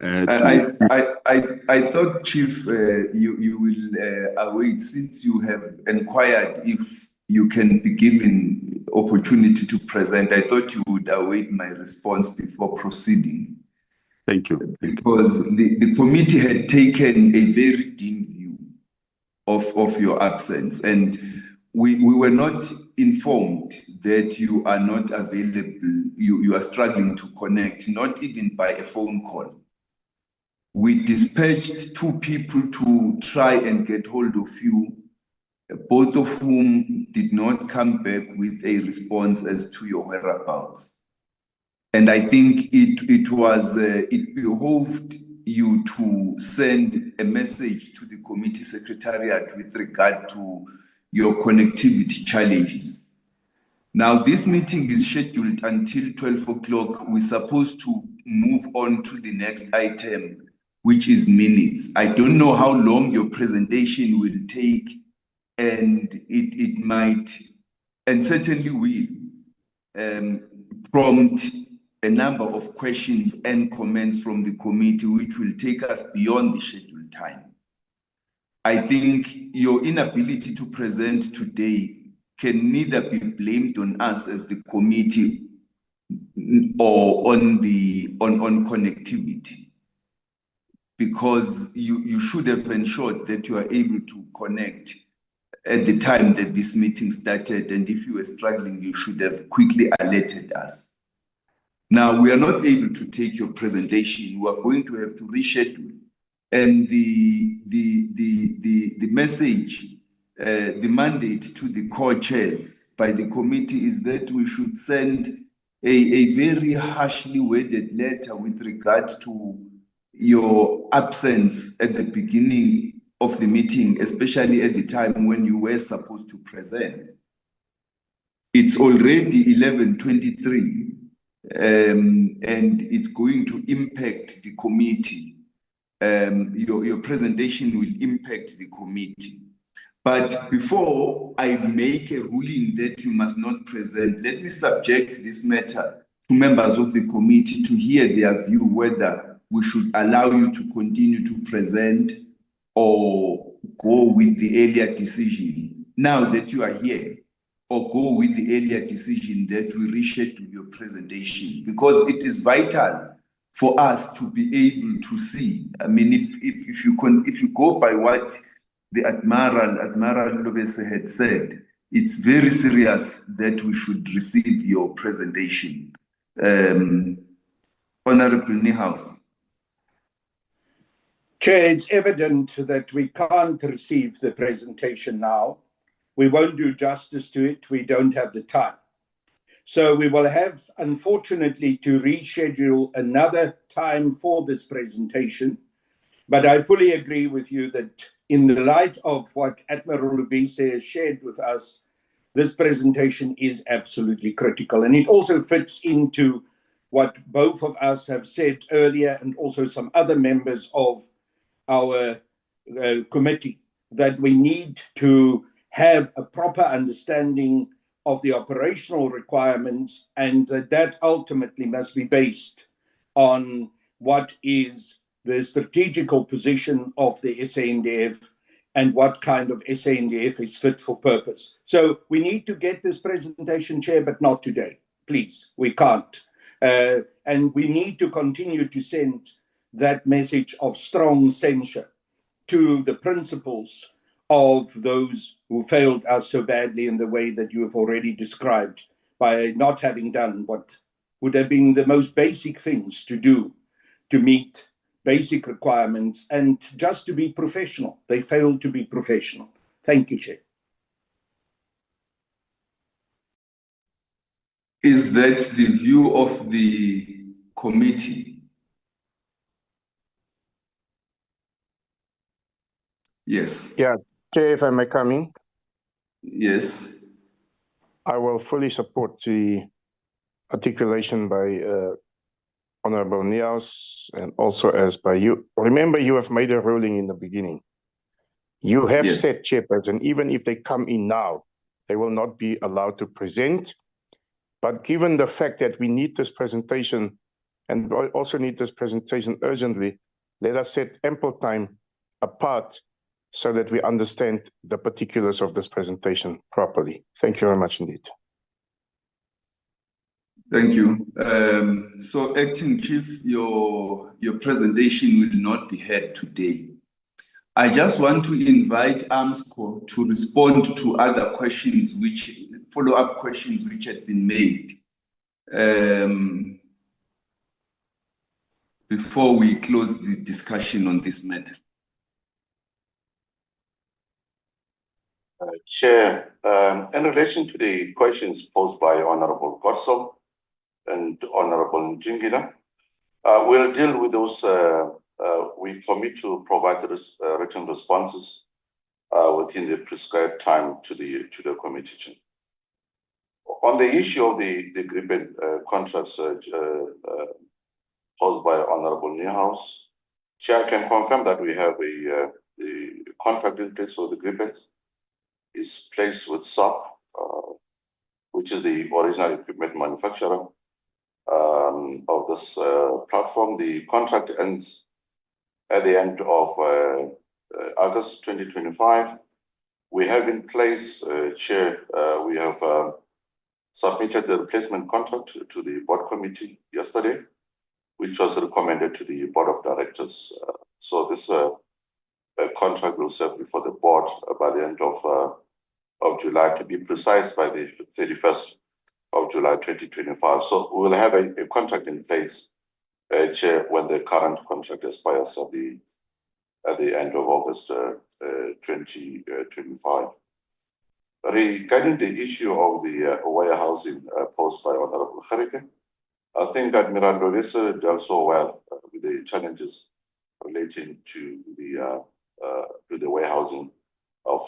I thought, Chief, you will await, since you have inquired if you can be given opportunity to present. I thought you would await my response before proceeding. Thank you. Because the committee had taken a very dim view of your absence, and we were not informed that you are not available, you are struggling to connect, not even by a phone call. We dispatched 2 people to try and get hold of you, both of whom did not come back with a response as to your whereabouts. And I think it behoved you to send a message to the committee secretariat with regard to your connectivity challenges. Now, this meeting is scheduled until 12 o'clock. We're supposed to move on to the next item, which is minutes. I don't know how long your presentation will take, and it might, and certainly will, prompt a number of questions and comments from the committee, which will take us beyond the scheduled time. I think your inability to present today can neither be blamed on us as the committee or on connectivity, because you should have ensured that you are able to connect at the time that this meeting started, and if you were struggling, you should have quickly alerted us. Now, we are not able to take your presentation. We are going to have to reschedule. And the message, the mandate to the co-chairs by the committee is that we should send a very harshly worded letter with regard to your absence at the beginning of the meeting, especially at the time when you were supposed to present. It's already 11:23. And it's going to impact the committee. Your presentation will impact the committee. But before I make a ruling that you must not present, let me subject this matter to members of the committee to hear their view whether we should allow you to continue to present or go with the earlier decision now that you are here, or go with the earlier decision that we reschedule your presentation, because it is vital for us to be able to see. I mean, if you go by what the Admiral Lobese had said, it's very serious that we should receive your presentation. Honorable Niehaus. Chair, it's evident that we can't receive the presentation now. We won't do justice to it. We don't have the time. So we will have, unfortunately, to reschedule another time for this presentation. But I fully agree with you that in the light of what Admiral Lubisi has shared with us, this presentation is absolutely critical. And it also fits into what both of us have said earlier, and also some other members of our committee, that we need to have a proper understanding of the operational requirements, and that ultimately must be based on what is the strategical position of the SANDF and what kind of SANDF is fit for purpose. So we need to get this presentation, Chair, but not today. Please, we can't. And we need to continue to send that message of strong censure to the principals of those who failed us so badly in the way that you have already described, by not having done what would have been the most basic things to do to meet basic requirements and just to be professional. They failed to be professional. Thank you, Chair. Is that the view of the committee? Yes. Yeah, Chair, if I may come in. Yes. I will fully support the articulation by Honorable Niels and also as by you. Remember, you have made a ruling in the beginning. You have Yes. said, Chairperson, even if they come in now, they will not be allowed to present. But given the fact that we need this presentation and also need this presentation urgently, let us set ample time apart so that we understand the particulars of this presentation properly. Thank you very much indeed. Thank you. So, Acting Chief, your presentation will not be heard today. I just want to invite Armscor to respond to other questions, follow-up questions which had been made before we close the discussion on this matter. Chair, in relation to the questions posed by Honorable Godsall and Honorable Njingila, we'll deal with those. We commit to provide the written responses within the prescribed time to the committee. Chair. On the issue of the agreement contracts posed by Honorable Niehaus, Chair, I can confirm that we have the contract in place for the agreement is placed with SAP, which is the original equipment manufacturer of this platform. The contract ends at the end of August 2025. We have in place, Chair, we have submitted the replacement contract to the board committee yesterday, which was recommended to the board of directors. So this contract will serve before the board by the end of July, to be precise, by the 31st of July 2025. So we will have a contract in place, Chair, when the current contract expires at the end of August 2025. Regarding the issue of the warehousing posed by Honorable Kharike, I think Admiral Lodese dealt so well with the challenges relating to the warehousing of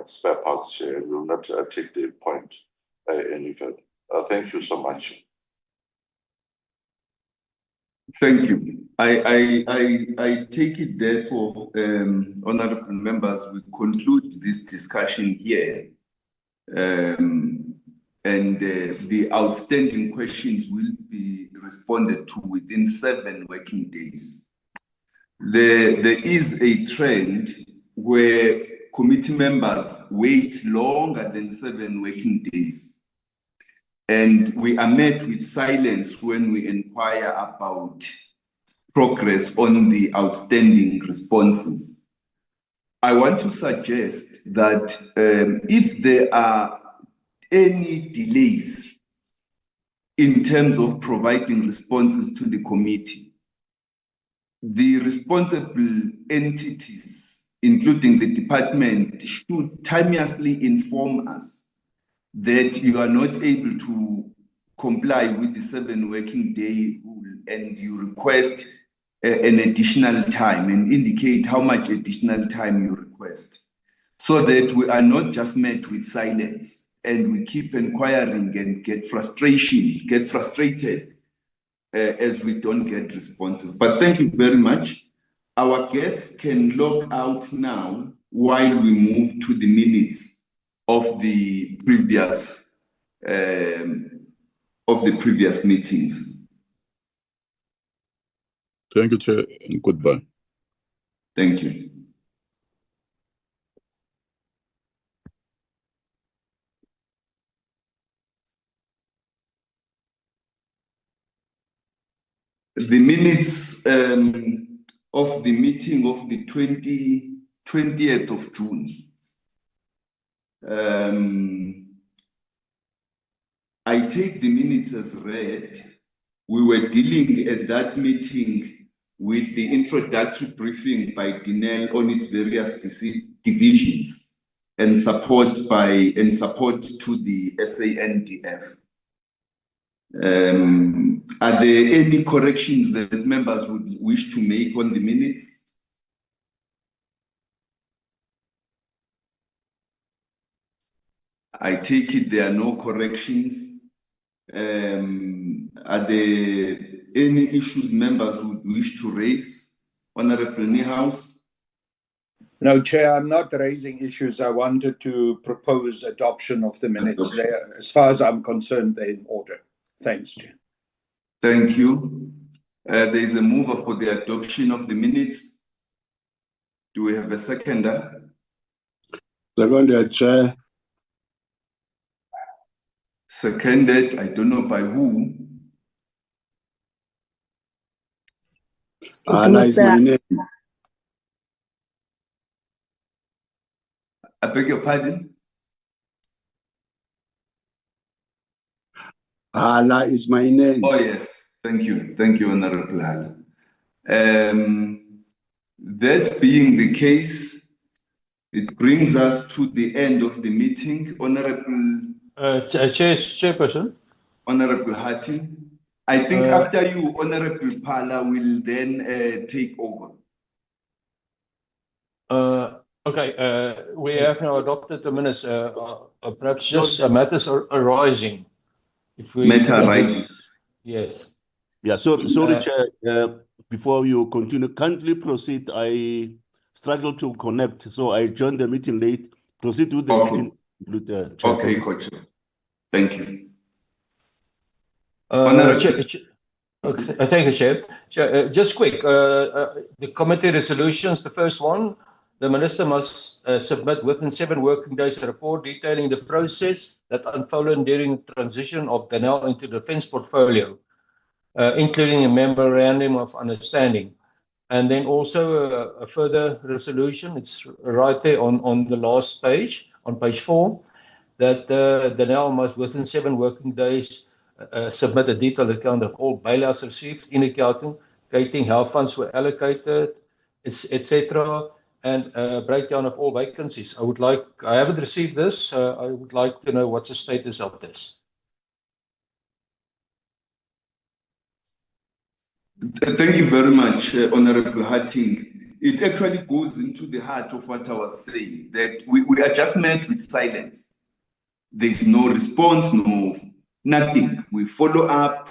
spare parts, Chair. We will not take the point any further. Thank you so much. Thank you. I take it therefore, honorable members, we conclude this discussion here. And the outstanding questions will be responded to within 7 working days. There is a trend where committee members wait longer than 7 working days. And we are met with silence when we inquire about progress on the outstanding responses. I want to suggest that if there are any delays in terms of providing responses to the committee, the responsible entities, including the department, should timeously inform us that you are not able to comply with the 7 working day rule and you request an additional time, and indicate how much additional time you request, so that we are not just met with silence and we keep inquiring and get frustrated as we don't get responses. But thank you very much. Our guests can log out now while we move to the minutes of the previous meetings. Thank you, Chair, and goodbye. Thank you. the minutes of the meeting of the 20th of June. I take the minutes as read. We were dealing at that meeting with the introductory briefing by Dinel on its various divisions and support to the SANDF. Are there any corrections that members would wish to make on the minutes? I take it there are no corrections. Are there any issues members would wish to raise? Honorable Niehaus? No, Chair, I'm not raising issues. I wanted to propose adoption of the minutes. As far as I'm concerned, they're in order. Thanks, Chair. Thank you. There is a mover for the adoption of the minutes. Do we have a seconder? Seconded, Chair. Seconded, I don't know by who. Is my name. I beg your pardon? Hala is my name. Oh, yes. Thank you. Thank you, Honorable Hala. That being the case, it brings us to the end of the meeting. Honorable Chairperson. Honorable Hati. I think after you, Honorable Pala will then take over. Okay, we have now adopted the minutes. Perhaps just matters arising. If we matter arising. Yes. Yeah, sorry, Chair. Before you continue, kindly proceed. I struggled to connect, so I joined the meeting late. Proceed with the meeting. Okay, Coach. Thank you. Thank you, Chair. Just quick, the committee resolutions, the first one, the Minister must submit within 7 working days a report detailing the process that unfolded during transition of Denel into the defence portfolio, including a memorandum of understanding. And then also a further resolution, it's right there on the last page, on page 4, that Denel must within 7 working days submit a detailed account of all bailouts received, indicating how funds were allocated, etc., and a breakdown of all vacancies. I haven't received this. I would like to know what's the status of this. Thank you very much, Honorable Hatting. It actually goes into the heart of what I was saying, that we are just met with silence. There's no response, nothing. We follow up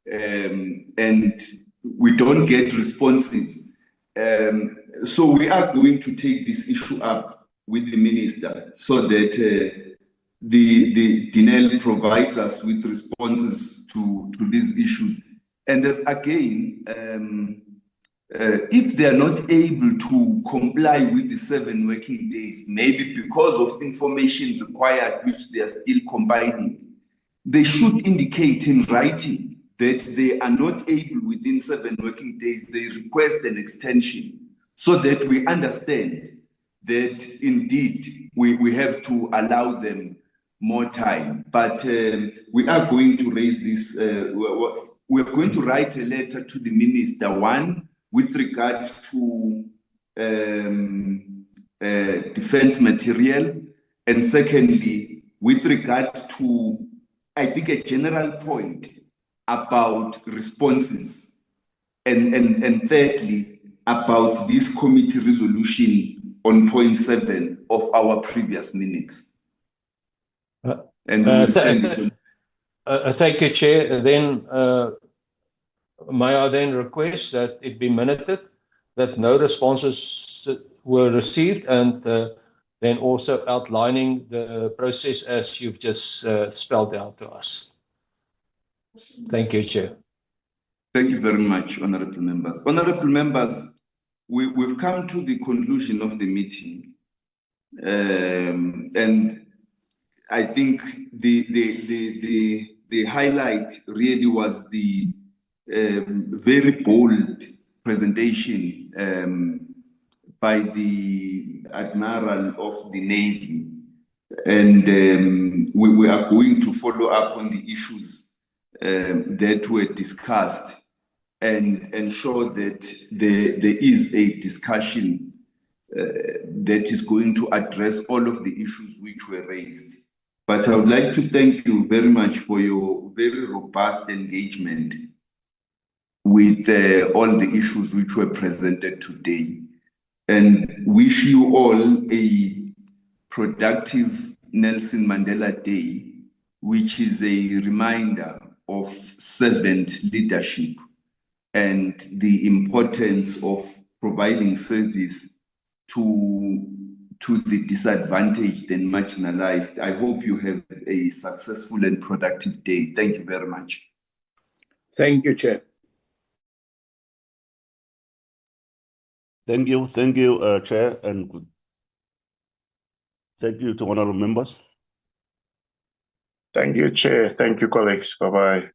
and we don't get responses. So we are going to take this issue up with the Minister so that the DINEL provides us with responses to these issues. And as again, if they are not able to comply with the 7 working days, maybe because of information required, which they are still combining, they should indicate in writing that they are not able within 7 working days, they request an extension so that we understand that indeed we have to allow them more time. But we are going to raise this, we're going to write a letter to the Minister, one, with regard to defense material, and secondly, with regard to, I think, a general point about responses, and thirdly, about this committee resolution on point 7 of our previous minutes. And we will send it on. Thank you, Chair. Then, may I then request that it be minuted that no responses were received, and then also outlining the process as you've just spelled out to us. Thank you, Chair. Thank you very much, honorable members. Honorable members, we've come to the conclusion of the meeting, and I think the highlight really was the very bold presentation by the Admiral of the Navy. And we are going to follow up on the issues that were discussed and ensure that there is a discussion that is going to address all of the issues which were raised. But I would like to thank you very much for your very robust engagement with all the issues which were presented today, and wish you all a productive Nelson Mandela Day, which is a reminder of servant leadership and the importance of providing service to the disadvantaged and marginalized. I hope you have a successful and productive day. Thank you very much. Thank you, Chair. Thank you, Chair, and thank you to honorable members. Thank you, Chair. Thank you, colleagues. Bye-bye.